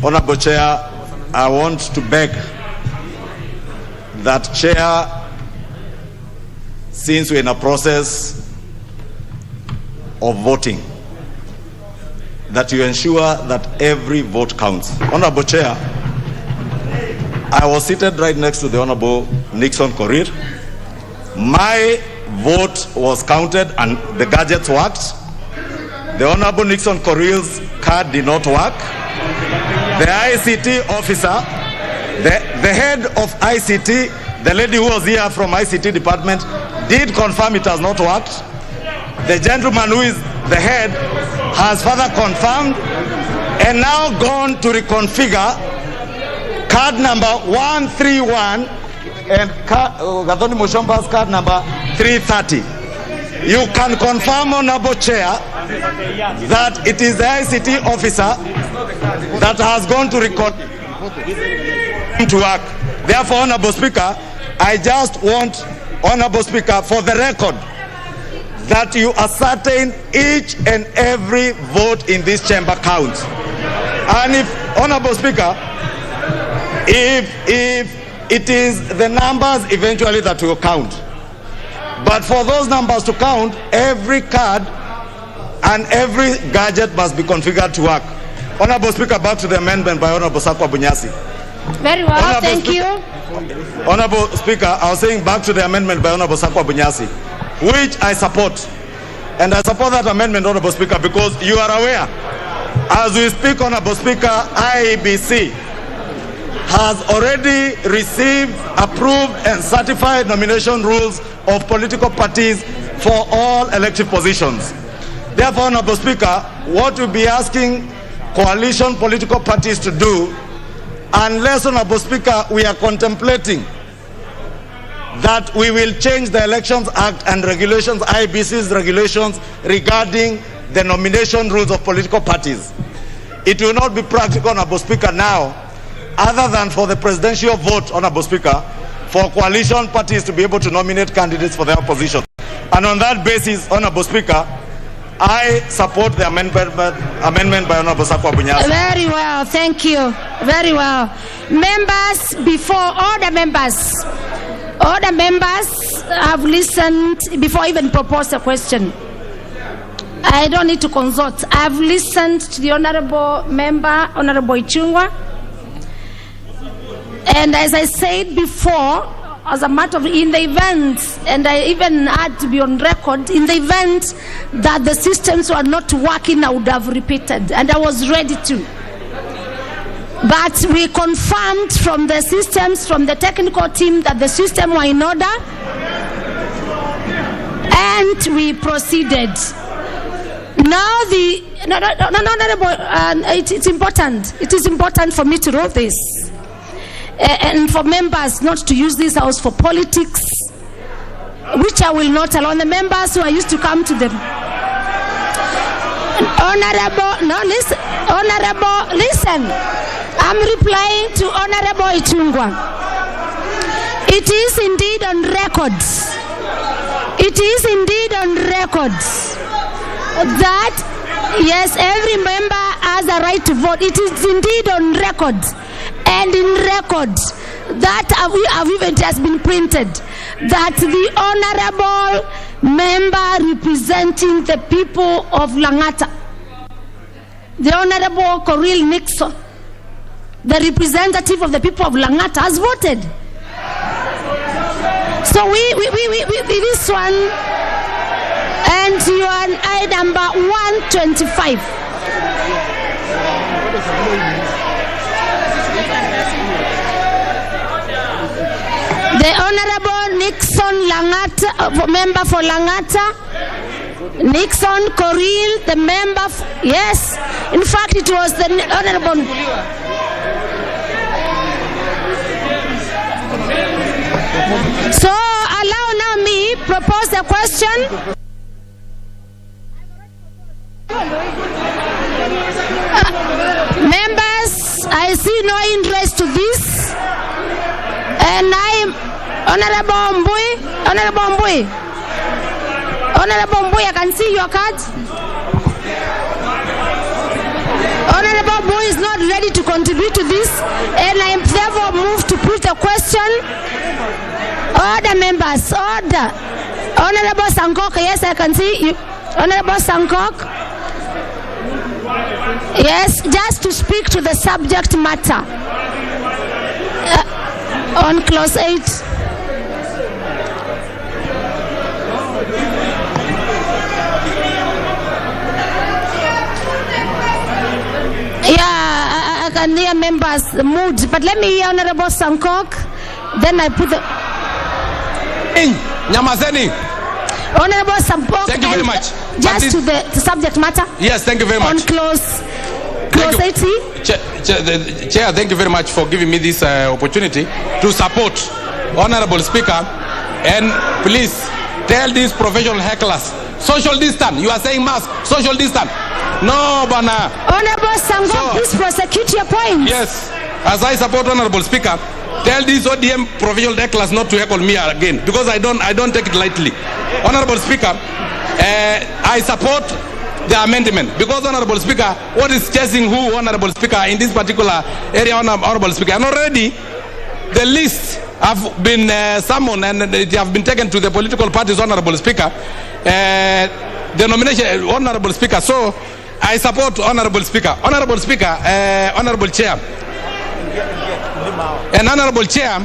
[SPEAKER 12] Honorable Chair, I want to beg that Chair, since we're in a process of voting, that you ensure that every vote counts. Honorable Chair, I was seated right next to the Honorable Nixon Korir. My vote was counted and the gadgets worked. The Honorable Nixon Korir's card did not work. The ICT officer, the head of ICT, the lady who was here from ICT department, did confirm it has not worked. The gentleman who is the head has further confirmed and now gone to reconfigure card number 131 and Gathoni Mushomba's card number 330. You can confirm, Honorable Chair, that it is the ICT officer that has gone to record to work. Therefore, Honorable Speaker, I just want, Honorable Speaker, for the record, that you ascertain each and every vote in this chamber counts. And if, Honorable Speaker, if it is the numbers eventually that will count. But for those numbers to count, every card and every gadget must be configured to work. Honorable Speaker, back to the amendment by Honorable Sakwa Bunyasi.
[SPEAKER 9] Very well,
[SPEAKER 12] Honorable
[SPEAKER 9] thank you.
[SPEAKER 12] Honorable Speaker, I was saying back to the amendment by Honorable Sakwa Bunyasi, which I support. And I support that amendment, Honorable Speaker, because you are aware, as we speak, Honorable Speaker, IEBC has already received, approved, and certified nomination rules of political parties for all elective positions. Therefore, Honorable Speaker, what we'll be asking coalition political parties to do, unless, Honorable Speaker, we are contemplating that we will change the Elections Act and regulations, IBC's regulations regarding the nomination rules of political parties. It will not be practical, Honorable Speaker, now, other than for the presidential vote, Honorable Speaker, for coalition parties to be able to nominate candidates for their opposition. And on that basis, Honorable Speaker, I support the amendment by Honorable Sakwa Bunyasi.
[SPEAKER 9] Very well, thank you. Very well. Members, before all the members have listened before even propose a question. I don't need to consult. I've listened to the honorable member, Honorable Ichung'wah. And as I said before, as a matter of, in the event, and I even had to be on record, in the event that the systems were not working, I would have repeated, and I was ready to. But we confirmed from the systems, from the technical team, that the system were in order, and we proceeded. Now it's important. It is important for me to know this. And for members not to use this house for politics, which I will not allow. The members who are used to come to them. Honorable, listen. I'm replying to Honorable Ichung'wah. It is indeed on record. It is indeed on record that, yes, every member has a right to vote. It is indeed on record. And in record that even it has been printed that the honorable member representing the people of Lang'ata, the Honorable Coril Nixon, the representative of the people of Lang'ata, has voted. So we this one, and you are on I number 125. The Honorable Nixon Lang'ata, member for Lang'ata. Nixon Coril, the member. Yes, in fact, it was the Honorable. So allow now me propose a question. Members, I see no interest to this, and Honorable Mbui, I can see your card. Honorable Mbui is not ready to contribute to this, and I am therefore moved to put the question. Order, members, order. Honorable Sankok, yes, I can see you. Honorable Sankok. Yes, just to speak to the subject matter on clause 8. Yeah, I can hear members' mood, but let me hear Honorable Sankok. Then I put the.
[SPEAKER 11] Nyamazeni.
[SPEAKER 9] Honorable Sankok.
[SPEAKER 11] Thank you very much.
[SPEAKER 9] Just to the subject matter.
[SPEAKER 11] Yes, thank you very much.
[SPEAKER 9] On clause 80.
[SPEAKER 11] Chair, thank you very much for giving me this opportunity to support Honorable Speaker, and please tell these professional hecklers, social distance. You are saying mask, social distance. No, Bana.
[SPEAKER 9] Honorable Sankok, please prosecute your point.
[SPEAKER 11] Yes, as I support Honorable Speaker, tell these ODM professional hecklers not to heckle me again, because I don't take it lightly. Honorable Speaker, I support the amendment. Because, Honorable Speaker, what is chasing who, Honorable Speaker, in this particular area, Honorable Speaker? And already the lists have been summoned and they have been taken to the political parties, Honorable Speaker. The nomination, Honorable Speaker. So I support Honorable Speaker. Honorable Speaker, Honorable Chair. And Honorable Chair,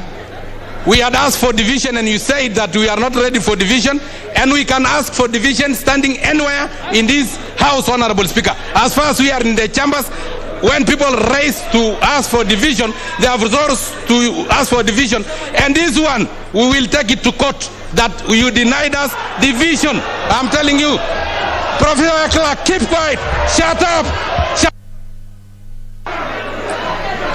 [SPEAKER 11] we had asked for division and you said that we are not ready for division, and we can ask for division standing anywhere in this house, Honorable Speaker. As far as we are in the chambers, when people raise to ask for division, they have resource to ask for division. And this one, we will take it to court that you denied us division. I'm telling you, Professor Clark, keep quiet, shut up.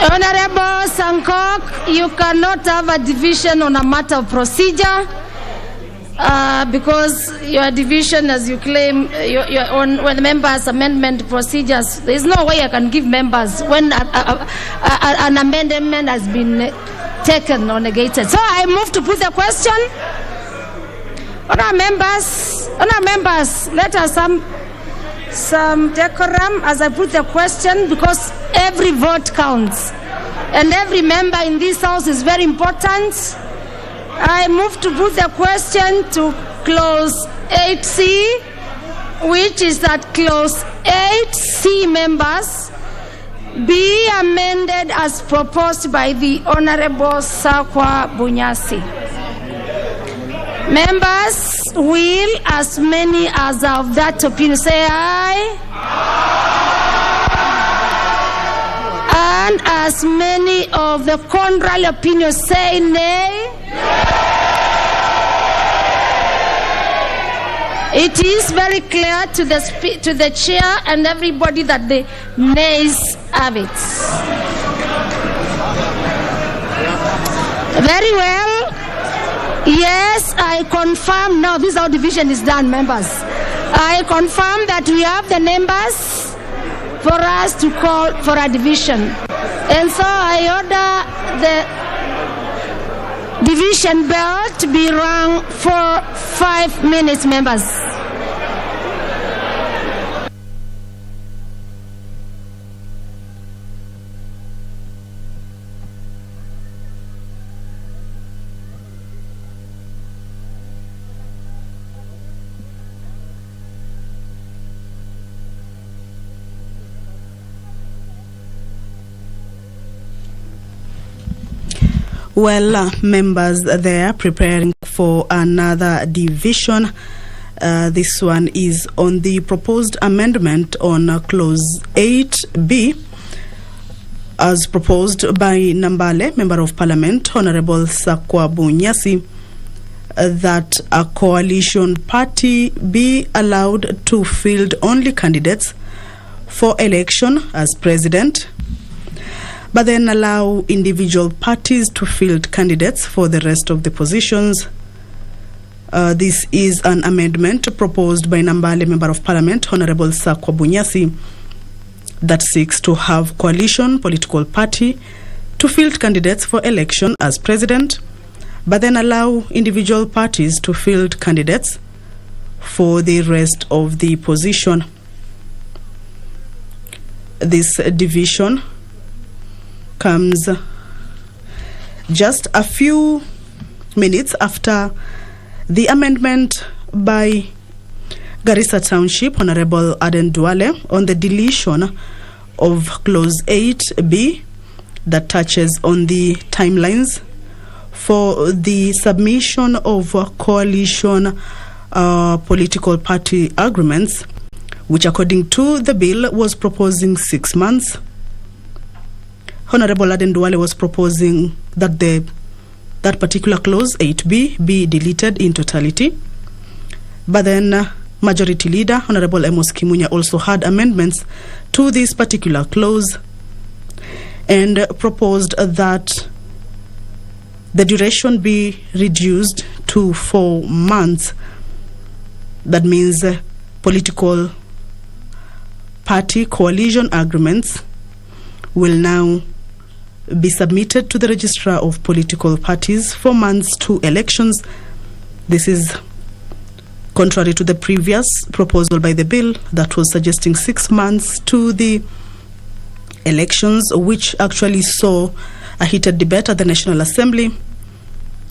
[SPEAKER 9] Honorable Sankok, you cannot have a division on a matter of procedure because your division, as you claim, your on when members' amendment procedures, there is no way I can give members when an amendment has been taken or negated. So I move to put the question. Honourable members, let us some decorum as I put the question, because every vote counts and every member in this house is very important. I move to put the question to clause 8C, which is that clause 8C, members, be amended as proposed by the Honorable Sakwa Bunyasi. Members, will as many as of that opinion say aye? And as many of the contrary opinions say nay? It is very clear to the chair and everybody that the nays have it. Very well. Yes, I confirm. Now, this is how division is done, members. I confirm that we have the numbers for us to call for a division. And so I order the division bell to be rung for 5 minutes, members.
[SPEAKER 1] Well, members, they are preparing for another division. This one is on the proposed amendment on clause 8B, as proposed by Nambale, Member of Parliament, Honorable Sakwa Bunyasi, that a coalition party be allowed to field only candidates for election as president, but then allow individual parties to field candidates for the rest of the positions. This is an amendment proposed by Nambale, Member of Parliament, Honorable Sakwa Bunyasi, that seeks to have coalition political party to field candidates for election as president, but then allow individual parties to field candidates for the rest of the position. This division comes just a few minutes after the amendment by Garissa Township, Honorable Aden Duale, on the deletion of clause 8B that touches on the timelines for the submission of coalition political party agreements, which according to the bill was proposing 6 months. Honorable Aden Duale was proposing that that particular clause 8B be deleted in totality. But then Majority Leader Honorable Amos Kimunya also had amendments to this particular clause and proposed that the duration be reduced to 4 months. That means political party coalition agreements will now be submitted to the Registrar of Political Parties 4 months to elections. This is contrary to the previous proposal by the bill that was suggesting 6 months to the elections, which actually saw a heated debate at the National Assembly,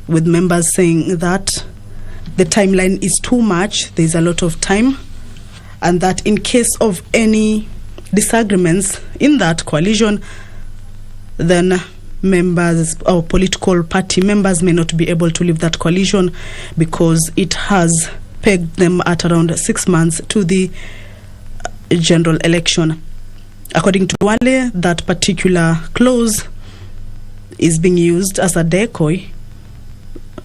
[SPEAKER 1] with members saying that the timeline is too much, there's a lot of time, and that in case of any disagreements in that coalition, then members or political party members may not be able to leave that coalition because it has pegged them at around 6 months to the general election. According to Wale, that particular clause is being used as a decoy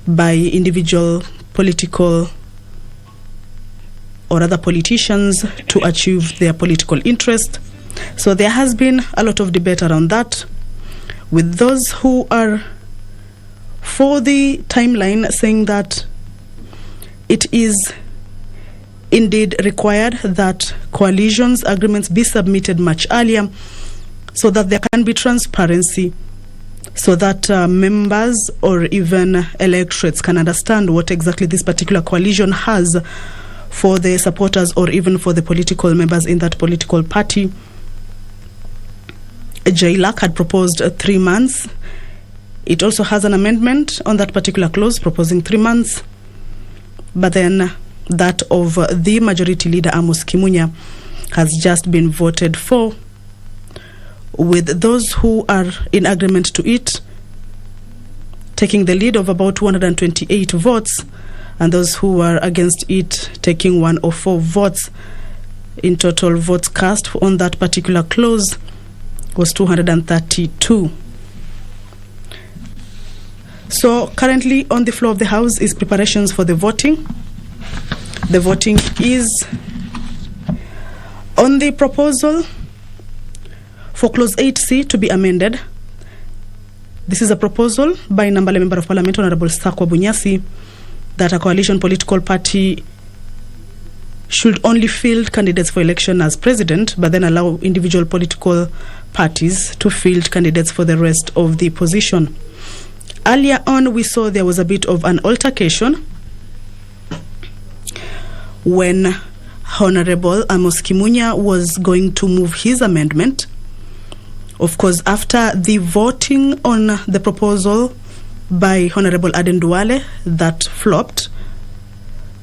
[SPEAKER 1] by individual political or other politicians to achieve their political interest. So there has been a lot of debate around that, with those who are for the timeline saying that it is indeed required that coalitions agreements be submitted much earlier so that there can be transparency, so that members or even electorates can understand what exactly this particular coalition has for the supporters or even for the political members in that political party. JLAC had proposed 3 months. It also has an amendment on that particular clause proposing 3 months. But then that of the majority leader Amos Kimunya has just been voted for, with those who are in agreement to it taking the lead of about 228 votes, and those who are against it taking 104 votes. In total, votes cast on that particular clause was 232. So currently on the floor of the House is preparations for the voting. The voting is on the proposal for clause 8C to be amended. This is a proposal by Nambale Member of Parliament Honorable Sakwa Bunyasi that a coalition political party should only field candidates for election as president, but then allow individual political parties to field candidates for the rest of the position. Earlier on, we saw there was a bit of an altercation when Honorable Amos Kimunya was going to move his amendment. Of course, after the voting on the proposal by Honorable Aden Duale, that flopped.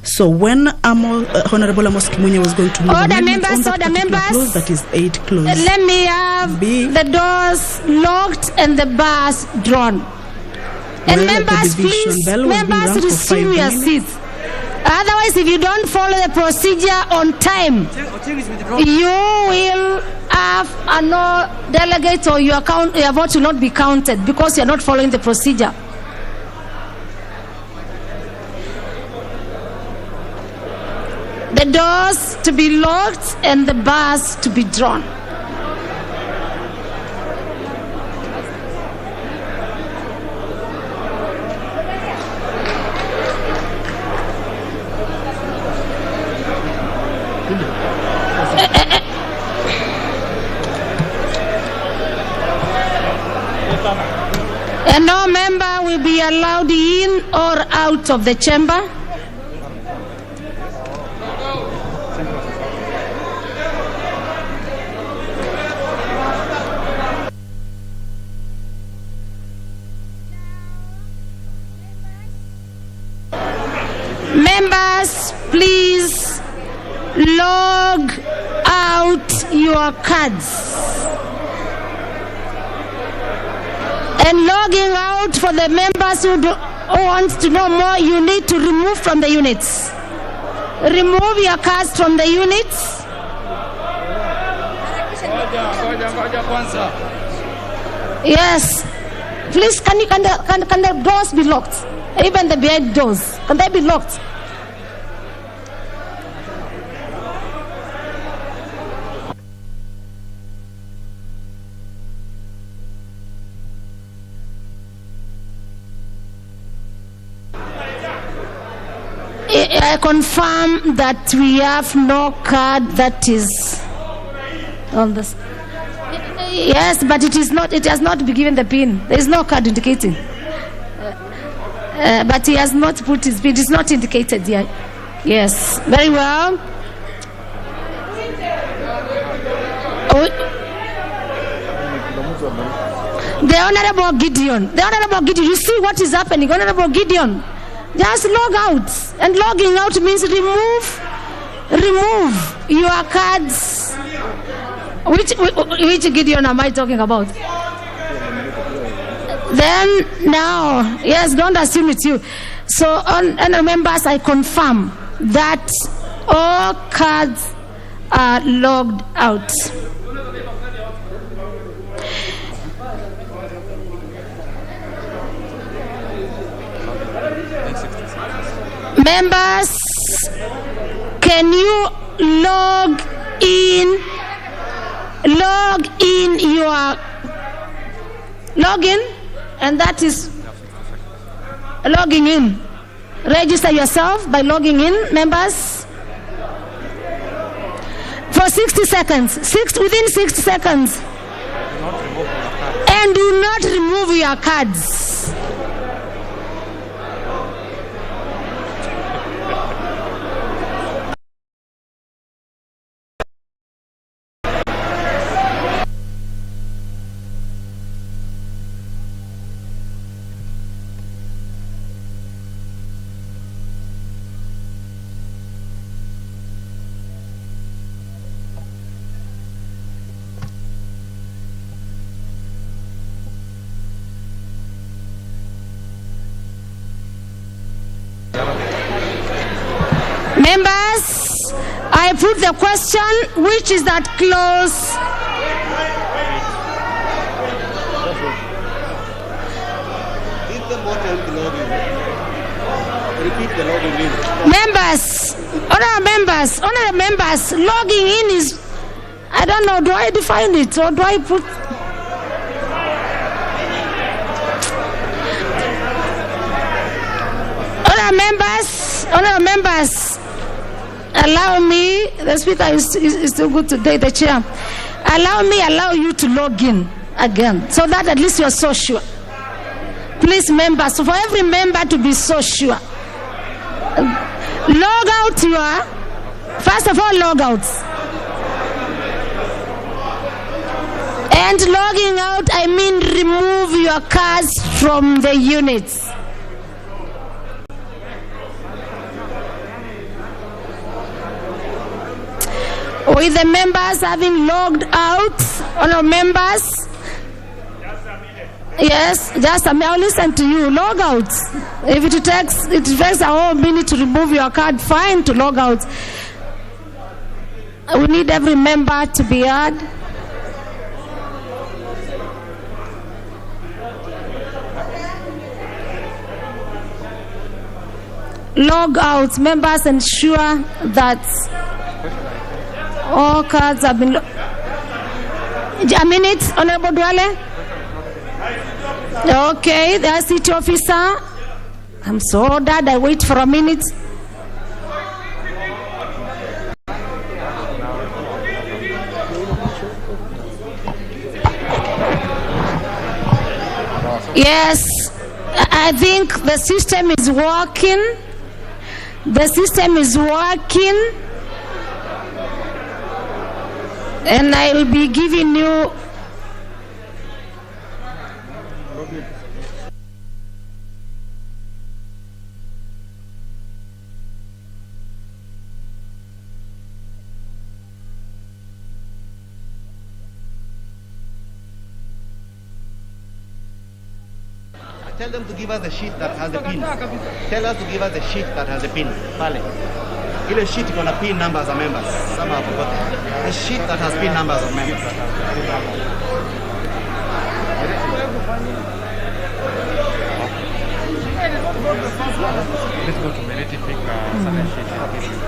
[SPEAKER 1] So when Honorable Amos Kimunya was going to move
[SPEAKER 9] order
[SPEAKER 1] members,
[SPEAKER 9] members,
[SPEAKER 1] that is 8 clause.
[SPEAKER 9] Let me have the doors locked and the bars drawn. And members, please, members resume your seats. Otherwise, if you don't follow the procedure on time, you will have a no delegate, or your vote will not be counted because you are not following the procedure. The doors to be locked and the bars to be drawn. And no member will be allowed in or out of the chamber. Members, please log out your cards. And logging out for the members who want to know more, you need to remove from the units. Remove your cards from the units. Yes. Please, can the doors be locked? Even the behind doors, can they be locked? I confirm that we have no card that is on this. Yes, but it is not. It has not been given the pin. There is no card indicating. But he has not put his pin. It is not indicated yet. Yes, very well. The Honorable Gideon, you see what is happening, Honorable Gideon. Just log out, and logging out means remove your cards. Which Gideon am I talking about? Then now, yes, don't assume it's you. So, and members, I confirm that all cards are logged out. Members, can you log in your login, and that is logging in. Register yourself by logging in, members, for 60 seconds. Within 60 seconds, and do not remove your cards. Members, I put the question, which is that clause? Members, honorable members, logging in is, I don't know, do I define it or do I put? Honorable members, allow me, the speaker is too good today, the chair. Allow you to log in again, so that at least you're so sure. Please, members, for every member to be so sure. Log out first of all, log out. And logging out, I mean remove your cards from the units. With the members having logged out, honorable members, yes, just a minute, I'll listen to you. Log out. If it takes a whole minute to remove your card, fine, to log out. We need every member to be heard. Log out. Members, ensure that all cards have been a minute, Honorable Duale. Okay, the city officer. I'm so glad I wait for a minute. Yes, I think the system is working. The system is working. And I'll be giving you
[SPEAKER 15] tell them to give us the sheet that has the pin. Tell us to give us the sheet that has the pin. Pale. Ile sheet iko na pin numbers of members. Some have forgotten. The sheet that has pin numbers of members.
[SPEAKER 14] Let's go to Melity, pick certain sheet.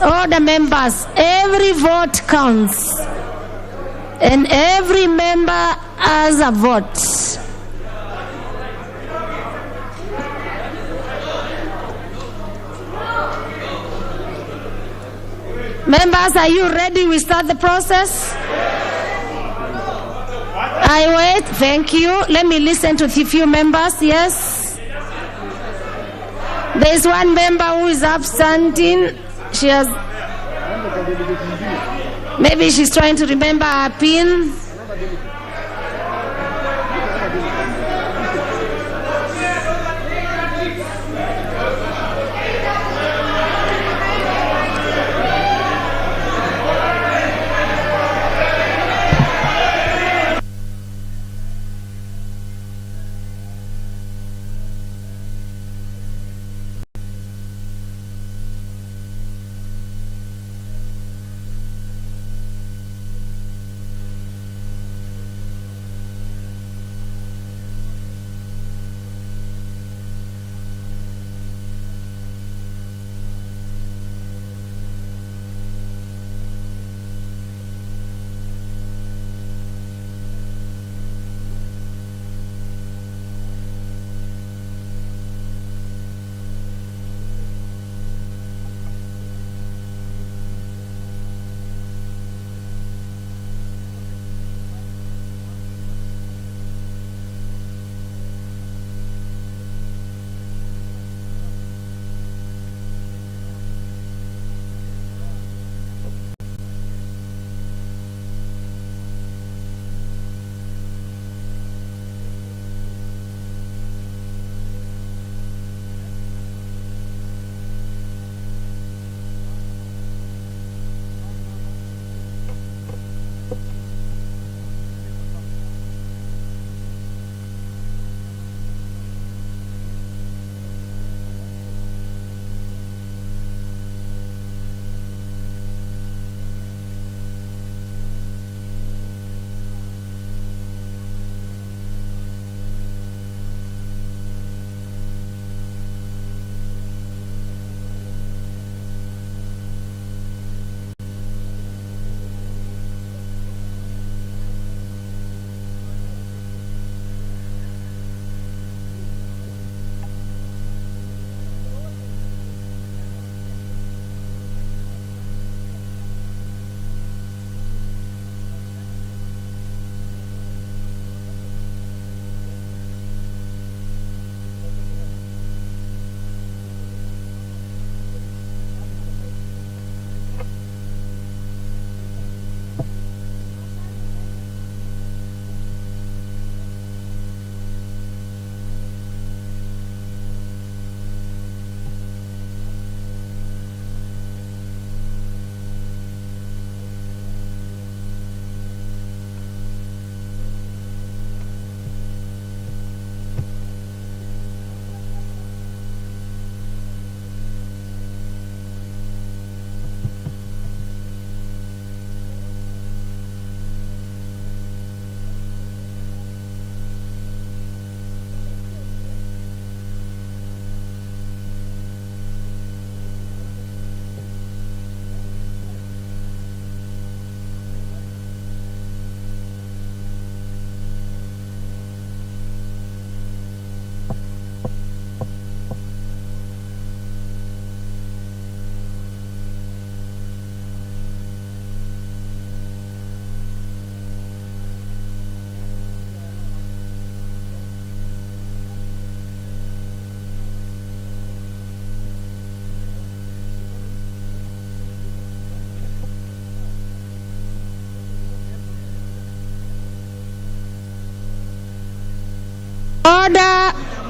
[SPEAKER 9] All the members, every vote counts. And every member has a vote. Members, are you ready? We start the process. I wait. Thank you. Let me listen to a few members. Yes. There is one member who is absenting. She has. Maybe she's trying to remember her PIN.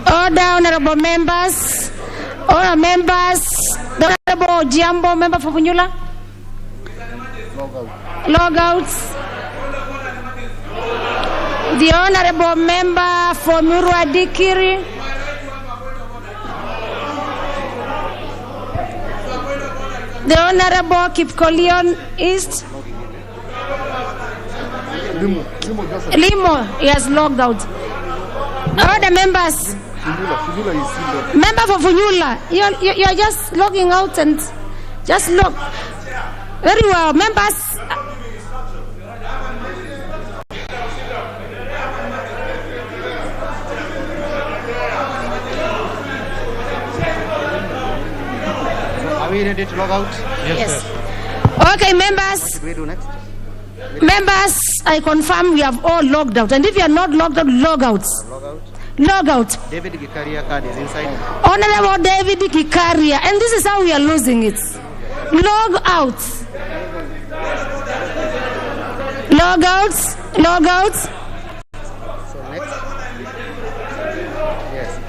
[SPEAKER 9] Order, honorable members. All members. The honorable Jambo, member for Funyula. Logouts. The honorable member for Murwa Dikiri. The honorable Kipkolion East. Limo, he has logged out. All the members. Member for Funyula, you're just logging out and just log. Very well, members.
[SPEAKER 15] Are we ready to log out?
[SPEAKER 9] Yes. Okay, members.
[SPEAKER 15] What should we do next?
[SPEAKER 9] Members, I confirm we have all logged out. And if you are not logged out, log out. Log out.
[SPEAKER 15] David Gikaria card is inside.
[SPEAKER 9] Honorable David Gikaria. And this is how we are losing it. Log out. Log out. Log out.
[SPEAKER 15] So next. Yes.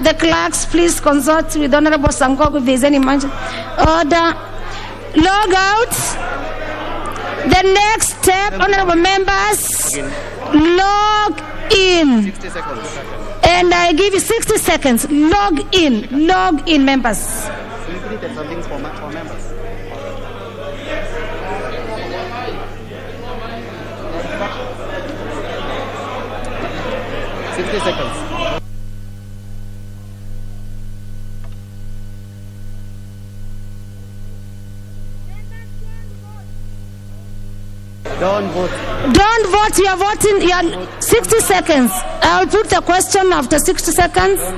[SPEAKER 9] The clerks, please consult with Honorable Sankok if there is any mention. Order. Log out. The next step, honorable members, log in.
[SPEAKER 15] 60 seconds.
[SPEAKER 9] And I give you 60 seconds. Log in, members.
[SPEAKER 15] Simply there's some things for members. Seconds. Don't vote.
[SPEAKER 9] Don't vote. You are voting. You are 60 seconds. I will put the question after 60 seconds.
[SPEAKER 15] Now,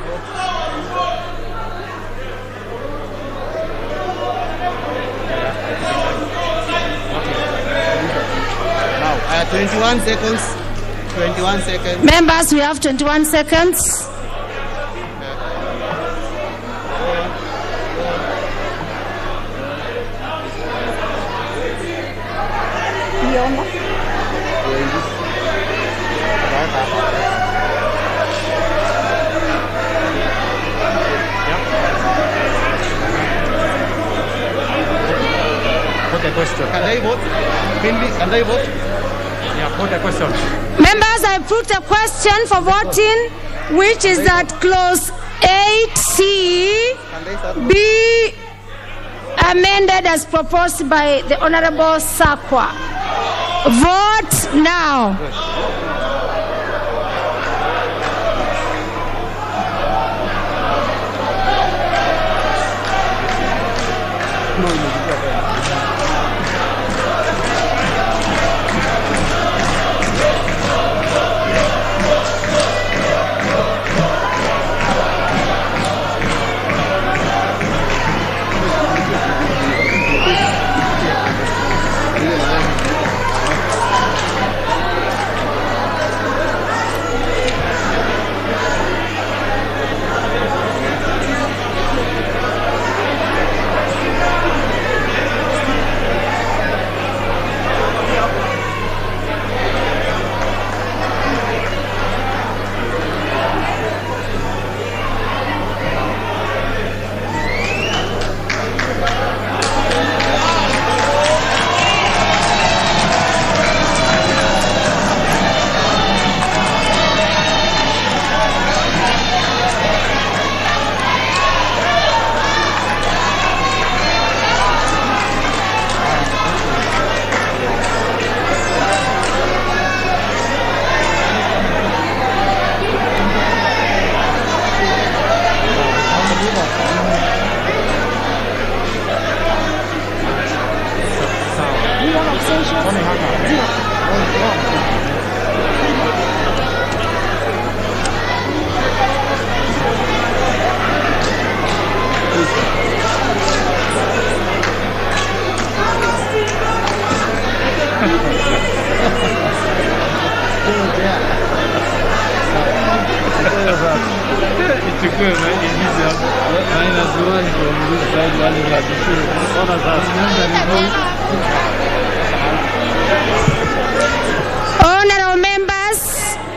[SPEAKER 15] I have 21 seconds. 21 seconds.
[SPEAKER 9] Members, we have 21 seconds.
[SPEAKER 14] Put the question.
[SPEAKER 15] Can they vote? Can they vote?
[SPEAKER 14] Yeah, put the question.
[SPEAKER 9] Members, I put a question for voting, which is that clause 8C be amended as proposed by the Honorable Sakwa. Vote now.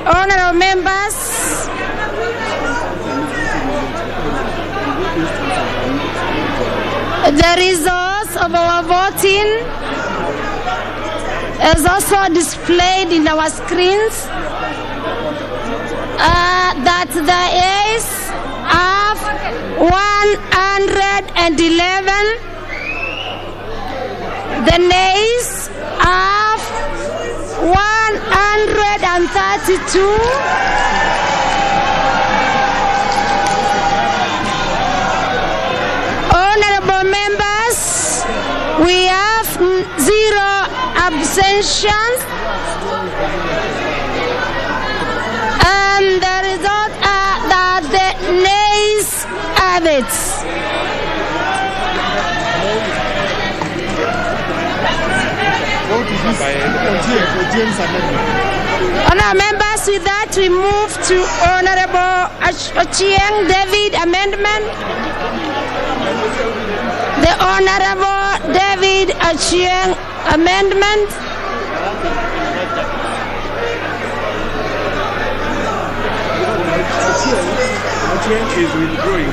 [SPEAKER 9] Honorable members, the results of our voting is also displayed in our screens. That the yeas have 111, the nays have 132. Honorable members, we have 0 abstentions, and the result are that the nays have it. Honourable members, with that we move to Honourable Ochieng David amendment. The Honourable David Ochieng amendment.
[SPEAKER 16] Ochieng is withdrawing.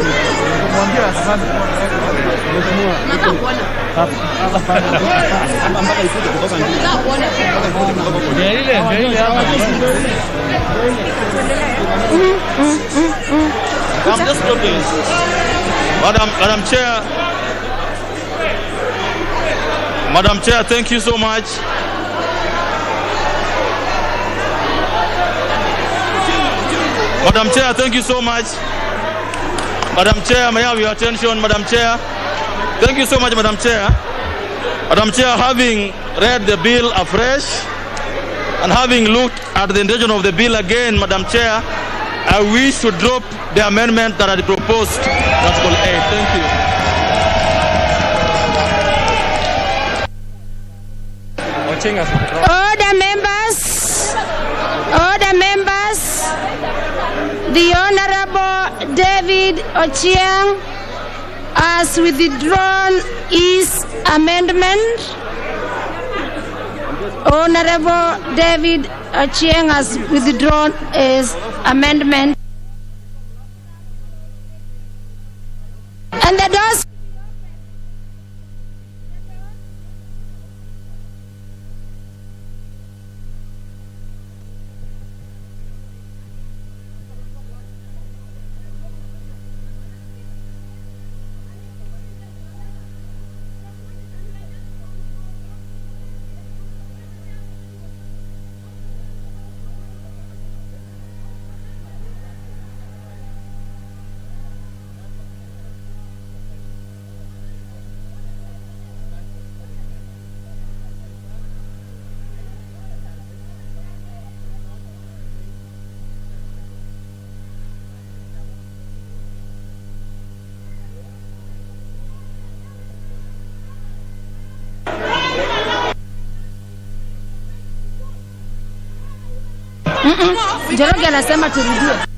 [SPEAKER 17] I'm just looking. Madam Chair, thank you so much. Madam Chair, thank you so much. Madam Chair, may I have your attention, Madam Chair? Thank you so much, Madam Chair. Madam Chair, having read the bill afresh and having looked at the intention of the bill again, Madam Chair, I wish to drop the amendment that I proposed, Article 8. Thank you.
[SPEAKER 9] Order members. Order members. The Honorable David Ochieng has withdrawn his amendment. Honorable David Ochieng has withdrawn his amendment. And the doors. Njoroge anasema turudie.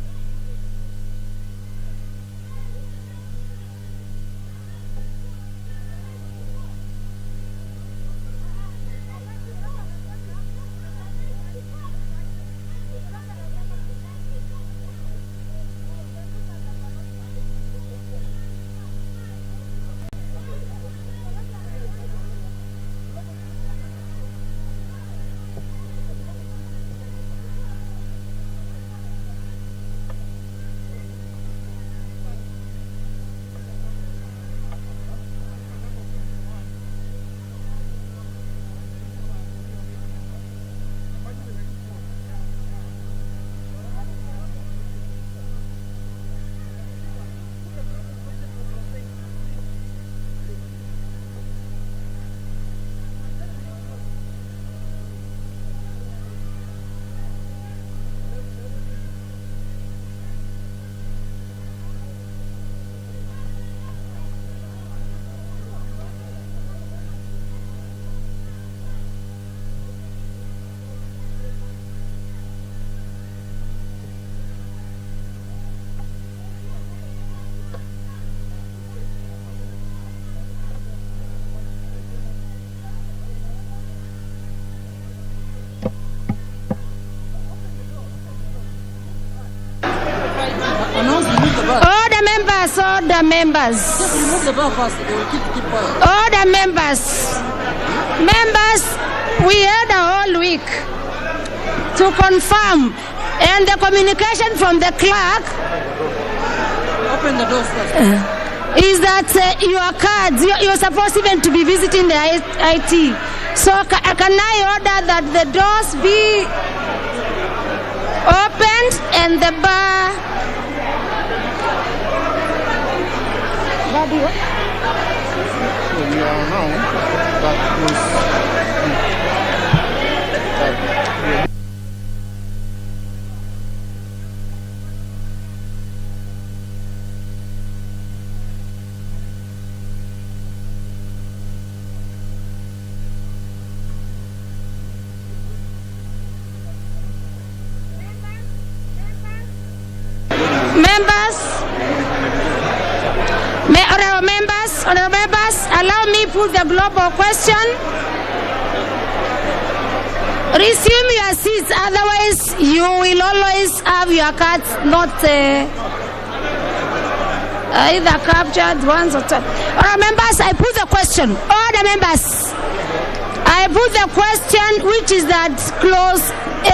[SPEAKER 9] Order members, order members. Order members. Members, we had a whole week to confirm, and the communication from the clerk
[SPEAKER 14] Open the doors first.
[SPEAKER 9] Is that your cards, you're supposed even to be visiting the IT. So can I order that the doors be opened and the bar...
[SPEAKER 2] So we are now that
[SPEAKER 9] Honorable members, allow me put the global question. Resume your seats, otherwise you will always have your cards not either captured once or twice. Honorable members, I put the question. Order members, I put the question, which is that clause 8.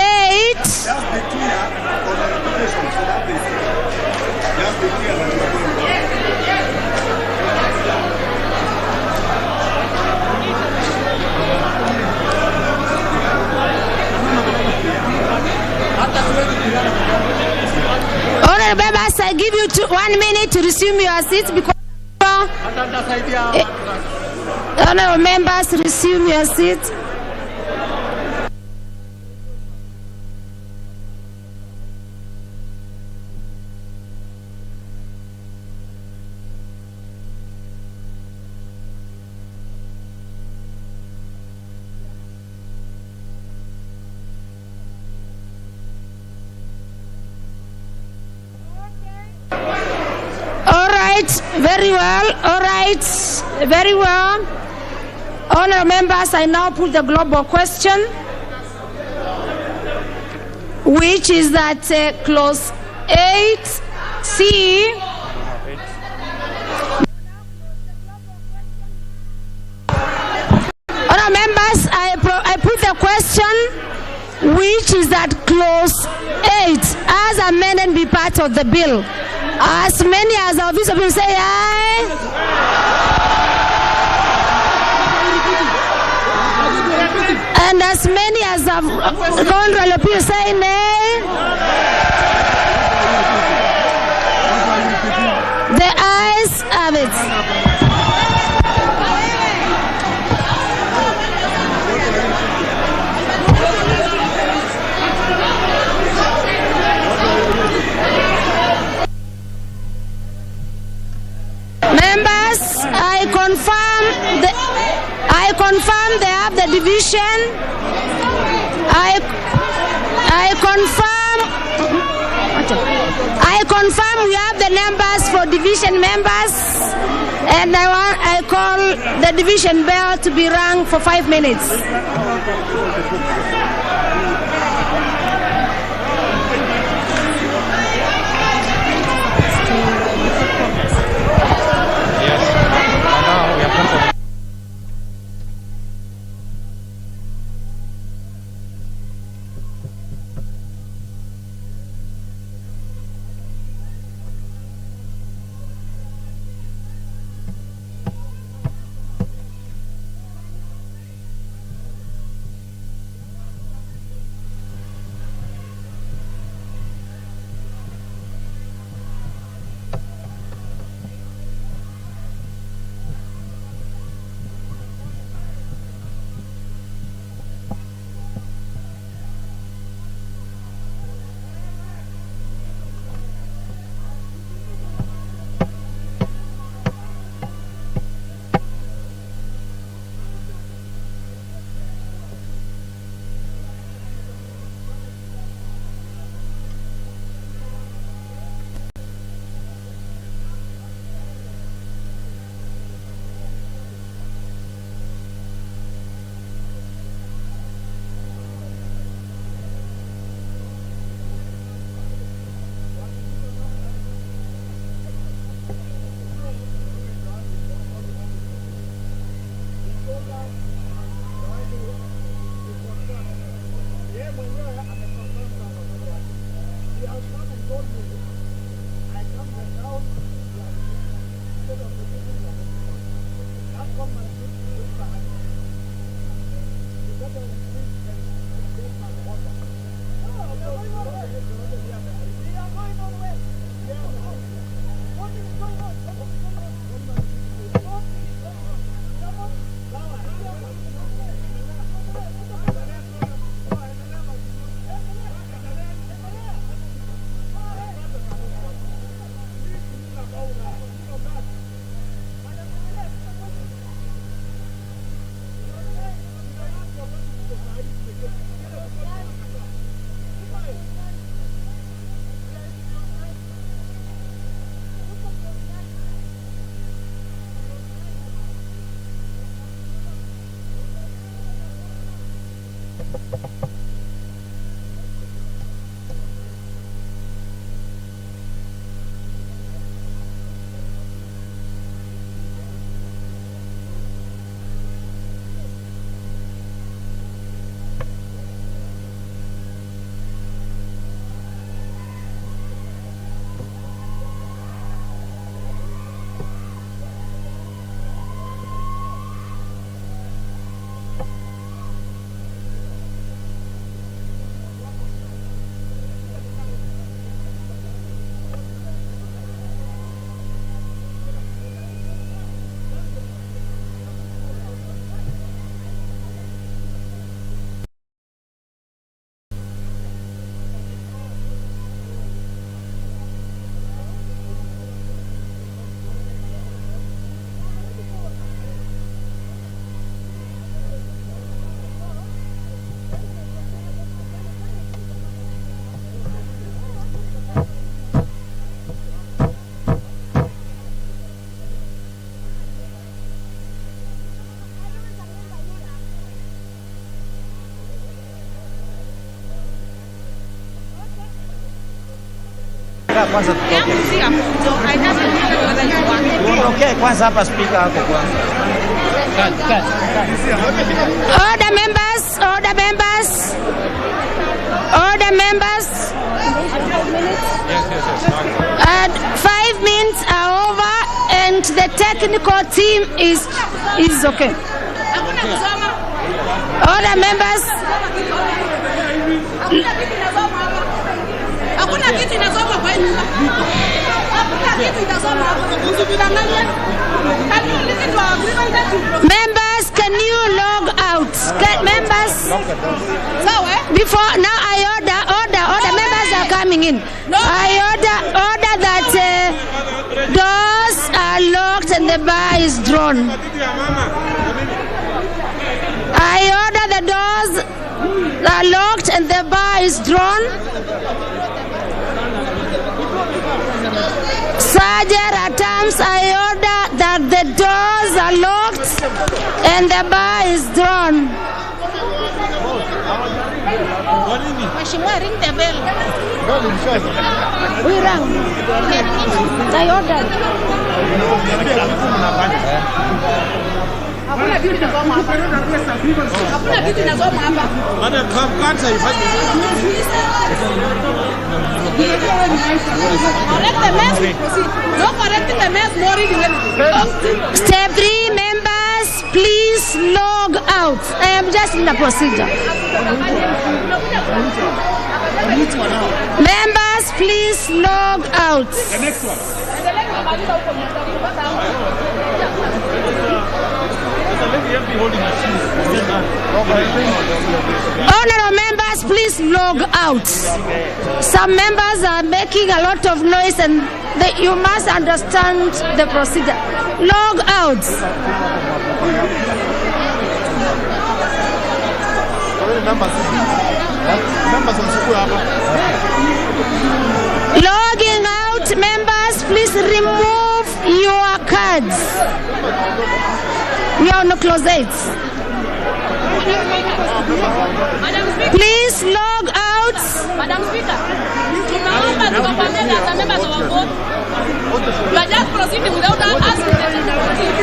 [SPEAKER 9] Honorable members, I give you 1 minute to resume your seats because honorable members, resume your seats. Very well. All right. Very well. Honorable members, I now put the global question, which is that clause 8C. Honorable members, I put the question, which is that clause 8, as amended, be part of the bill. As many as our visa will say aye. And as many as have gone to appeal say nay. The ayes have it. I confirm they have the division. I confirm we have the numbers for division members, and I call the division bell to be rung for 5 minutes.
[SPEAKER 18] Nataka kwanza tutoke. Okay, kwanza hapa speaker hapo kwanza.
[SPEAKER 9] Order members, order members. Order members. 5 minutes are over and the technical team is okay. Order members. Members, can you log out? Members, before now I order. Members are coming in. I order that doors are locked and the bar is drawn. I order the doors are locked and the bar is drawn. Sergeant at times I order that the doors are locked and the bar is drawn.
[SPEAKER 19] Mheshimiwa, ring the bell.
[SPEAKER 9] We rang. I ordered.
[SPEAKER 19] Hakuna kitu kinasoma hapa. Hakuna kitu kinasoma hapa.
[SPEAKER 17] Madam, kwanza ifanye.
[SPEAKER 19] Correct the mess. No correcting the mess, no reading anything.
[SPEAKER 9] Step 3, members, please log out. I am just in the procedure. Members, please log out.
[SPEAKER 17] The next one.
[SPEAKER 9] Honorable members, please log out. Some members are making a lot of noise and you must understand the procedure. Log out. Logging out, members, please remove your cards. We are on the closets. Please log out.
[SPEAKER 19] Madam Speaker, tunaomba tukakwambia that the members of our board, you are just proceeding without asking the technical team.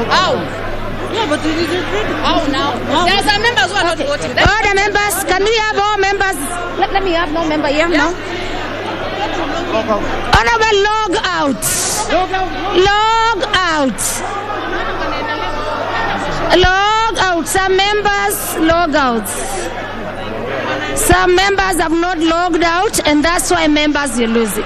[SPEAKER 9] How?
[SPEAKER 19] Yeah, but it is how now? There are some members who are not voting.
[SPEAKER 9] All the members, can we have all members? Let me have no member here now. Honorable, log out. Log out. Log out. Some members log out. Some members have not logged out, and that's why members are losing.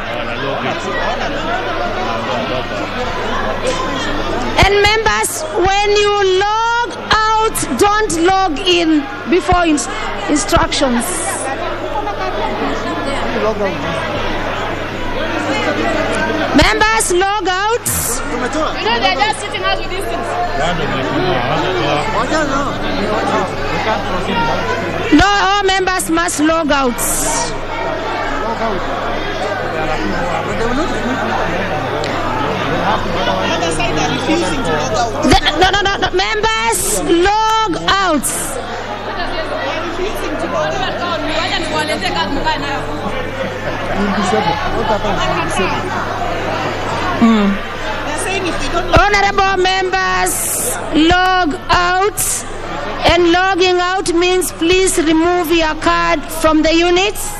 [SPEAKER 9] And members, when you log out, don't log in before instructions. Members, log out.
[SPEAKER 19] You know, they're just sitting out with these things.
[SPEAKER 9] No, all members must log out. No. Members, log out. Honorable members, log out. And logging out means please remove your card from the units.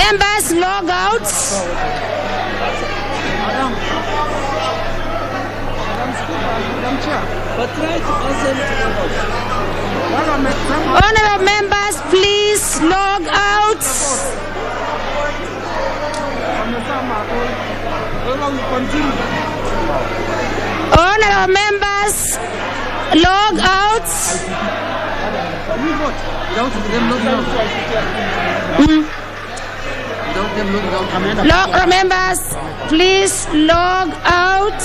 [SPEAKER 9] Members log out. Honorable members, please log out. Honorable members, log out. Log members, please log out.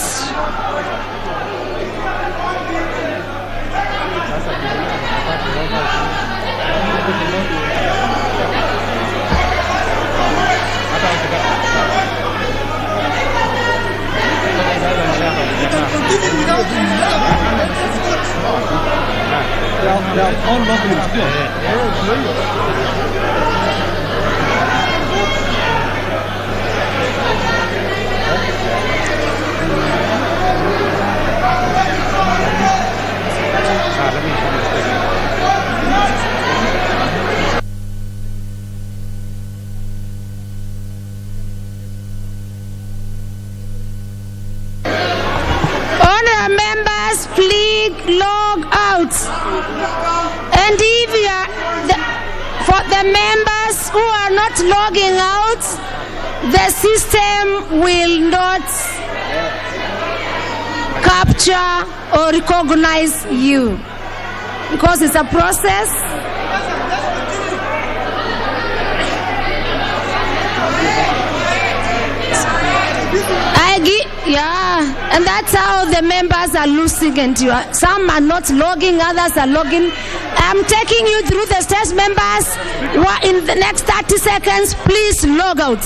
[SPEAKER 9] Honorable members, please log out. And if you are for the members who are not logging out, the system will not capture or recognize you because it's a process. And that's how the members are losing, and some are not logging, others are logging. I'm taking you through the stage members. In the next 30 seconds, please log out.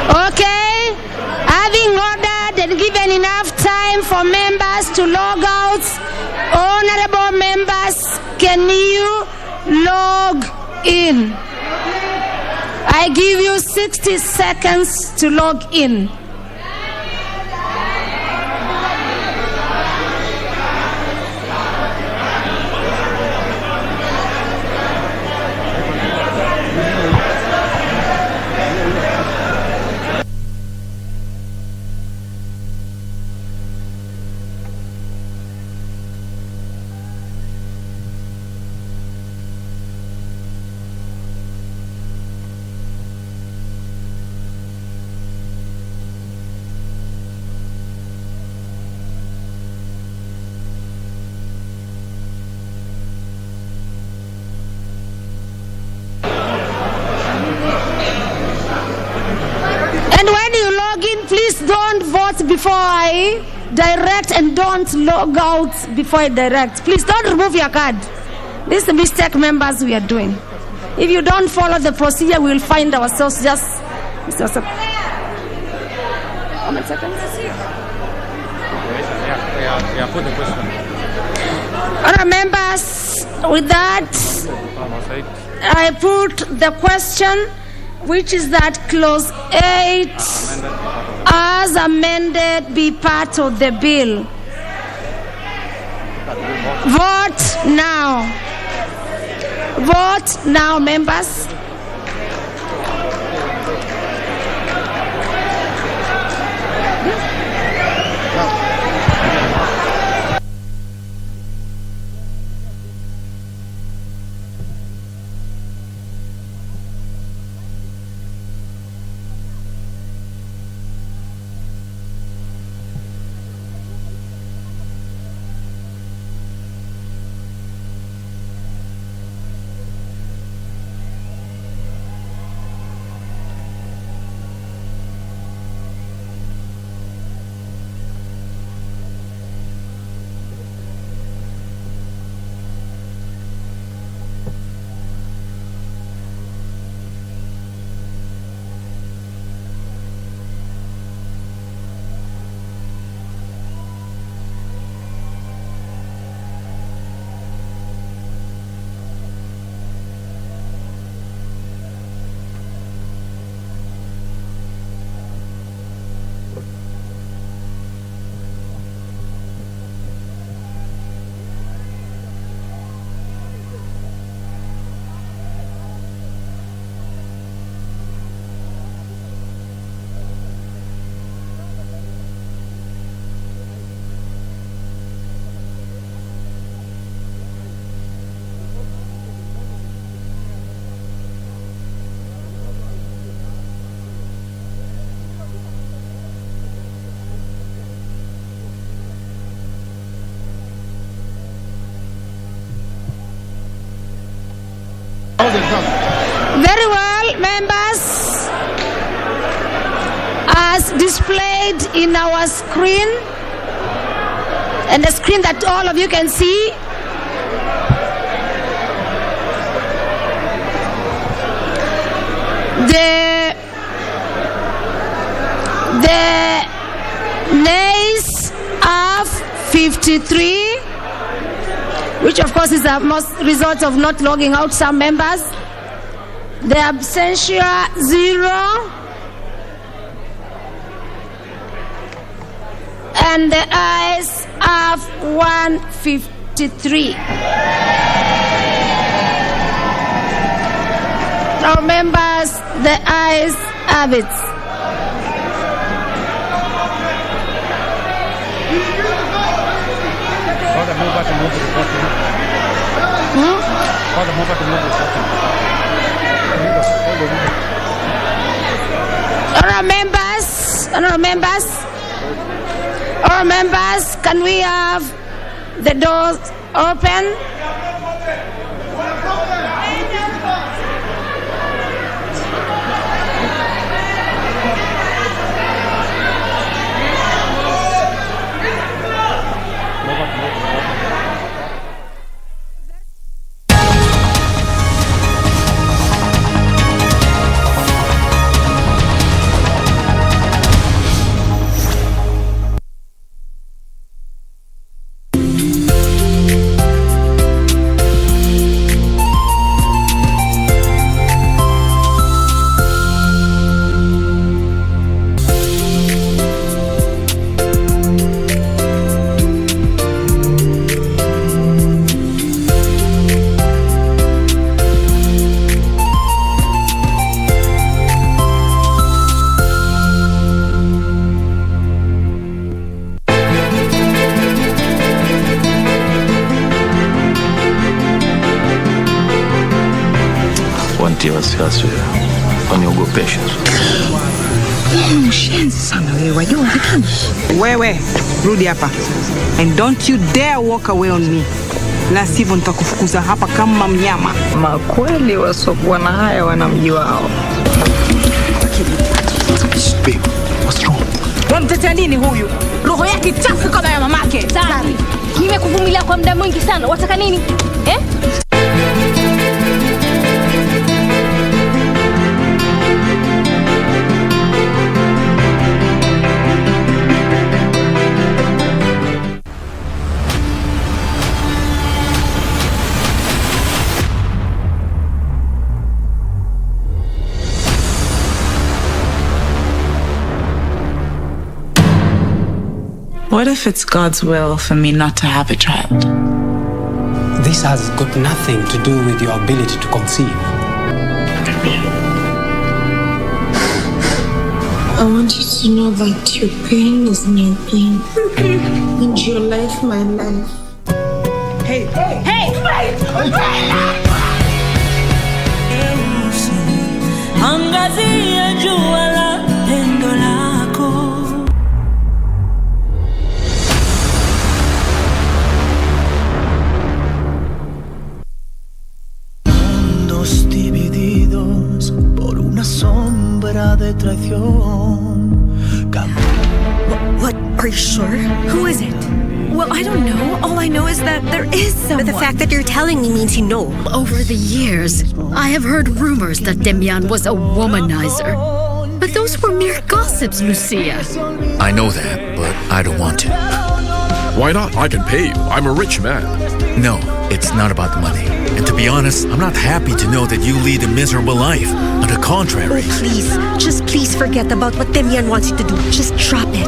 [SPEAKER 9] Okay, having ordered and given enough time for members to log out, honorable members, can you log in? I give you 60 seconds to log in. And when you log in, please don't vote before I direct, and don't log out before I direct. Please don't remove your card. This is the mistake members we are doing. If you don't follow the procedure, we will find ourselves just... How many seconds?
[SPEAKER 14] Yeah, put the question.
[SPEAKER 9] All right, members, with that, I put the question, which is that clause 8 as amended be part of the bill. Vote now. Vote now, members. Very well, members. As displayed in our screen, and the screen that all of you can see, the nays of 53, which of course is the most result of not logging out some members. The absentia 0, and the ayes of 153. Now, members, the ayes have it. Honourable members, can we have the doors open?
[SPEAKER 20] Wasiwasi waniogopesha. Mshenzi sana wewe, wajua lakini.
[SPEAKER 21] Wewe, rudi hapa. And don't you dare walk away on me. La sivyo nitakufukuza hapa kama mnyama.
[SPEAKER 20] Makweli wasokuwa na haya wana mji wao. Babe, what's wrong?
[SPEAKER 21] Wamtetea nini huyu? Roho yake chafu kama ya mamake.
[SPEAKER 19] Sari, nimekuvumilia kwa muda mwingi sana. Wataka nini?
[SPEAKER 22] What if it's God's will for me not to have a child?
[SPEAKER 23] This has got nothing to do with your ability to conceive.
[SPEAKER 24] I want you to know that your pain is my pain. And your life, my life.
[SPEAKER 21] Hey!
[SPEAKER 25] Angazia jua la pendo lako.
[SPEAKER 26] Divididos por una sombra de traición.
[SPEAKER 27] What? Are you sure? Who is it? Well, I don't know. All I know is that there is someone.
[SPEAKER 28] But the fact that you're telling me means you know.
[SPEAKER 27] Over the years, I have heard rumors that Demian was a womanizer. But those were mere gossips, Lucia.
[SPEAKER 29] I know that, but I don't want to.
[SPEAKER 30] Why not? I can pay you. I'm a rich man.
[SPEAKER 29] No, it's not about the money. And to be honest, I'm not happy to know that you lead a miserable life. On the contrary.
[SPEAKER 28] Oh, please. Just please forget about what Demian wants you to do. Just drop it.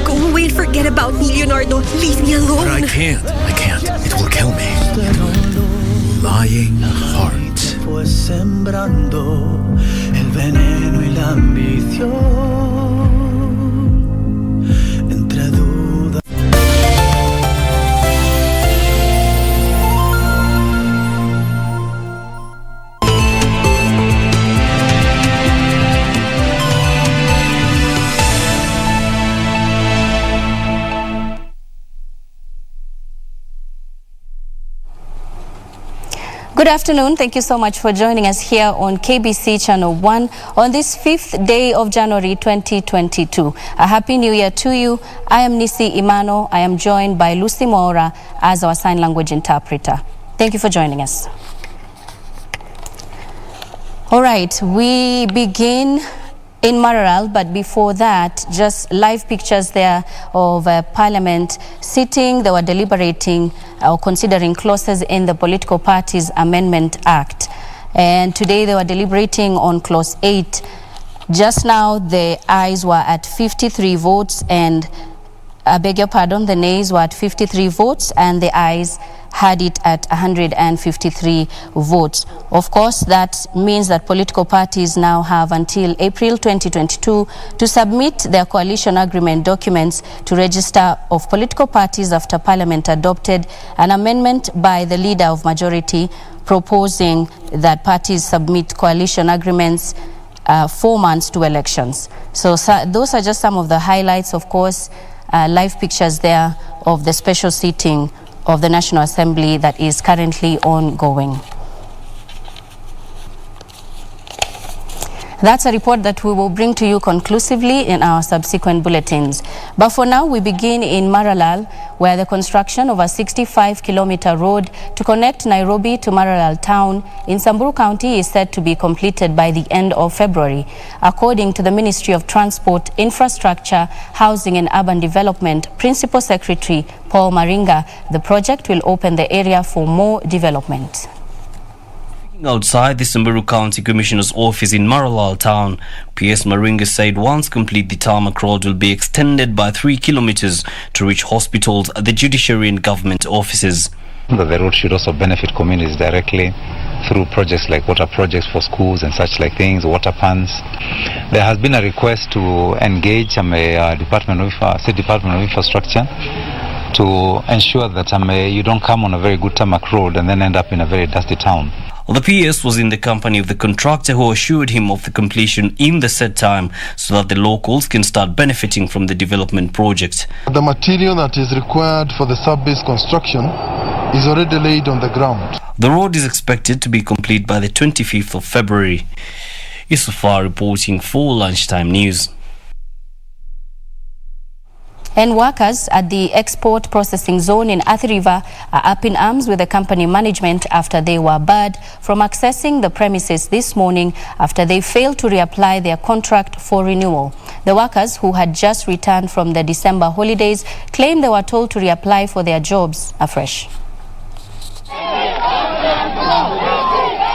[SPEAKER 28] Go away and forget about me, Leonardo. Leave me alone.
[SPEAKER 29] But I can't. It will kill me. Lying heart.
[SPEAKER 26] Fue sembrando el veneno y la ambición. Entre dudas.
[SPEAKER 3] Good afternoon. Thank you so much for joining us here on KBC Channel 1 on this 5th day of January 2022. A happy new year to you. I am Nisi Imano. I am joined by Lucy Moura as our sign language interpreter. Thank you for joining us. All right, we begin in Mararal, but before that, just live pictures there of Parliament sitting. They were deliberating or considering clauses in the Political Parties Amendment Act. And today they were deliberating on Clause 8. Just now, the ayes were at 53 votes and, I beg your pardon, the nays were at 53 votes and the ayes had it at 153 votes. Of course, that means that political parties now have until April 2022 to submit their coalition agreement documents to register of political parties after Parliament adopted an amendment by the leader of majority proposing that parties submit coalition agreements 4 months to elections. So those are just some of the highlights, of course, live pictures there of the special sitting of the National Assembly that is currently ongoing. That's a report that we will bring to you conclusively in our subsequent bulletins. But for now, we begin in Maralal, where the construction of a 65-kilometer road to connect Nairobi to Maralal town in Samburu County is set to be completed by the end of February. According to the Ministry of Transport, Infrastructure, Housing and Urban Development Principal Secretary Paul Maringa, the project will open the area for more development.
[SPEAKER 4] Outside the Samburu County Commissioner's office in Maralal town, PS Maringa said once complete, the tarmac road will be extended by 3 kilometers to reach hospitals, the judiciary and government offices.
[SPEAKER 5] The road should also benefit communities directly through projects like water projects for schools and such like things, water pans. There has been a request to engage State Department of Infrastructure to ensure that you don't come on a very good tarmac road and then end up in a very dusty town.
[SPEAKER 4] The PS was in the company of the contractor who assured him of the completion in the set time so that the locals can start benefiting from the development project.
[SPEAKER 6] The material that is required for the sub-base construction is already laid on the ground.
[SPEAKER 4] The road is expected to be complete by the 25th of February. Yusufar reporting for Lunchtime News.
[SPEAKER 3] And workers at the export processing zone in Athi River are up in arms with the company management after they were barred from accessing the premises this morning after they failed to reapply their contract for renewal. The workers, who had just returned from the December holidays, claim they were told to reapply for their jobs afresh.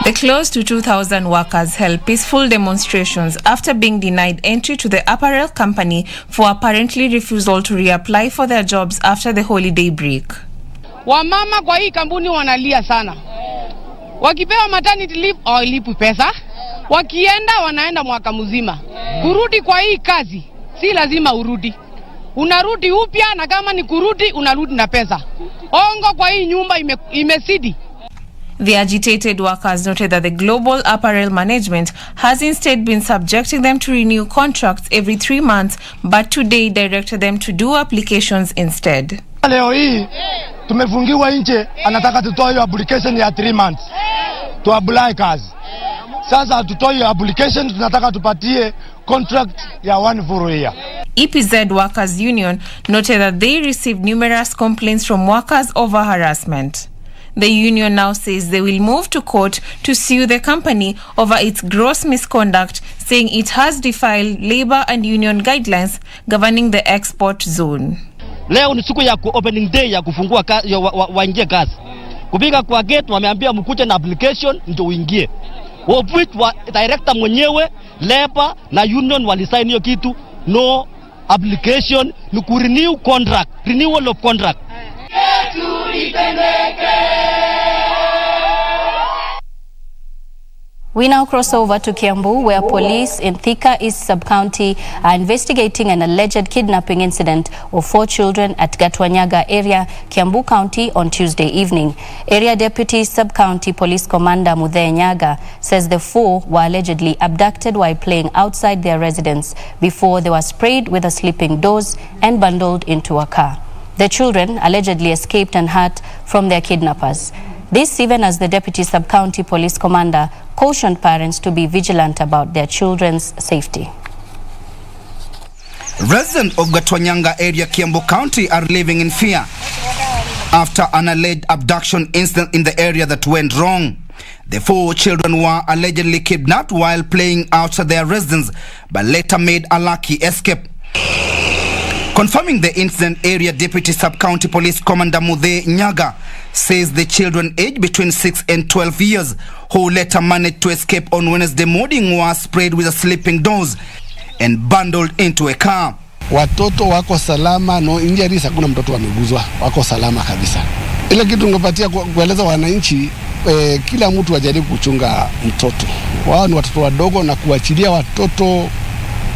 [SPEAKER 22] The close to 2,000 workers held peaceful demonstrations after being denied entry to the apparel company for apparently refusal to reapply for their jobs after the holiday break.
[SPEAKER 7] Wamama kwa hii kampuni wanalia sana. Wakipewa maternity leave hawalipwi pesa. Wakienda wanaenda mwaka mzima. Kurudi kwa hii kazi si lazima urudi. Unarudi upya, na kama ni kurudi unarudi na pesa. Ongo kwa hii nyumba imesidi.
[SPEAKER 22] The agitated workers noted that the global apparel management has instead been subjecting them to renew contracts every 3 months, but today directed them to do applications instead.
[SPEAKER 6] Leo hii tumefungiwa nje, anataka tutoe hiyo application ya 3 months to apply kazi. Sasa tutoe hiyo application, tunataka tupatie contract ya 1 full year.
[SPEAKER 22] EPZ Workers Union noted that they received numerous complaints from workers over harassment. The union now says they will move to court to sue the company over its gross misconduct, saying it has defied labor and union guidelines governing the export zone.
[SPEAKER 8] Leo ni siku ya opening day ya kufungua waingie kazi. Kupiga kwa gate wameambia mkuje na application ndio uingie. Which wa director mwenyewe, labor na union walisign hiyo kitu, no application, ni ku renew contract, renewal of contract.
[SPEAKER 3] We now cross over to Kiambu, where police in Thika East Sub-County are investigating an alleged kidnapping incident of 4 children at Gatwanyaga area, Kiambu County on Tuesday evening. Area Deputy Sub-County Police Commander Mudhe Nyaga says the 4 were allegedly abducted while playing outside their residence before they were sprayed with a sleeping dose and bundled into a car. The children allegedly escaped unhurt from their kidnappers. This even as the Deputy Sub-County Police Commander cautioned parents to be vigilant about their children's safety.
[SPEAKER 1] Residents of Gatwanyanga area, Kiambu County, are living in fear after an alleged abduction incident in the area that went wrong. The 4 children were allegedly kidnapped while playing outside their residence, but later made a lucky escape. Confirming the incident, area Deputy Sub-County Police Commander Muthe Nyaga says the children aged between 6 and 12 years who later managed to escape on Wednesday morning were sprayed with a sleeping dose and bundled into a car.
[SPEAKER 2] Watoto wako salama, no injuries, hakuna mtoto ameguzwa, wako salama kabisa. Ile kitu ningepatia kueleza wananchi, kila mtu ajaribu kuchunga mtoto. Wao ni watoto wadogo, na kuachilia watoto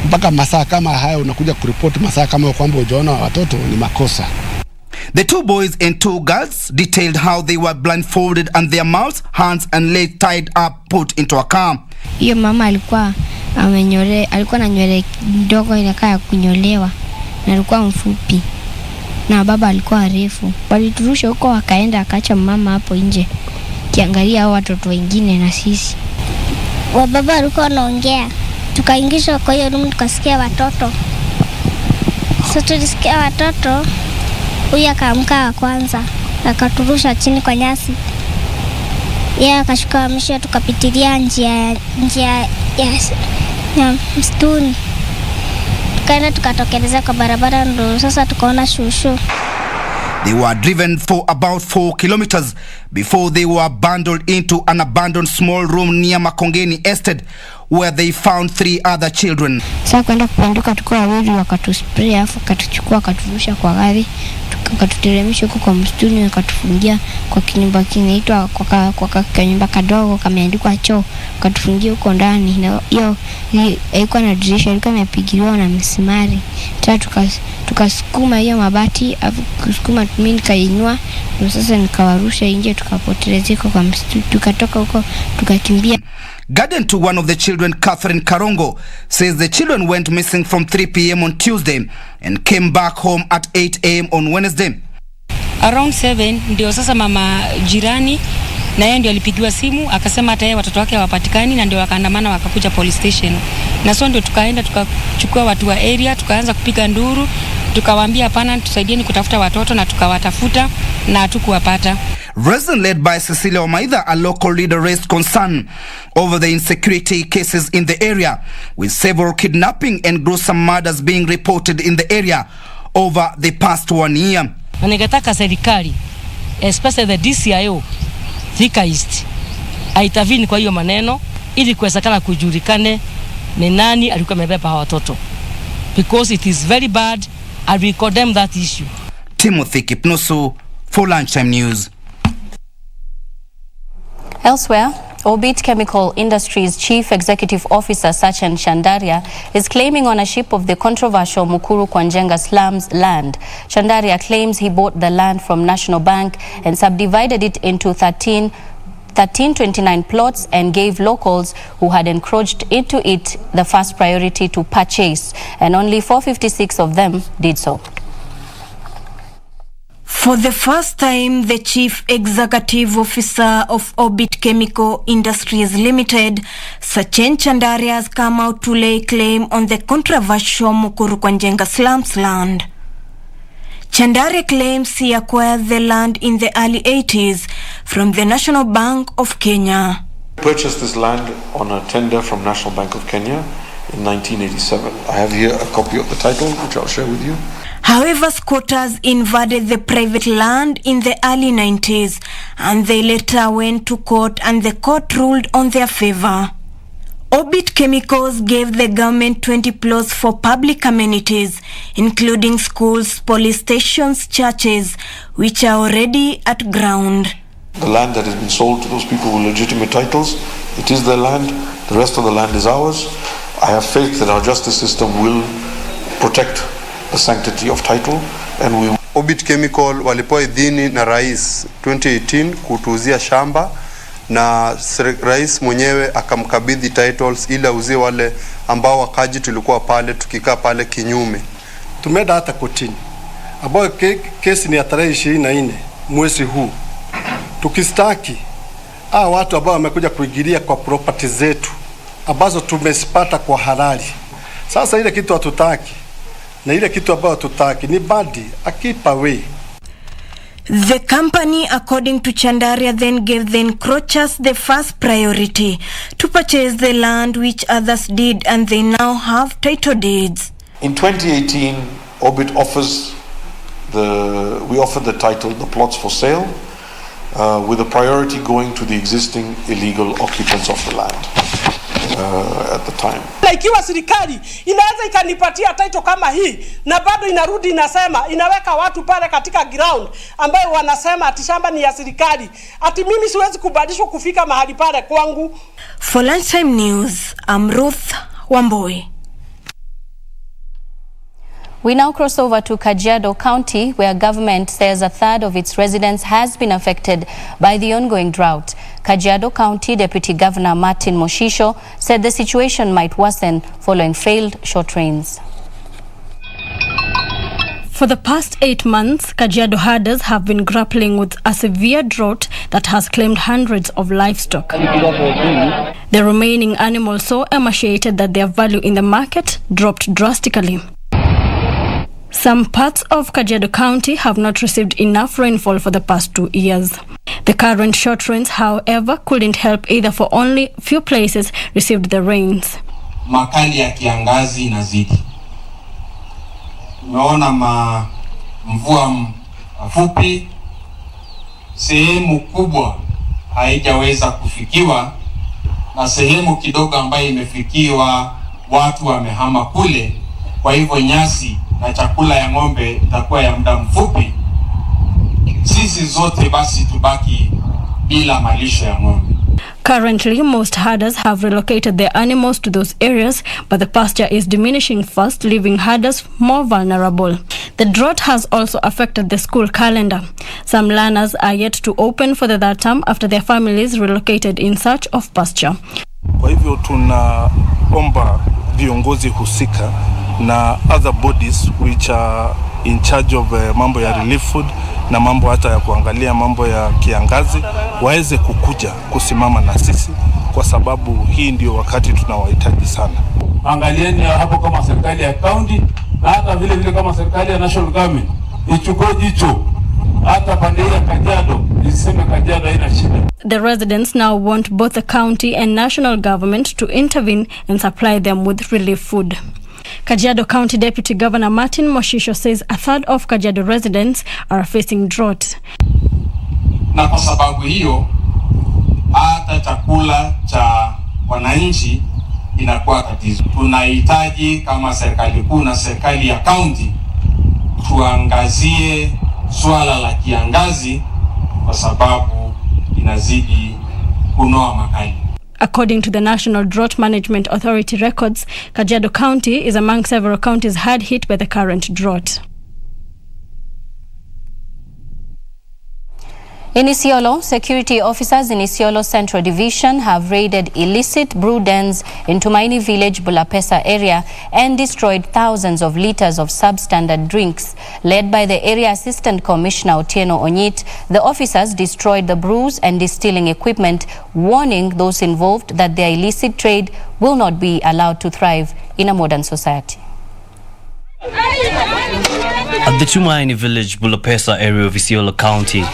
[SPEAKER 2] mpaka masaa kama haya unakuja kuripoti masaa kama kwamba hujaona watoto ni makosa.
[SPEAKER 1] The 2 boys and 2 girls detailed how they were blindfolded and their mouths, hands and legs tied up, put into a car.
[SPEAKER 10] Hiyo mama alikuwa na nywele ndogo inakaa ya kunyolewa, na alikuwa mfupi, na baba alikuwa refu. Waliturusha huko, wakaenda akaacha mama hapo nje kiangalia hao watoto wengine na sisi.
[SPEAKER 11] Baba alikuwa anaongea, tukaingishwa kwa hiyo room, tukasikia watoto. Sasa tulisikia watoto, huyu akaamka wa kwanza, akaturusha chini kwa nyasi. Yeye akashuka msho, tukapitilia njia ya msituni. Tukaenda tukatokeleza kwa barabara, ndo sasa tukaona shushu.
[SPEAKER 1] They were driven for about 4 kilometers before they were bundled into an abandoned small room near Makongeni Estate, where they found 3 other children.
[SPEAKER 10] Sasa kwenda kupenduka, tuko wawili, wakatuspray afu wakatuchukua, wakaturusha kwa gari, tukatuteremsha huko kwa msituni, wakatufungia kwa kinyumba kinaitwa kwa kinyumba kadogo kameandikwa choo, wakatufungia huko ndani. Na hiyo haikuwa na dirisha, ilikuwa imepigiliwa na misumari. Sasa tukasukuma hiyo mabati, afu kusukuma mimi nikainua, na sasa nikawarusha nje, tukapotelezeka kwa msitu, tukatoka huko tukakimbia.
[SPEAKER 1] Guardian to one of the children, Catherine Karongo, says the children went missing from 3 p.m. on Tuesday and came back home at 8 a.m. on Wednesday.
[SPEAKER 12] Around 7 ndio sasa mama jirani na yeye ndio alipigiwa simu, akasema hata yeye watoto wake hawapatikani, na ndio wakaandamana wakakuja police station. Na sio ndio tukaenda tukachukua watu wa area, tukaanza kupiga nduru, tukawaambia hapana, tusaidieni kutafuta watoto, na tukawatafuta na hatukuwapata.
[SPEAKER 1] Resident led by Cecilia Omaida, a local leader, raised concern over the insecurity cases in the area, with several kidnapping and gruesome murders being reported in the area over the past 1 year.
[SPEAKER 12] Ningetaka serikali, especially the DCIO Thika East, aitavini kwa hiyo maneno ili kuwezekana kujulikane ni nani alikuwa amebeba watoto, because it is very bad and we condemn that issue.
[SPEAKER 1] Timothy Kipnusu for Lunchtime News.
[SPEAKER 3] Elsewhere, Orbit Chemical Industries Chief Executive Officer Sachin Chandaria is claiming ownership of the controversial Mukuru Kwanjenga slums land. Chandaria claims he bought the land from National Bank and subdivided it into 1329 plots and gave locals who had encroached into it the first priority to purchase, and only 456 of them did so.
[SPEAKER 22] For the first time, the Chief Executive Officer of Orbit Chemical Industries Limited, Sachin Chandaria, has come out to lay claim on the controversial Mukuru Kwanjenga slums land. Chandaria claims he acquired the land in the early 80s from the National Bank of Kenya.
[SPEAKER 13] Purchased this land on a tender from National Bank of Kenya in 1987. I have here a copy of the title, which I'll share with you.
[SPEAKER 22] However, squatters invaded the private land in the early 90s, and they later went to court, and the court ruled on their favor. Orbit Chemicals gave the government 20 plots for public amenities, including schools, police stations, churches, which are already at ground.
[SPEAKER 13] The land that has been sold to those people with legitimate titles, it is their land. The rest of the land is ours. I have faith that our justice system will protect the sanctity of title, and we.
[SPEAKER 15] Orbit Chemical walipewa idhini na rais 2018 kutuuzia shamba, na rais mwenyewe akamkabidhi titles ili auzie wale ambao wakaji tulikuwa pale tukikaa pale kinyume.
[SPEAKER 16] Tumeenda hata kotini ambayo kesi ni ya tarehe 24 mwezi huu,
[SPEAKER 9] Tukistaki watu ambao wamekuja kuingilia kwa property zetu ambazo tumezipata kwa halali. Sasa ile kitu hatutaki na ile kitu ambayo hatutaki ni badi, keep away.
[SPEAKER 14] The company, according to Chandaria, then gave the encroachers the first priority to purchase the land, which others did, and they now have title deeds.
[SPEAKER 13] In 2018, Orbit we offered the title, the plots for sale, with a priority going to the existing illegal occupants of the land at the time.
[SPEAKER 16] Ikiwa serikali inaweza ikanipatia title kama hii na bado inarudi inasema inaweka watu pale katika ground ambayo wanasema ati shamba ni ya serikali, ati mimi siwezi kubadilishwa kufika mahali pale kwangu.
[SPEAKER 14] For Lunchtime News, I'm Ruth Wamboi.
[SPEAKER 3] We now cross over to Kajiado County, where government says a third of its residents has been affected by the ongoing drought. Kajiado County Deputy Governor Martin Moshisho said the situation might worsen following failed short rains.
[SPEAKER 17] For the past 8 months, Kajiado herders have been grappling with a severe drought that has claimed hundreds of livestock. The remaining animals so emaciated that their value in the market dropped drastically. Some parts of Kajiado County have not received enough rainfall for the past 2 years. The current short rains, however, couldn't help either, for only few places received the rains.
[SPEAKER 18] Makali ya kiangazi inazidi. Tumeona mvua mfupi, sehemu kubwa haijaweza kufikiwa, na sehemu kidogo ambayo imefikiwa watu wamehama kule. Kwa hivyo nyasi na chakula ya ng'ombe itakuwa ya muda mfupi. Sisi zote basi tubaki bila malisho ya ng'ombe.
[SPEAKER 17] Currently, most herders have relocated their animals to those areas, but the pasture is diminishing fast, leaving herders more vulnerable. The drought has also affected the school calendar. Some learners are yet to open for the third term after their families relocated in search of pasture.
[SPEAKER 9] Kwa hivyo tunaomba viongozi husika na other bodies which are in charge of mambo ya relief food na mambo hata ya kuangalia mambo ya kiangazi waweze kukuja kusimama na sisi, kwa sababu hii ndio wakati tunawahitaji sana.
[SPEAKER 19] Angalieni hapo kama serikali ya county na hata vile kama serikali ya national government ichukue jicho hata pande ya Kajiado, iseme Kajiado haina shida.
[SPEAKER 17] The residents now want both the county and national government to intervene and supply them with relief food. Kajiado County Deputy Governor Martin Moshisho says a third of Kajiado residents are facing drought.
[SPEAKER 18] Na kwa sababu hiyo hata chakula cha wananchi inakuwa tatizo. Tunahitaji kama serikali kuu na serikali ya county tuangazie swala la kiangazi, kwa sababu inazidi kunoa makali.
[SPEAKER 17] According to the National Drought Management Authority records, Kajiado County is among several counties hard hit by the current drought.
[SPEAKER 3] In Isiolo, security officers in Isiolo Central Division have raided illicit brew dens in Tumaini Village, Bulapesa area and destroyed thousands of liters of substandard drinks. Led by the Area Assistant Commissioner Otieno Onyit, the officers destroyed the brews and distilling equipment, warning those involved that their illicit trade will not be allowed to thrive in a modern society.
[SPEAKER 4] At the Tumaini Village, Bulapesa area of Isiolo County,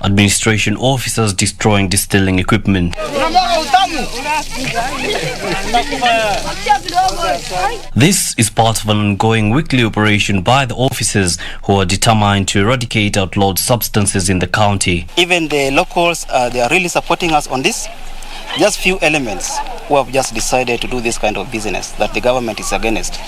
[SPEAKER 4] administration officers destroying distilling equipment. This is part of an ongoing weekly operation by the officers who are determined to eradicate outlawed substances in the county.
[SPEAKER 20] Even the locals, they are really supporting us on this. Just few elements who have just decided to do this kind of business that the government is against,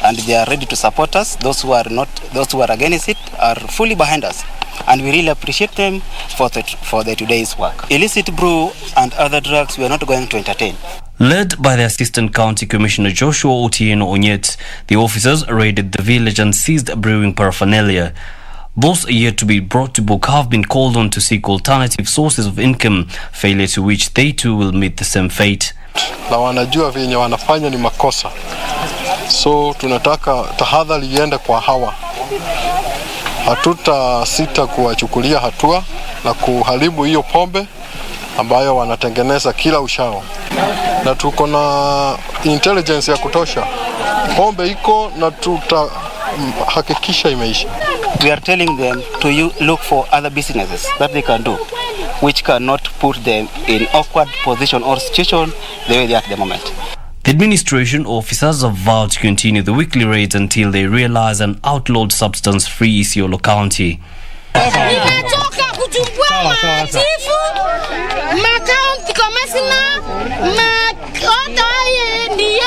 [SPEAKER 20] and they are ready to support us. Those who are against it are fully behind us, and we really appreciate them for the today's work. Illicit brew and other drugs we are not going to entertain.
[SPEAKER 4] Led by the Assistant County Commissioner Joshua Otieno Onyet, the officers raided the village and seized brewing paraphernalia. Those yet to be brought to book have been called on to seek alternative sources of income, failure to which they too will meet the same fate.
[SPEAKER 9] Na wanajua venye wanafanya ni makosa. So tunataka tahadhari iende kwa hawa
[SPEAKER 5] hatutasita kuwachukulia hatua na kuharibu hiyo pombe ambayo wanatengeneza kila uchao, na tuko na intelligence ya kutosha. Pombe iko na tutahakikisha imeisha.
[SPEAKER 20] We are telling them to look for other businesses that they can do, which cannot put them in awkward position or situation the way they are at the moment.
[SPEAKER 4] The administration officers have vowed to continue the weekly raids until they realize an outlawed substance-free Isiolo County.
[SPEAKER 21] Nimetoka kuchukua machifu, county commissioner, ndiye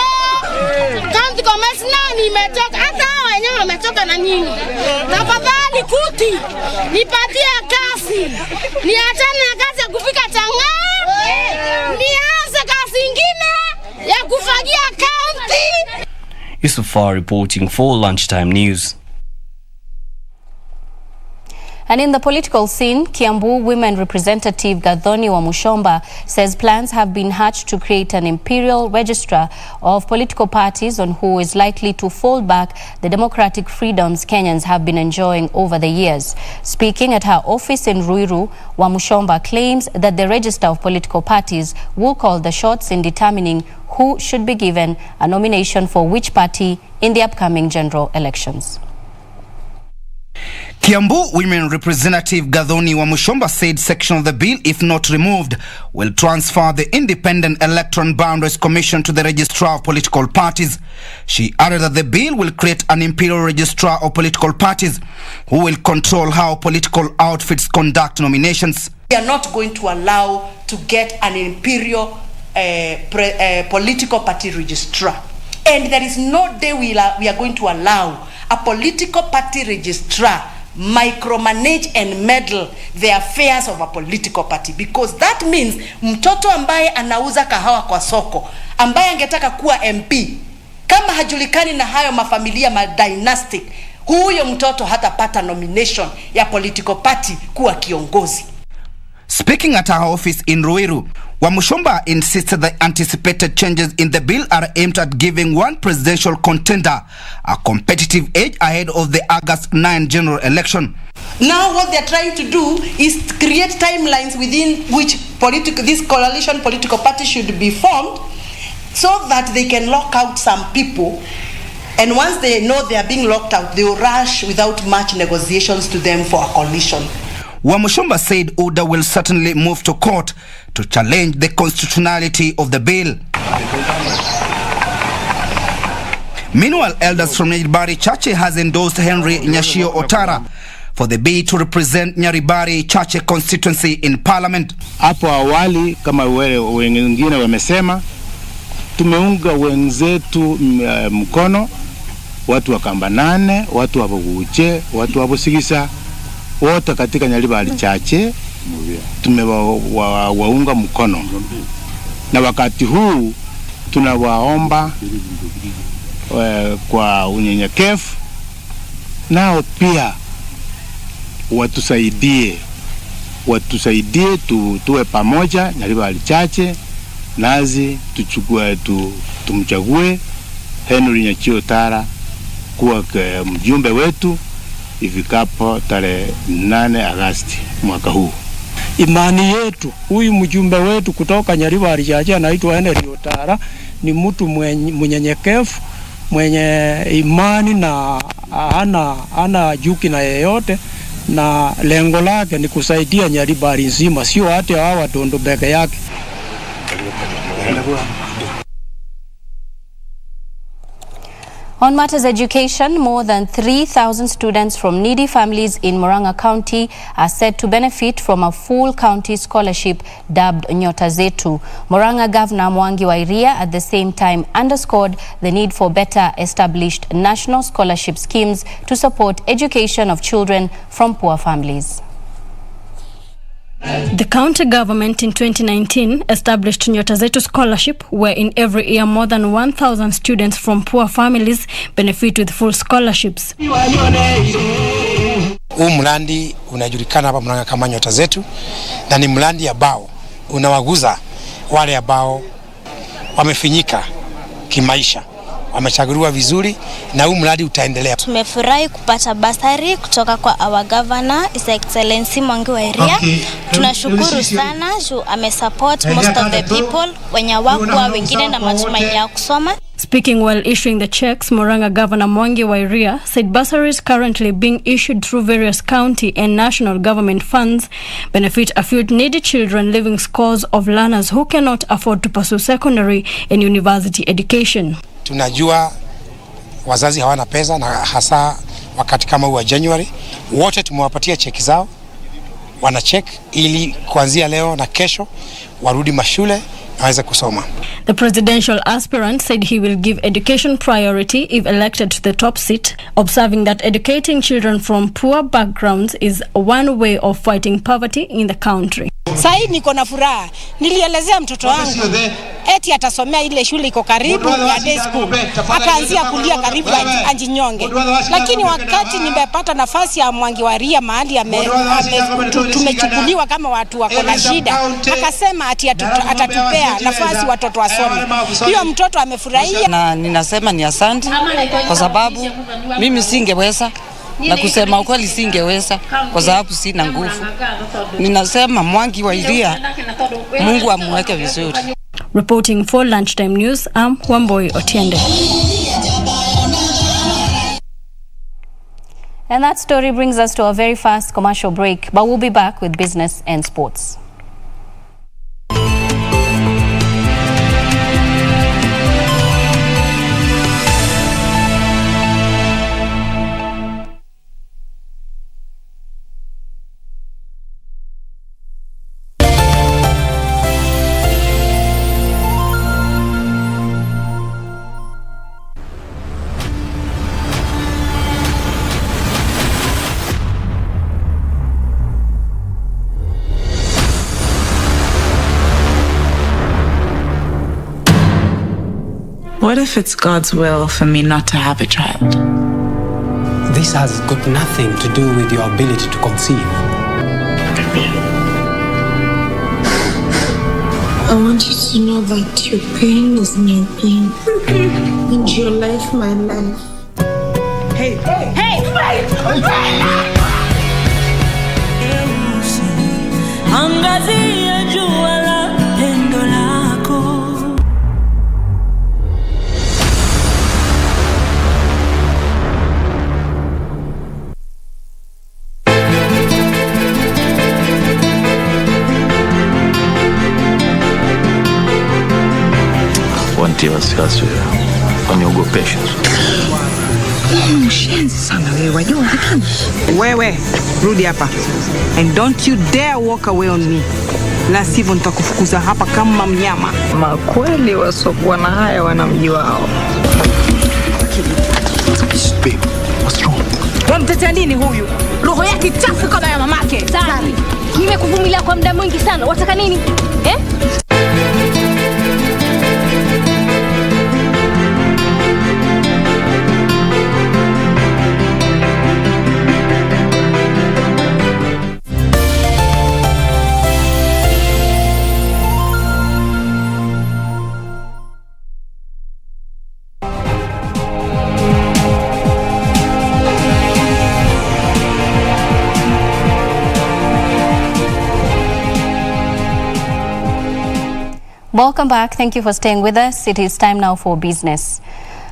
[SPEAKER 21] county commissioner nimetoka, hata wenyewe wametoka na nyinyi. Tafadhali kuti, nipatie kazi, niachane na kazi ya kupika chang'aa, nianze kazi ingine ya kufagia county.
[SPEAKER 4] Yusufar reporting for Lunchtime News.
[SPEAKER 3] And in the political scene, Kiambu Women Representative Gathoni Wamushomba says plans have been hatched to create an imperial registrar of political parties on who is likely to fold back the democratic freedoms Kenyans have been enjoying over the years. Speaking at her office in Ruiru, Wamushomba claims that the register of political parties will call the shots in determining who should be given a nomination for which party in the upcoming general elections.
[SPEAKER 1] Kiambu Women Representative Gathoni Wamushomba said section of the bill, if not removed, will transfer the Independent Electoral Boundaries Commission to the Registrar of Political Parties. She added that the bill will create an imperial registrar of political parties who will control how political outfits conduct nominations.
[SPEAKER 23] We are not going to allow to get an imperial political party registrar. And there is no day we are going to allow a political party registrar micromanage and meddle the affairs of a political party, because that means mtoto ambaye anauza kahawa kwa soko ambaye angetaka kuwa MP, kama hajulikani na hayo mafamilia dynastic, huyo mtoto hatapata nomination ya political party kuwa kiongozi.
[SPEAKER 1] Speaking at her office in Ruiru, Wamushomba insisted that anticipated changes in the bill are aimed at giving one presidential contender a competitive edge ahead of the August 9 general election.
[SPEAKER 23] Now what they're trying to do is to create timelines within which this coalition political party should be formed, so that they can lock out some people, and once they know they are being locked out, they will rush without much negotiations to them for a coalition.
[SPEAKER 1] Wamushomba said UDA will certainly move to court to challenge the constitutionality of the bill. Meanwhile, elders from Nyaribari Chache has endorsed Henry Nyashio Otara for the bill to represent Nyaribari Chache constituency in parliament.
[SPEAKER 24] Hapo awali kama wengine wamesema, tumeunga wenzetu mkono, watu wa Kambanane, watu wa Buguche, watu wa Busigisa, wote katika Nyaribari Chache tumewaunga mkono, na wakati huu tunawaomba kwa unyenyekevu nao pia watusaidie tuwe pamoja Nyaribari Chache, nazi tumchague Henry Nyashio Otara kuwa mjumbe wetu ifikapo tarehe 8 Agosti mwaka huu.
[SPEAKER 25] Imani yetu, huyu mjumbe wetu kutoka Nyaribari Chache anaitwa Henry Otara ni mtu mnyenyekevu, mwenye imani na hana juki na yeyote, na lengo lake ni kusaidia Nyaribari nzima, sio hata hawa Dondo peke yake.
[SPEAKER 3] On matters education, more than 3,000 students from needy families in Murang'a County are said to benefit from a full county scholarship dubbed Nyota Zetu. Murang'a Governor Mwangi wa Iria at the same time underscored the need for better established national scholarship schemes to support education of children from poor families.
[SPEAKER 17] The county government in 2019 established Nyota Zetu scholarship, where in every year more than 1,000 students from poor families benefit with full scholarships.
[SPEAKER 26] Huu mradi unajulikana hapa Murang'a kama Nyota Zetu, na ni mradi ambao unawaguza wale ambao wamefinyika kimaisha, wamechaguliwa vizuri na huu mradi utaendelea.
[SPEAKER 2] Tumefurahi kupata basari kutoka kwa our governor His Excellency Mwangi wa Iria. Tunashukuru sana juu amesupport most of the people wenye hawakuwa wengine na matumaini ya kusoma.
[SPEAKER 17] Speaking while issuing the checks, Murang'a Governor Mwangi wa Iria said bursaries currently being issued through various county and national government funds benefit a few needy children living scores of learners who cannot afford to pursue secondary and university education.
[SPEAKER 26] Tunajua wazazi hawana pesa na hasa wakati kama huu wa January. Wote tumewapatia cheki zao, wana check ili kuanzia leo na kesho warudi mashule na waweze kusoma.
[SPEAKER 17] The presidential aspirant said he will give education priority if elected to the top seat, observing that educating children from poor backgrounds is one way of fighting poverty in the country.
[SPEAKER 6] Sasa niko na furaha. Nilielezea mtoto wangu eti atasomea ile shule iko karibu ya day school. Akaanzia kulia karibu Anjinyonge. Lakini wakati nimepata nafasi ya Mwangi wa Iria mahali tumechukuliwa kama watu wako na shida. Akasema ati atatupea nafasi watoto wasome. Hiyo mtoto amefurahia
[SPEAKER 7] na ninasema ni asante kwa sababu mimi singeweza na kusema ukweli singeweza kwa sababu sina nguvu. Ninasema Mwangi wa Iria Mungu amweke vizuri.
[SPEAKER 17] Reporting for Lunchtime News, I'm Wamboi Otiende.
[SPEAKER 3] And that story brings us to a very fast commercial break, but we'll be back with business and sports.
[SPEAKER 8] What if it's God's will for me not to have a child?
[SPEAKER 10] This has got nothing to do with your ability to conceive.
[SPEAKER 11] I want you to know that your pain is my pain and your life my life. Hey!
[SPEAKER 27] Angazia jua la pendo lako.
[SPEAKER 28] Wantia wasiwasi waniogopesha.
[SPEAKER 29] Mshenzi sana wewe, wajua lakini. Wewe, rudi hapa. And don't you dare walk away on me. La sivyo nitakufukuza hapa kama mnyama. Makweli wasokuwa na haya wanamji wao.
[SPEAKER 10] Babe, what's wrong?
[SPEAKER 29] Wamtetea nini huyu? Roho yake chafu kama ya mamake.
[SPEAKER 30] Sari, nimekuvumilia kwa muda mwingi sana. Wataka nini?
[SPEAKER 3] Welcome back. Thank you for staying with us. It is time now for business.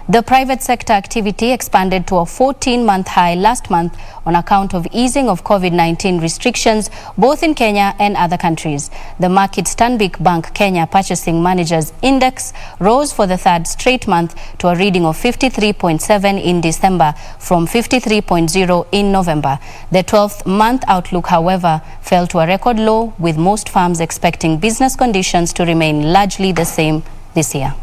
[SPEAKER 3] The private sector activity expanded to a 14-month high last month on account of easing of COVID-19 restrictions both in Kenya and other countries. The market Stanbic Bank Kenya Purchasing Managers Index rose for the third straight month to a reading of 53.7 in December from 53.0 in November. The 12th month outlook, however, fell to a record low, with most firms expecting business conditions to remain largely the same this year.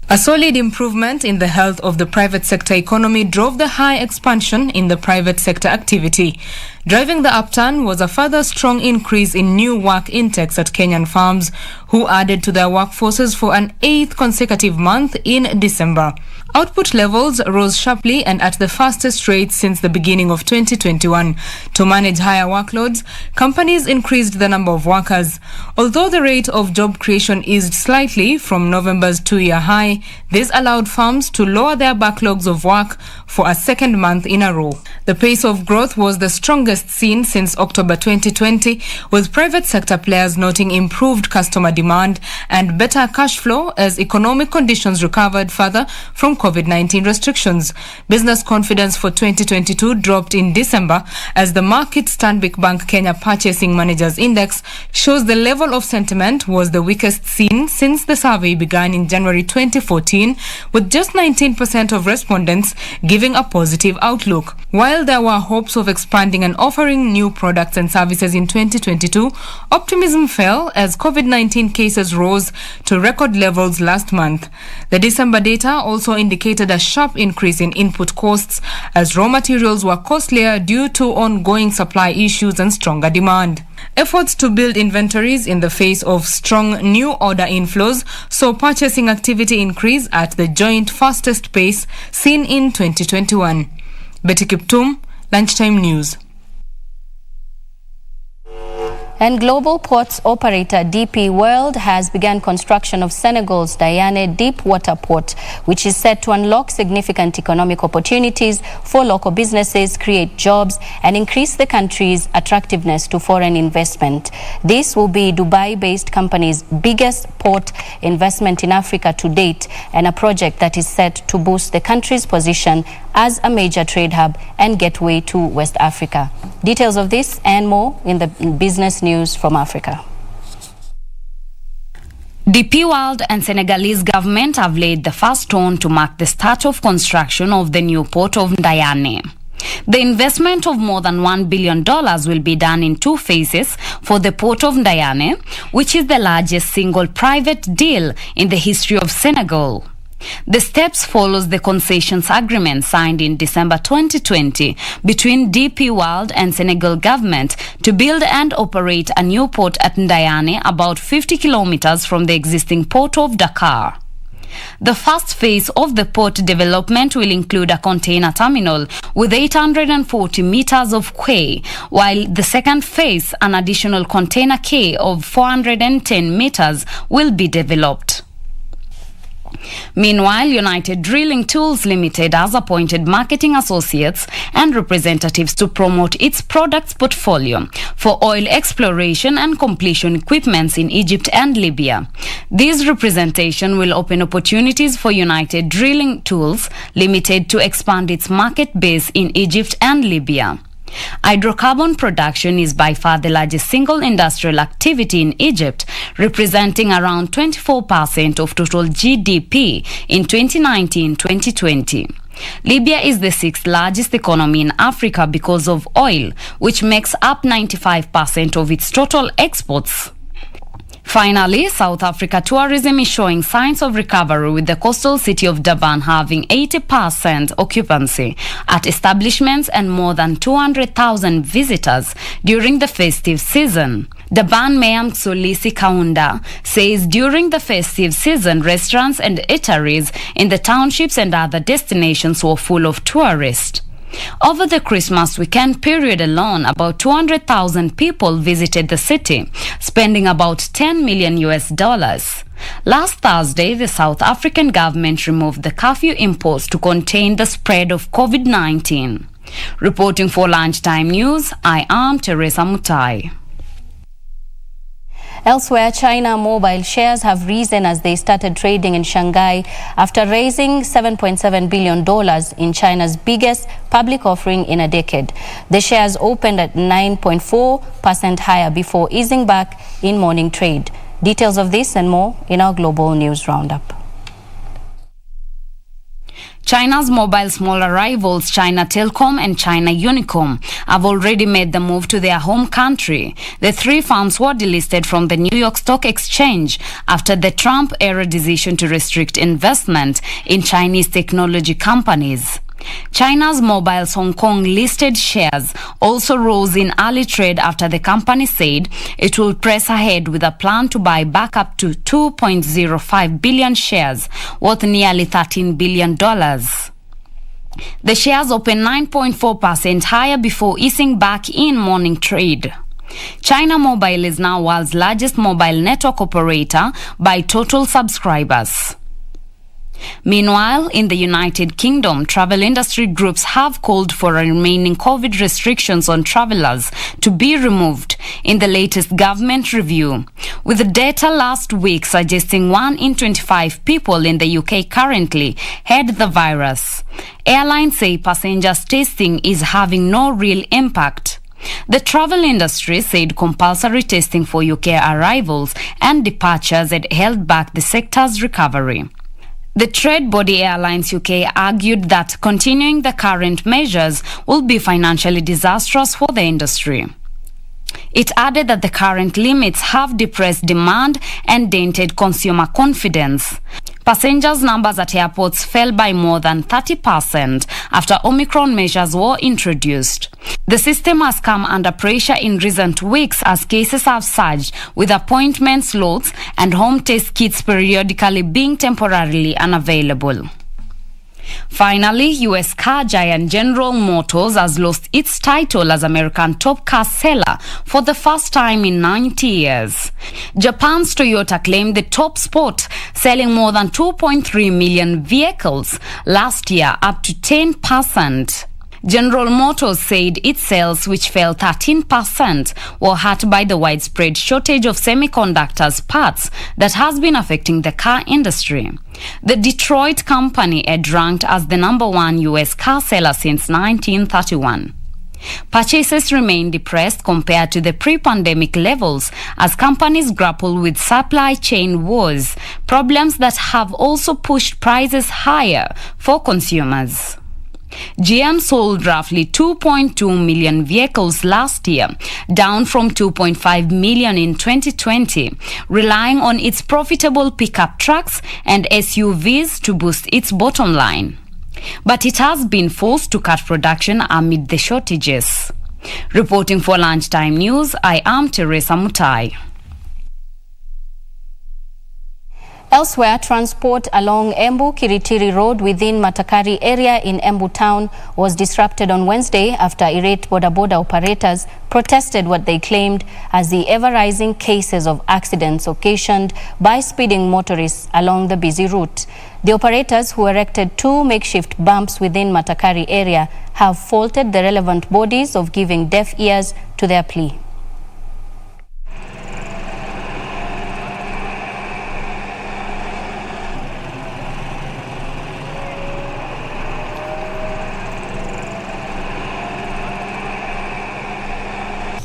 [SPEAKER 22] A solid improvement in the health of the private sector economy drove the high expansion in the private sector activity. Driving the upturn was a further strong increase in new work intakes at Kenyan firms, who added to their workforces for an 8th consecutive month in December. Output levels rose sharply and at the fastest rate since the beginning of 2021. To manage higher workloads, companies increased the number of workers. Although the rate of job creation eased slightly from November's 2-year high, this allowed firms to lower their backlogs of work for a second month in a row. The pace of growth was the strongest seen since October 2020, with private sector players noting improved customer demand and better cash flow as economic conditions recovered further from COVID-19 restrictions. Business confidence for 2022 dropped in December as the Market Stanbic Bank Kenya Purchasing Managers Index shows the level of sentiment was the weakest seen since the survey began in January 2014, with just 19% of respondents giving a positive outlook. While there were hopes of expanding and offering new products and services in 2022, optimism fell as COVID-19 cases rose to record levels last month. The December data also indicated a sharp increase in input costs as raw materials were costlier due to ongoing supply issues and stronger demand. Efforts to build inventories in the face of strong new order inflows saw purchasing activity increase at the joint fastest pace seen in 2021. Betty Kiptum, Lunchtime News.
[SPEAKER 3] And global ports operator DP World has begun construction of Senegal's Dayane deep water port, which is set to unlock significant economic opportunities for local businesses, create jobs, and increase the country's attractiveness to foreign investment. This will be Dubai-based company's biggest port investment in Africa to date, and a project that is set to boost the country's position as a major trade hub and gateway to West Africa. Details of this and more in the business news from Africa.
[SPEAKER 5] DP World and Senegalese government have laid the first stone to mark the start of construction of the new port of Dayane. The investment of more than $1 billion will be done in 2 phases for the port of Dayane, which is the largest single private deal in the history of Senegal. The steps follows the concessions agreement signed in December 2020 between DP World and Senegal government to build and operate a new port at Ndayane, about 50 kilometers from the existing port of Dakar. The first phase of the port development will include a container terminal with 840 meters of quay, while the second phase, an additional container quay of 410 meters, will be developed. Meanwhile, United Drilling Tools Limited has appointed marketing associates and representatives to promote its products portfolio for oil exploration and completion equipments in Egypt and Libya. This representation will open opportunities for United Drilling Tools Limited to expand its market base in Egypt and Libya. Hydrocarbon production is by far the largest single industrial activity in Egypt, representing around 24% of total GDP in 2019-2020. Libya is the 6th largest economy in Africa because of oil, which makes up 95% of its total exports. Finally, South Africa tourism is showing signs of recovery, with the coastal city of Durban having 80% occupancy at establishments and more than 200,000 visitors during the festive season. Durban Mayor Mxolisi Kaunda says during the festive season, restaurants and eateries in the townships and other destinations were full of tourists. Over the Christmas weekend period alone, about 200,000 people visited the city, spending about $10 million. Last Thursday, the South African government removed the curfew imposed to contain the spread of COVID-19. Reporting for Lunchtime News, I am Teresa Mutai.
[SPEAKER 3] Elsewhere, China mobile shares have risen as they started trading in Shanghai after raising $7.7 billion in China's biggest public offering in a decade. The shares opened at 9.4% higher before easing back in morning trade. Details of this and more in our global news roundup.
[SPEAKER 5] China's mobile smaller rivals China Telecom and China Unicom have already made the move to their home country. The 3 firms were delisted from the New York Stock Exchange after the Trump-era decision to restrict investment in Chinese technology companies. China's Mobile's Hong Kong listed shares also rose in early trade after the company said it will press ahead with a plan to buy back up to 2.05 billion shares, worth nearly $13 billion. The shares opened 9.4% higher before easing back in morning trade. China Mobile is now world's largest mobile network operator by total subscribers. Meanwhile, in the United Kingdom, travel industry groups have called for remaining COVID restrictions on travelers to be removed in the latest government review, with the data last week suggesting 1 in 25 people in the UK currently had the virus. Airlines say passengers testing is having no real impact. The travel industry said compulsory testing for UK arrivals and departures had held back the sector's recovery. The trade body Airlines UK argued that continuing the current measures will be financially disastrous for the industry. It added that the current limits have depressed demand and dented consumer confidence. Passengers' numbers at airports fell by more than 30% after Omicron measures were introduced. The system has come under pressure in recent weeks as cases have surged, with appointment slots and home test kits periodically being temporarily unavailable. Finally, US car giant General Motors has lost its title as American top car seller for the first time in 90 years. Japan's Toyota claimed the top spot, selling more than 2.3 million vehicles last year, up to 10%. General Motors said its sales, which fell 13%, were hurt by the widespread shortage of semiconductors parts that has been affecting the car industry. The Detroit company had ranked as the #1 US car seller since 1931. Purchases remain depressed compared to the pre-pandemic levels as companies grapple with supply chain woes, problems that have also pushed prices higher for consumers. GM sold roughly 2.2 million vehicles last year, down from 2.5 million in 2020, relying on its profitable pickup trucks and SUVs to boost its bottom line. But it has been forced to cut production amid the shortages. Reporting for Lunchtime News, I am Teresa Mutai.
[SPEAKER 3] Elsewhere, transport along Embu-Kiritiri Road within Matakari area in Embu town was disrupted on Wednesday after irate boda-boda operators protested what they claimed as the ever-rising cases of accidents occasioned by speeding motorists along the busy route. The operators, who erected 2 makeshift bumps within Matakari area, have faulted the relevant bodies of giving deaf ears to their plea.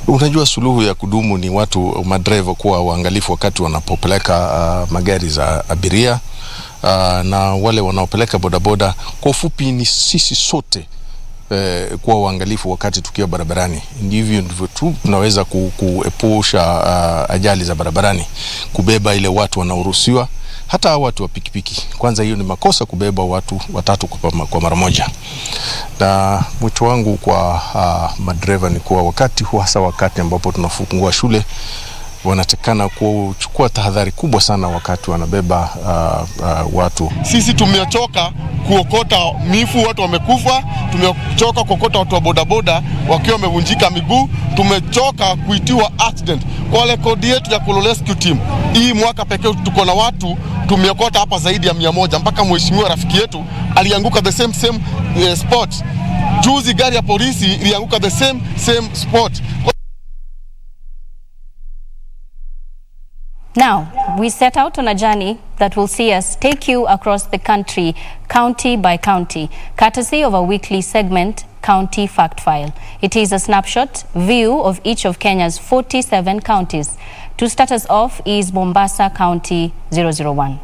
[SPEAKER 9] Unajua, suluhu ya kudumu ni watu madriver kuwa waangalifu wakati wanapopeleka magari za abiria na wale wanaopeleka bodaboda. Kwa ufupi ni sisi sote kuwa waangalifu wakati tukiwa barabarani. Ndivyo tu tunaweza kuepusha ajali za barabarani, kubeba ile watu wanaoruhusiwa, hata watu wa pikipiki. Kwanza hiyo ni makosa kubeba watu watatu kwa mara moja. Na mwito wangu kwa madriver ni kuwa hasa wakati ambapo tunafungua shule, wanatakana kuchukua tahadhari kubwa sana wakati wanabeba watu.
[SPEAKER 12] Sisi tumechoka kuokota mifu, watu wamekufa. Tumechoka kuokota watu wa bodaboda wakiwa wamevunjika miguu. Tumechoka kuitiwa accident. Kwa rekodi yetu ya Kolo Rescue Team, hii mwaka pekee tuko na watu tumeokota hapa zaidi ya 100, mpaka mheshimiwa rafiki yetu alianguka the same spot. Juzi gari ya polisi ilianguka the same spot.
[SPEAKER 3] Now, we set out on a journey that will see us take you across the country, county by county, courtesy of a weekly segment, County Fact File. It is a snapshot view of each of Kenya's 47 counties. To start us off is Mombasa County 001.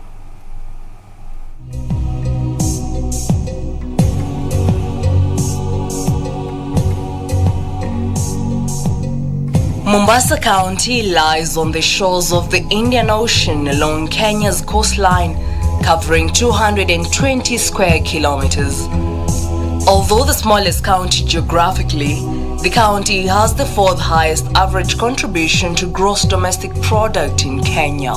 [SPEAKER 13] Mombasa County lies on the shores of the Indian Ocean along Kenya's coastline, covering 220 square kilometers. Although the smallest county geographically, the county has the fourth highest average contribution to gross domestic product in Kenya.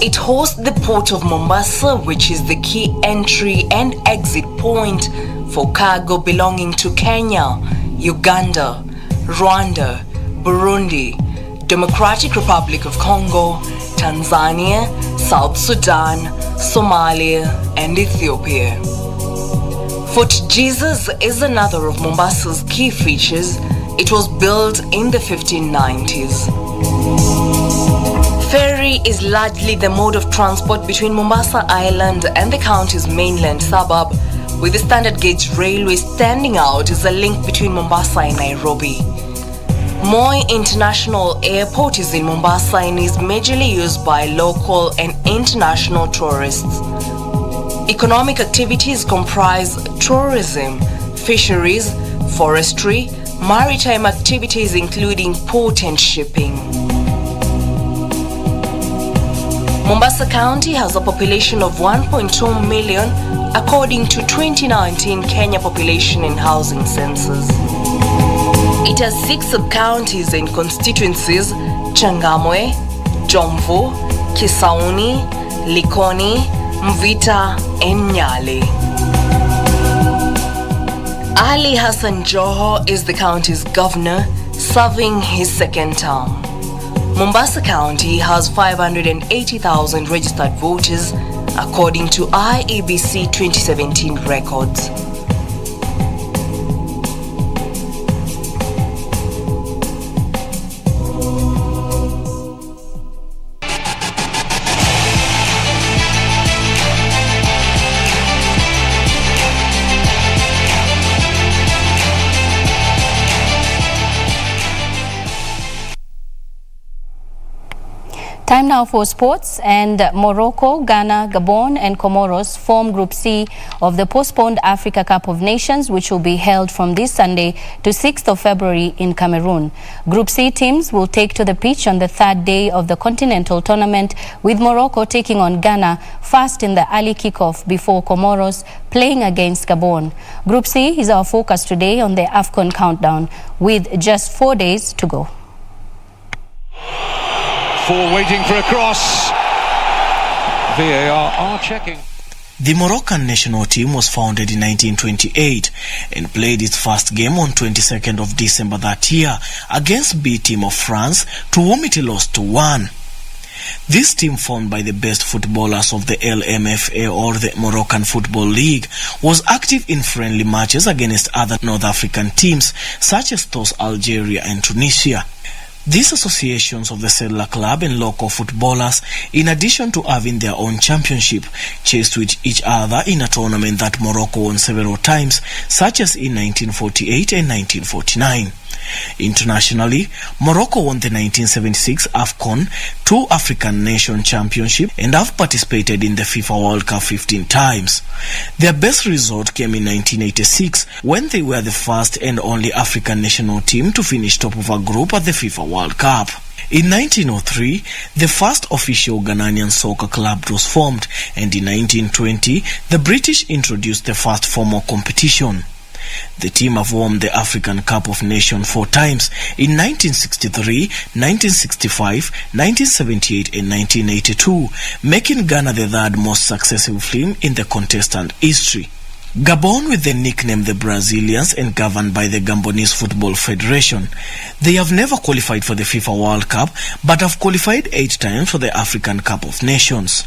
[SPEAKER 13] It hosts the port of Mombasa, which is the key entry and exit point for cargo belonging to Kenya, Uganda, Rwanda, Burundi, Democratic Republic of Congo, Tanzania, South Sudan, Somalia, and Ethiopia. Fort Jesus is another of Mombasa's key features. It was built in the 1590s. Ferry is largely the mode of transport between Mombasa Island and the county's mainland suburb, with the standard gauge railway standing out as a link between Mombasa and Nairobi. Moi International Airport is in Mombasa and is majorly used by local and international tourists. Economic activities comprise tourism, fisheries, forestry, maritime activities including port and shipping. Mombasa County has a population of 1.2 million according to 2019 Kenya Population and Housing Census. It has 6 sub-counties and constituencies: Changamwe, Jomvu, Kisauni, Likoni, Mvita, and Nyali. Ali Hassan Joho is the county's governor, serving his second term. Mombasa County has 580,000 registered voters according to IEBC 2017 records.
[SPEAKER 3] Time now for sports, and Morocco, Ghana, Gabon and Comoros form Group C of the postponed Africa Cup of Nations, which will be held from this Sunday to 6th of February in Cameroon. Group C teams will take to the pitch on the third day of the continental tournament, with Morocco taking on Ghana first in the early kickoff before Comoros playing against Gabon. Group C is our focus today on the AFCON countdown, with just 4 days to go.
[SPEAKER 1] Waiting for a cross. VAR are checking.
[SPEAKER 4] The Moroccan national team was founded in 1928 and played its first game on 22nd of December that year against B team of France, to whom it lost 2-1. This team, formed by the best footballers of the LMFA, or the Moroccan Football League, was active in friendly matches against other North African teams such as those Algeria and Tunisia. These associations of the Settler Club and local footballers, in addition to having their own championship, chased with each other in a tournament that Morocco won several times, such as in 1948 and 1949. Internationally, Morocco won the 1976 AFCON, 2 African Nation Championship, and have participated in the FIFA World Cup 15 times. Their best result came in 1986, when they were the first and only African national team to finish top of a group at the FIFA World Cup. In 1903, the first official Ghanaian soccer club was formed, and in 1920, the British introduced the first formal competition. The team have won the African Cup of Nations 4 times, in 1963, 1965, 1978 and 1982, making Ghana the third most successful team in the contestant history. Gabon, with the nickname the Brazilians and governed by the Gabonese Football Federation, they have never qualified for the FIFA World Cup but have qualified 8 times for the African Cup of Nations.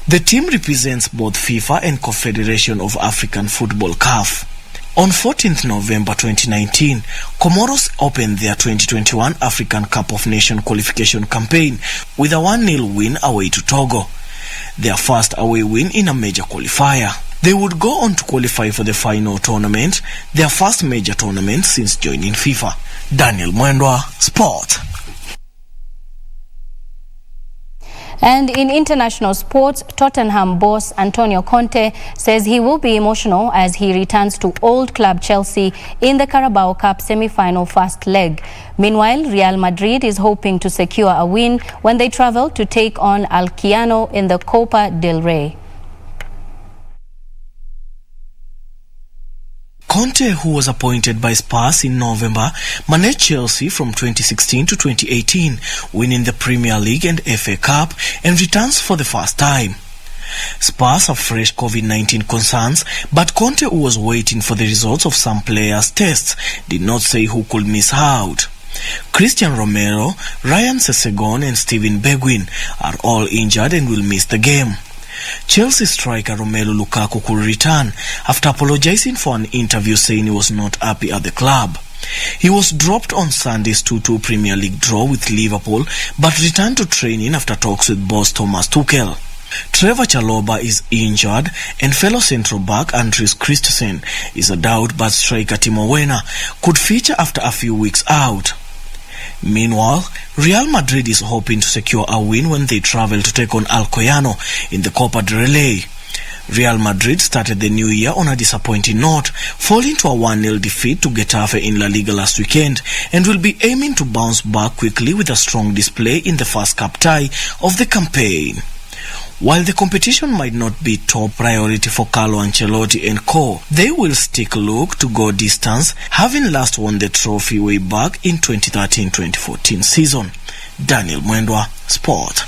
[SPEAKER 4] The team represents both FIFA and Confederation of African Football (CAF). On 14th November 2019, Comoros opened their 2021 African Cup of Nations qualification campaign with a 1-0 win away to Togo, their first away win in a major qualifier. They would go on to qualify for the final tournament, their first major tournament since joining FIFA. Daniel Mwendwa, Sport.
[SPEAKER 3] And in international sports, Tottenham boss Antonio Conte says he will be emotional as he returns to old club Chelsea in the Carabao Cup semi-final first leg. Meanwhile, Real Madrid is hoping to secure a win when they travel to take on Alquiano in the Copa del Rey.
[SPEAKER 4] Conte, who was appointed by Spurs in November, managed Chelsea from 2016 to 2018, winning the Premier League and FA Cup, and returns for the first time. Spurs have fresh COVID-19 concerns, but Conte, who was waiting for the results of some players' tests, did not say who could miss out. Christian Romero, Ryan Sessegnon and Steven Bergwijn are all injured and will miss the game. Chelsea striker Romelu Lukaku could return after apologizing for an interview saying he was not happy at the club. He was dropped on Sunday's 2-2 Premier League draw with Liverpool, but returned to training after talks with boss Thomas Tuchel. Trevor Chalobah is injured, and fellow central back Andries Christensen is a doubt, but striker Timo Werner could feature after a few weeks out. Meanwhile, Real Madrid is hoping to secure a win when they travel to take on Alcoyano in the Copa del Rey. Real Madrid started the new year on a disappointing note, falling to a 1-0 defeat to Getafe in La Liga last weekend, and will be aiming to bounce back quickly with a strong display in the first cup tie of the campaign. While the competition might not be top priority for Carlo Ancelotti and co, they will look to go distance, having last won the trophy way back in 2013-2014 season. Daniel Mwendwa, Sport.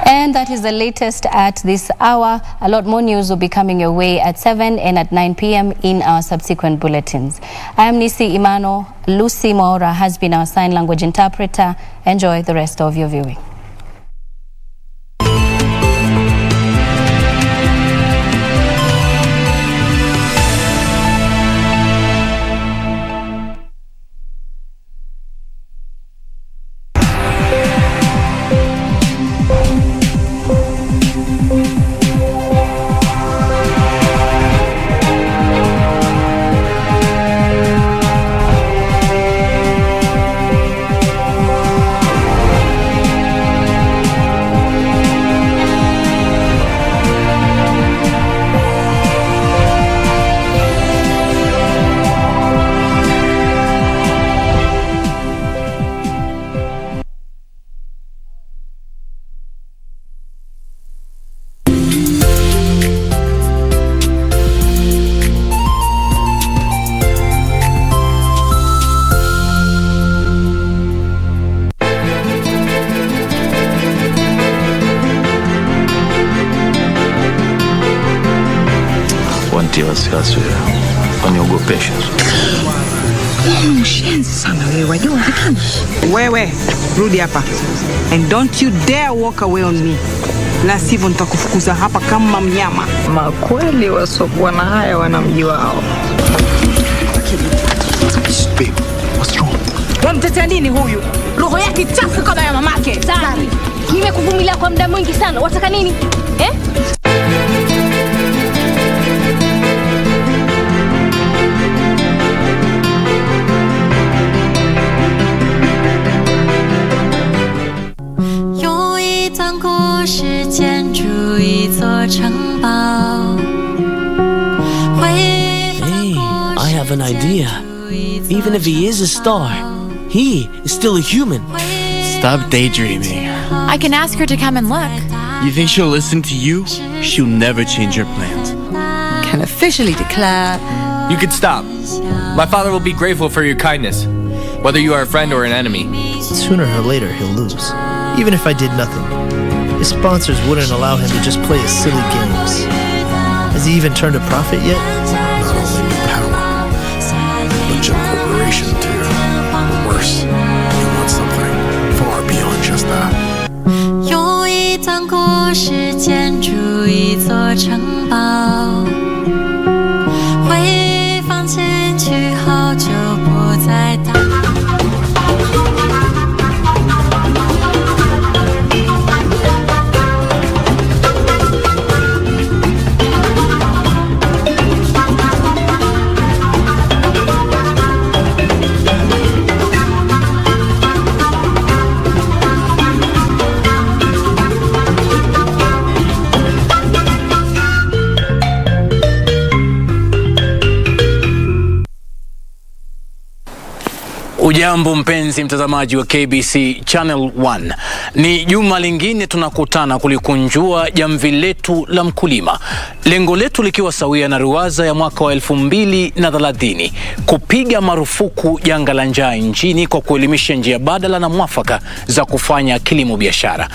[SPEAKER 3] And that is the latest at this hour. A lot more news will be coming your way at 7 and at 9 p.m. in our subsequent bulletins. I am Nisi Imano. Lucy Maura has been our sign language interpreter. Enjoy the rest of your viewing.
[SPEAKER 28] Wasiwasi waniogopesha.
[SPEAKER 29] Mshenzi sana wewe, wajua lakini. Wewe, rudi hapa. And don't you dare walk away on me. La sivyo nitakufukuza hapa kama mnyama. Makweli wasokuwa na haya wana mji wao.
[SPEAKER 28] Babe, what's wrong?
[SPEAKER 29] Wamtetea nini huyu? Roho yake chafu kama ya mamake.
[SPEAKER 30] Sari, nimekuvumilia kwa muda mwingi sana. Wataka nini?
[SPEAKER 14] Hey, I have an idea. Even if he is a star, he is still a human.
[SPEAKER 15] Stop daydreaming.
[SPEAKER 16] I can ask her to come and look.
[SPEAKER 15] You think she'll listen to you? She'll never change her plans.
[SPEAKER 16] Can officially declare...
[SPEAKER 15] You can stop. My father will be grateful for your kindness, whether you are a friend or an enemy.
[SPEAKER 18] Sooner or later, he'll lose. Even if I did nothing. His sponsors wouldn't allow him to just play his silly games. Has he even turned a profit yet?
[SPEAKER 19] Not only new power, but your corporation too. Or worse, you want something far beyond just that.
[SPEAKER 20] 有一段故事建筑一座城堡，会放进去后就不再打。
[SPEAKER 2] Ujambo mpenzi mtazamaji wa KBC Channel 1. Ni juma lingine tunakutana kulikunjua jamvi letu la mkulima. Lengo letu likiwa sawia na ruwaza ya mwaka wa 2030, kupiga marufuku janga la njaa nchini kwa kuelimisha njia badala na mwafaka za kufanya kilimo biashara.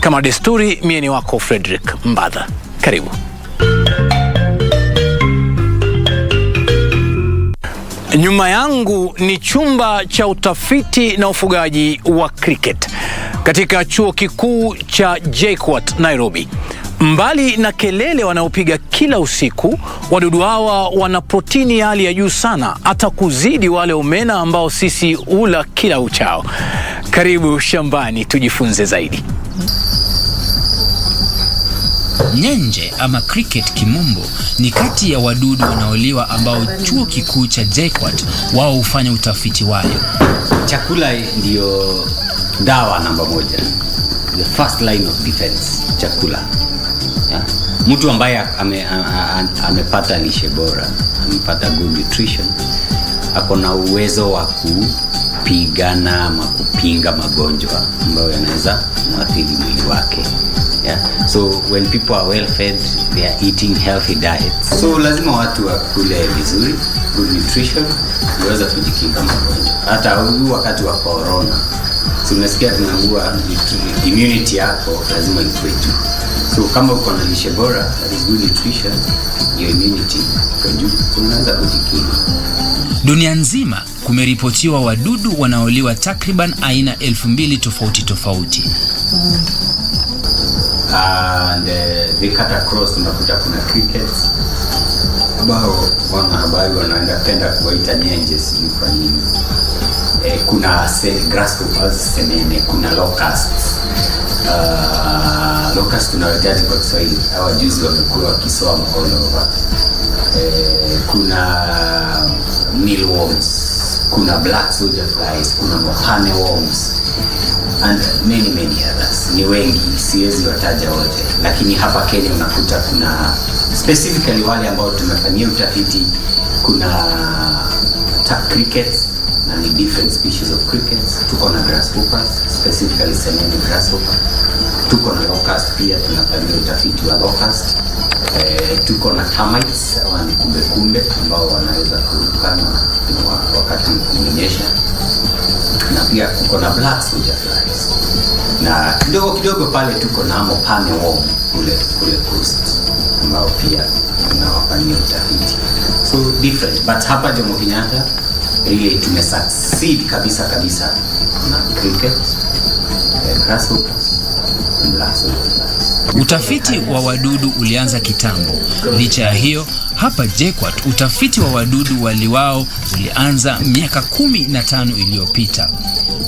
[SPEAKER 2] Kama desturi, mie ni wako Frederick Mbadha. Karibu. Nyuma yangu ni chumba cha utafiti na ufugaji wa cricket katika chuo kikuu cha JKUAT Nairobi. Mbali na kelele wanaopiga kila usiku, wadudu hawa wana protini ya hali ya juu sana, hata kuzidi wale omena ambao sisi ula kila uchao. Karibu shambani tujifunze zaidi.
[SPEAKER 6] Nyenje ama cricket kimombo ni kati ya wadudu wanaoliwa ambao chuo kikuu cha JKUAT wao hufanya utafiti wayo.
[SPEAKER 7] Chakula ndio dawa namba moja. The first line of defense, chakula. Yeah? Mtu ambaye amepata lishe bora, amepata good nutrition, ako na uwezo wa kupigana ama kupinga magonjwa ambayo yanaweza kuathiri mwili wake. Yeah. So when people are well fed, they are eating healthy diets. So lazima watu wakule vizuri, good nutrition, uweza kujikinga magonjwa. Hata huu wakati wa corona, so unasikia tunaambiwa immunity yako lazima ikuwe juu. So kama uko na lishe bora, that is good nutrition, your immunity iko juu, so unaweza kujikinga.
[SPEAKER 6] Dunia nzima kumeripotiwa wadudu wanaoliwa takriban aina 2000 tofauti.
[SPEAKER 7] And they cut across, unakuta kuna crickets ambao wanahabari wanapenda kuwaita nyenje, sijui kwa nini. Kuna grasshoppers, senene, kuna locusts. Locusts tunawataje kwa Kiswahili? Hawa juzi wamekuwa wakisoa all over. Kuna mealworms, kuna black soldier flies, kuna mohane worms and many others. Ni wengi, siwezi wataja wote, lakini hapa Kenya unakuta kuna specifically wale ambao tumefanyia utafiti. Kuna crickets na ni different species of crickets. Tuko na grasshoppers, specifically senene grasshopper. Tuko na locust pia, tunafanyia utafiti wa locust. Tuko na termites, wani kumbe ambao wanaweza kurukana wakati kumenyesha. Na pia tuko na black soldier flies. Na kidogo pale tuko na mopane worm kule coast ambao pia tunawafanyia utafiti. So different, but hapa Jomo Kenyatta really tumesucceed kabisa na cricket, grasshoppers and black soldier flies.
[SPEAKER 6] Utafiti wa wadudu ulianza kitambo. Licha ya hiyo, hapa JKUAT utafiti wa wadudu waliwao ulianza miaka 15 iliyopita.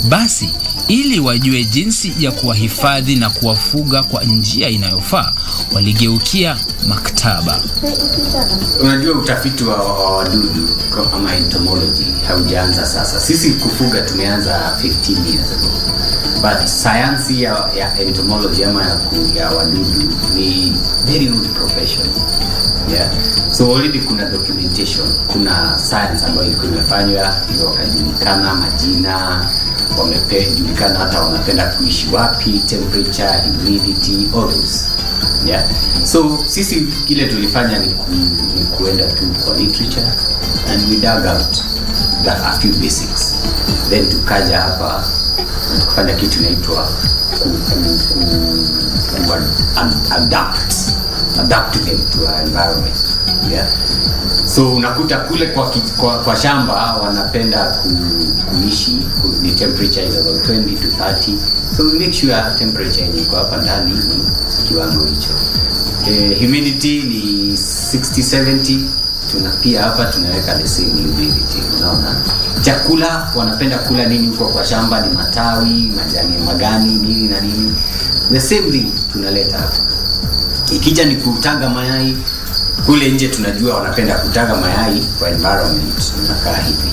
[SPEAKER 6] Basi, ili wajue jinsi ya kuwahifadhi na kuwafuga kwa njia inayofaa, waligeukia maktaba.
[SPEAKER 7] Unajua utafiti wa wadudu kama entomology haujaanza sasa. Sisi kufuga tumeanza 15 years ago. But science ya entomology ama ya wadudu ni very good profession. Yeah. So already kuna documentation, kuna science ambayo ilikuwa imefanywa, ndio wakajulikana majina, wamejulikana hata wanapenda kuishi wapi, temperature, humidity, all those. Yeah. So sisi kile tulifanya ni kuenda tu kwa literature and we dug out a few basics. Then tukaja hapa kufanya kitu inaitwa adapt them to our environment. Yeah. So unakuta kule kwa shamba wanapenda kuishi ni temperature is about 20 to 30. So we make sure temperature iko hapa ndani ni kiwango hicho. Humidity ni 60-70. Pia hapa tunaweka the same humidity. Unaona? Chakula wanapenda kula nini huko kwa shamba, ni matawi, majani magani, nini na nini. The same thing tunaleta hapa. Ikija ni kutaga mayai, kule nje tunajua wanapenda kutaga mayai kwa environment unakaa hivi.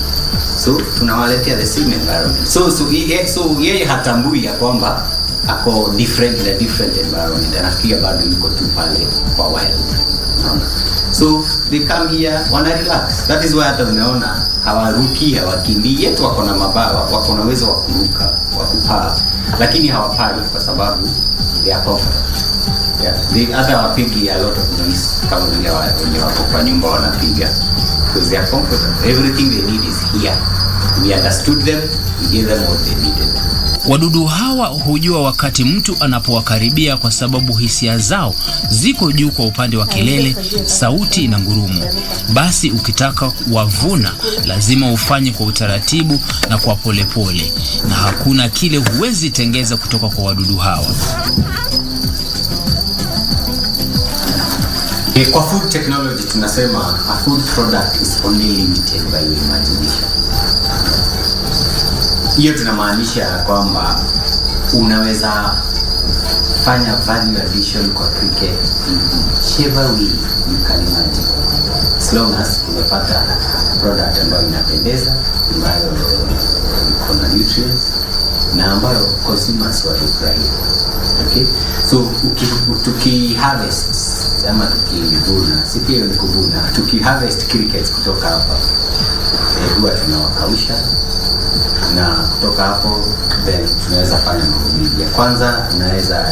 [SPEAKER 7] So tunawaletea the same environment. So yeye hatambui ya kwamba ako different in a different environment, anafikiria bado yuko tu pale kwa wild. So they come here, wana relax. That is why hata unaona hawaruki, hawakimbii. Yetu wako na mabawa, wako na uwezo wa kuruka, wa kupaa, lakini hawapali kwa sababu they are comfortable. Yeah, they hata wapigi a lot of noise kama vile wenye wako kwa nyumba wanapiga, because they are comfortable. Everything they need is here. We understood them, we gave them what they needed.
[SPEAKER 6] Wadudu hawa hujua wakati mtu anapowakaribia kwa sababu hisia zao ziko juu kwa upande wa kelele, sauti na ngurumo. Basi ukitaka wavuna lazima ufanye kwa utaratibu na kwa polepole, na hakuna kile huwezi tengeza kutoka kwa wadudu hawa.
[SPEAKER 7] Kwa food technology tunasema a food product is only limited by your imagination. Hiyo tunamaanisha kwamba unaweza fanya value addition kwa cricket in whichever way you can imagine, as long as umepata product ambayo inapendeza, ambayo iko na nutrients na ambayo consumers watafurahia. Okay, so tuki-harvest ama tukivuna, si pia ni kuvuna, tuki-harvest crickets kutoka hapa, huwa tunawakausha, na kutoka hapo then tunaweza fanya mambo mengi. Ya kwanza inaweza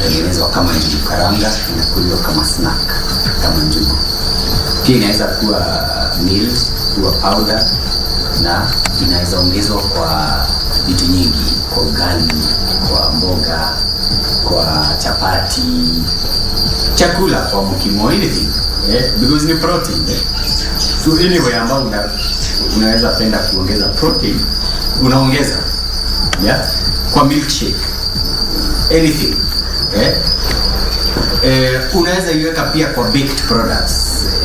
[SPEAKER 7] tengenezwa kama njugu karanga, inakuliwa kama snack, kama njugu. Pia inaweza kuwa meal, kuwa powder, na inaweza ongezwa kwa vitu nyingi, kwa ugali, kwa mboga, kwa chapati, chakula, kwa mkimo, anything, because ni protein. So anyway, ambao unaweza penda kuongeza protein, unaongeza, kwa milkshake, anything, unaweza iweka pia kwa baked products,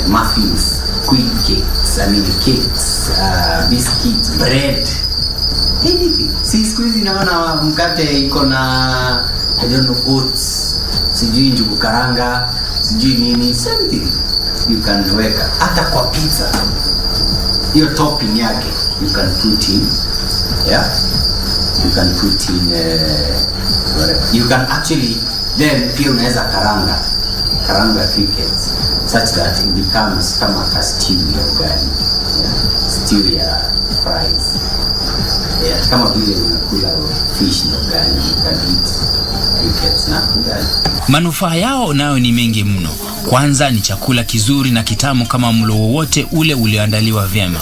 [SPEAKER 7] muffins, queen cakes, cakes, biscuits, bread, anything. Si siku hizi naona mkate iko na I don't know, oats, sijui njugu karanga, sijui nini, something you can weka hata kwa pizza. Hiyo topping yake you can put in, you can put in whatever. You can actually then pia unaweza karanga crickets such that it becomes kama a stew ya ugali, stew ya fries, kama vile unakula fish na ugali, you can eat crickets na ugali.
[SPEAKER 6] Manufaa yao nayo ni mengi mno. Kwanza ni chakula kizuri na kitamu kama mlo wowote ule ulioandaliwa vyema.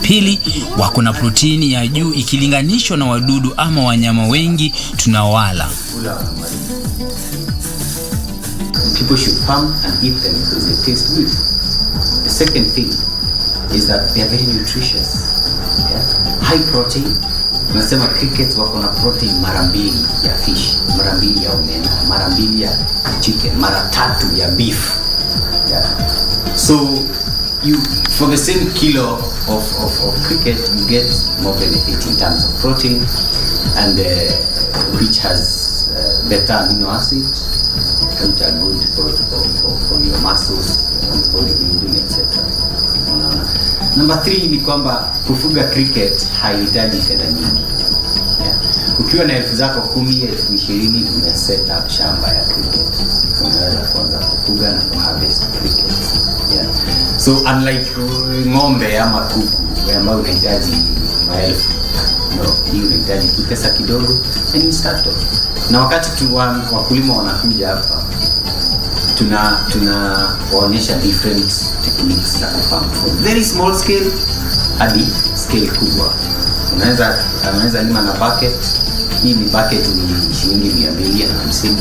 [SPEAKER 6] Pili, wako na protini ya juu ikilinganishwa na wadudu ama wanyama wengi tunawala.
[SPEAKER 7] People should farm and eat them because they taste good. The second thing is that they are very nutritious. High protein. Tunasema crickets wako na protein mara 2 ya fish, mara 2 ya omena, mara 2 ya chicken, mara 3 ya beef. So you, for the same kilo of cricket, you get more benefit in terms of protein, and which has better amino acids, which are good for your muscles, bodybuilding, etc. Number 3 ni kwamba kufuga cricket haihitaji fedha nyingi. Ukiwa na 10,000 zako 10,000, 20,000 umeset up shamba ya cricket. Unaweza kuanza kufuga na kuharvest cricket. So unlike ng'ombe ama kuku ambao unahitaji maelfu, hii unahitaji tu pesa kidogo and you start off. Na wakati wakulima wanakuja hapa, tunawaonyesha different techniques za kufarm, from very small scale hadi scale kubwa. Unaweza lima na bucket. Hii ni bucket ni shilingi 250.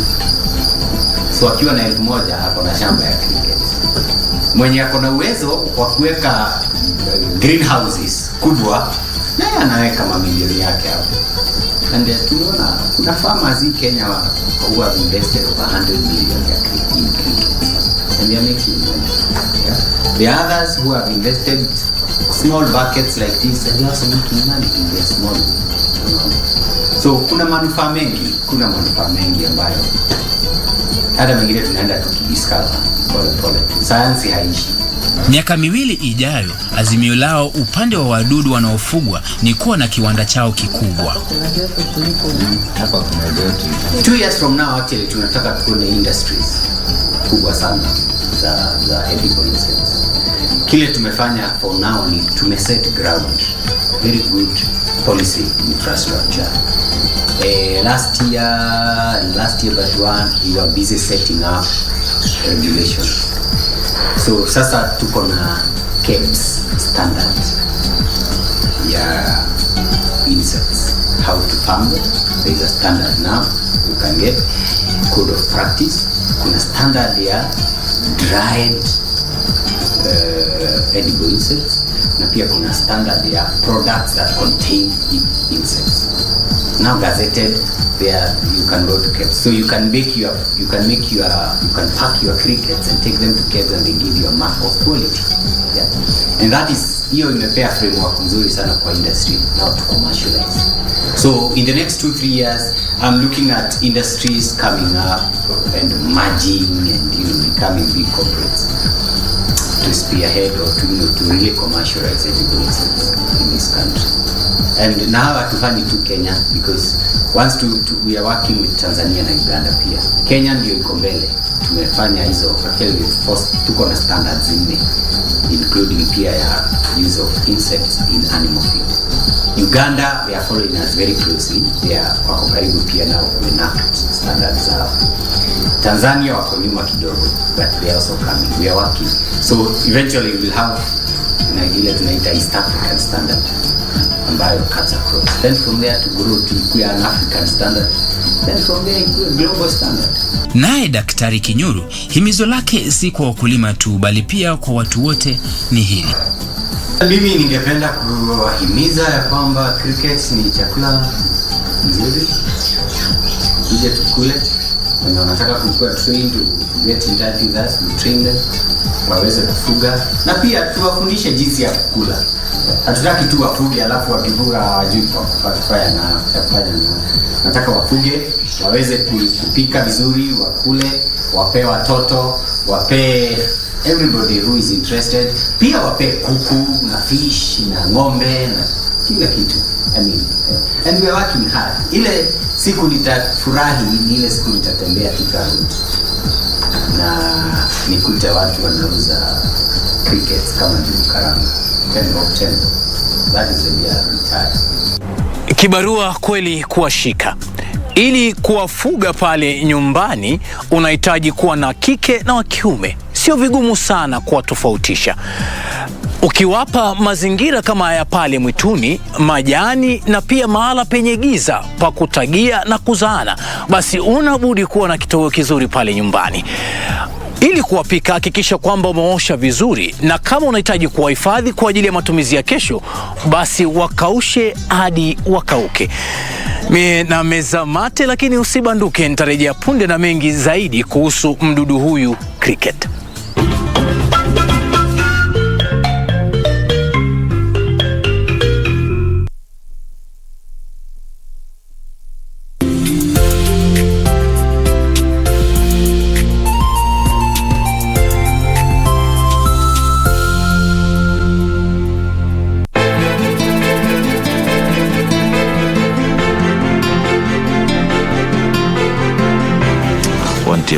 [SPEAKER 7] So akiwa na 1,000 hapo na shamba ya cricket. Mwenye ako na uwezo wa kuweka greenhouses kubwa, naye anaweka mamilioni yake hapo. And tunaona kuna farmers in Kenya who have invested over 100 million in cricket, and they are making money. The others who have invested small buckets like this, and they are also making money in their small So kuna manufaa mengi ambayo hata mengine tunaenda tukidiscover pole. Sayansi haishi.
[SPEAKER 6] Miaka miwili ijayo, azimio lao upande wa wadudu wanaofugwa ni kuwa na kiwanda chao kikubwa.
[SPEAKER 7] 2 years from now actually tunataka tuone industries kubwa sana za edible insects. Kile tumefanya for now ni tumeset ground, very good policy infrastructure. Last year but one we were busy setting up regulations. So sasa tuko na KBC standard ya insects, how to farm them. There is a standard now, you can get code of practice. Kuna standard ya dried edible insects, na pia kuna standard ya products that contain insects. Now gazetted there, you can go to KBC. So you can pack your crickets and take them to KBC and they give you a mark of quality. Yeah. And that is, hiyo imepea framework nzuri sana kwa industry now to commercialize. So in the next 2-3 years, I'm looking at industries coming up and merging and becoming big corporates to spearhead or to really commercialize edible insects in this country. And now hatufanyi tu Kenya because we are working with Tanzania na Uganda pia. Kenya ndio iko mbele. Tumefanya hizo actually tuko na standards 4 including pia ya use of insects in animal feed. Uganda, they are following us very closely. They are wako karibu pia nao kuenact standards zao. Tanzania wako nyuma kidogo, but they are also coming. We are working. So eventually we will have ile tunaita East African standard ambayo cuts across. Then from there to grow to an African standard. Then from there to a global standard.
[SPEAKER 6] Naye Daktari Kinyuru, himizo lake si kwa wakulima tu bali pia kwa watu wote ni hili.
[SPEAKER 7] Mimi ningependa kuwahimiza ya kwamba cricket ni chakula nzuri. Tuje tukule. Wenye wanataka kukua trained to get in touch with us, we train them. Waweze kufuga na pia tuwafundishe jinsi ya kukula. Hatutaki tu wafuge alafu wakifuga hawajui kufanya na. Nataka wafuge, waweze kupika vizuri, wakule, wape watoto, wape everybody who is interested. Pia wape kuku na fish na ng'ombe na kila kitu. I mean, and we are working hard. Ile siku nitafurahi ni ile siku nitatembea Road na nikute watu wanauza crickets kama juu karanga. 10. That is the year retire.
[SPEAKER 2] Kibarua kweli kuwashika. Ili kuwafuga pale nyumbani unahitaji kuwa na kike na wa kiume. Sio vigumu sana kuwatofautisha. Ukiwapa mazingira kama haya pale mwituni, majani na pia mahala penye giza pa kutagia na kuzaana, basi unabudi kuwa na kitoweo kizuri pale nyumbani. Ili kuwapika, hakikisha kwamba umeosha vizuri, na kama unahitaji kuwahifadhi kwa ajili ya matumizi ya kesho, basi wakaushe hadi wakauke. Mimi na meza mate, lakini usibanduke, nitarejea punde na mengi zaidi kuhusu mdudu huyu cricket.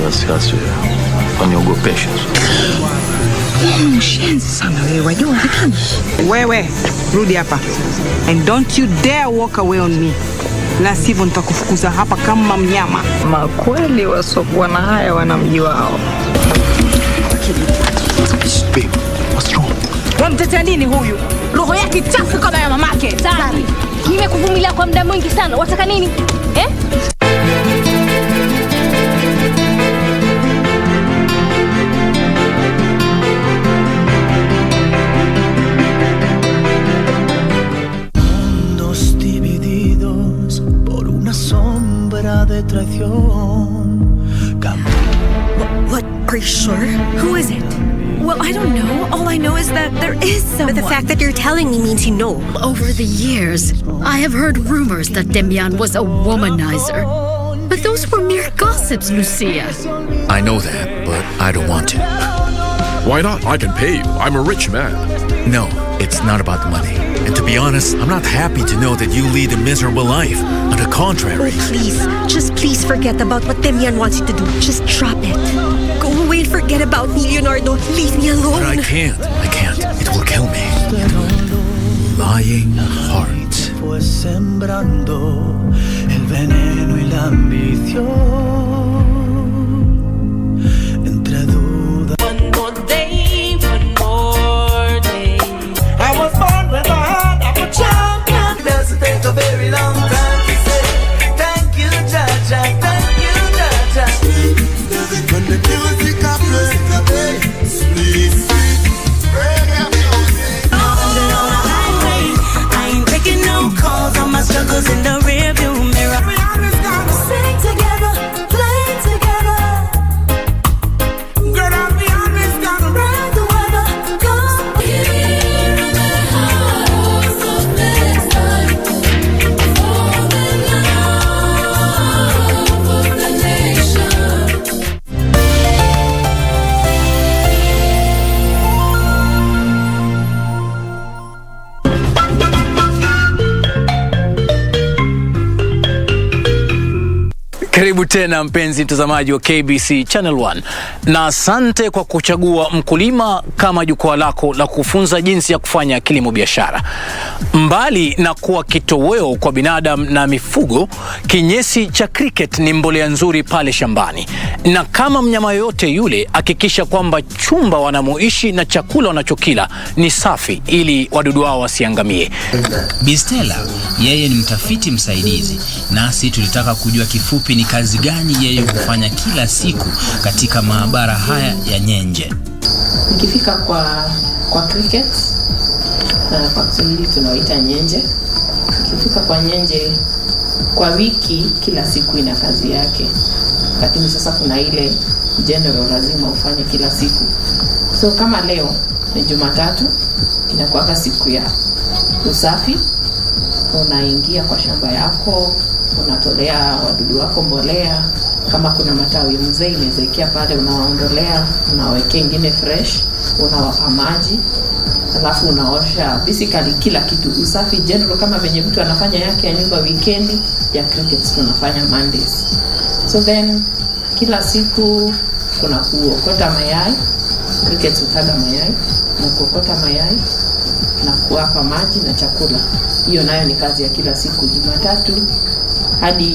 [SPEAKER 28] Wasiwasi waniogopesha.
[SPEAKER 29] Mshenzi sana wewe, wajua lakini. Wewe, rudi hapa. And don't you dare walk away on me. La sivyo nitakufukuza hapa kama mnyama. Makweli wasokuwa na haya wana mji wao.
[SPEAKER 28] Babe, what's wrong?
[SPEAKER 30] Wamtetea nini huyu? Roho yake chafu kama ya mamake. Sari, nimekuvumilia kwa muda mwingi sana. Wataka nini?
[SPEAKER 8] De traición.
[SPEAKER 16] What? Are you sure? Who is it? Well, I don't know. All I know is
[SPEAKER 10] that there is someone.
[SPEAKER 11] But the fact that you're telling me means you know.
[SPEAKER 10] Over the years, I have heard rumors that Demian was a womanizer. But those were mere gossips, Lucia.
[SPEAKER 28] I know that, but I don't want to. Why not? I can pay you. I'm a rich man. No, it's not about the money. And to be honest, I'm not happy to know that you lead a miserable life. On the contrary.
[SPEAKER 11] Oh, please. Just please forget about what Demian wants you to do. Just drop it. Go away and forget about me, Leonardo. Leave me alone.
[SPEAKER 28] But I can't. It will kill me. Lying heart.
[SPEAKER 8] Fue sembrando el veneno y la ambición. Entre dudas. One more day. I was born with a heart of a champion. It doesn't take a very long time to say thank you, Jaja, thank you, Jaja. When the music plays, please. Struggles in the rearview mirror. We always gotta sing together, play together. Girl, we always gotta ride the weather. Come here in the house of midnight, for the love of the nation.
[SPEAKER 2] Karibu tena mpenzi mtazamaji wa KBC Channel 1 na asante kwa kuchagua Mkulima kama jukwaa lako la kufunza jinsi ya kufanya kilimo biashara. Mbali na kuwa kitoweo kwa binadamu na mifugo, kinyesi cha cricket ni mbolea nzuri pale shambani. Na kama mnyama yote yule, hakikisha kwamba chumba wanamoishi na chakula wanachokila ni safi ili wadudu hao wasiangamie.
[SPEAKER 6] Bistela, yeye ni mtafiti msaidizi, nasi tulitaka kujua kifupi ni kazi gani yeye hufanya kila siku katika maabara haya ya nyenje.
[SPEAKER 17] Nikifika kwa cricket, kwa Kiswahili tunaoita nyenje. Nikifika kwa nyenje, kwa wiki kila siku ina kazi yake. Lakini sasa kuna ile general lazima ufanye kila siku. So kama leo ni Jumatatu, inakuwa siku ya usafi. Unaingia kwa shamba yako, unatolea wadudu wako mbolea. Kama kuna matawi mzee imezekia pale, unawaondolea, unawekea ingine fresh, unawapa maji, alafu unaosha. Basically kila kitu usafi general, kama venye mtu anafanya yake ya nyumba weekendi, ya cricket tunafanya Mondays. So then kila siku kuna kuokota mayai, cricket hutaga mayai, na kuokota mayai na kuwapa maji na chakula. Hiyo nayo ni kazi ya kila siku, Jumatatu hadi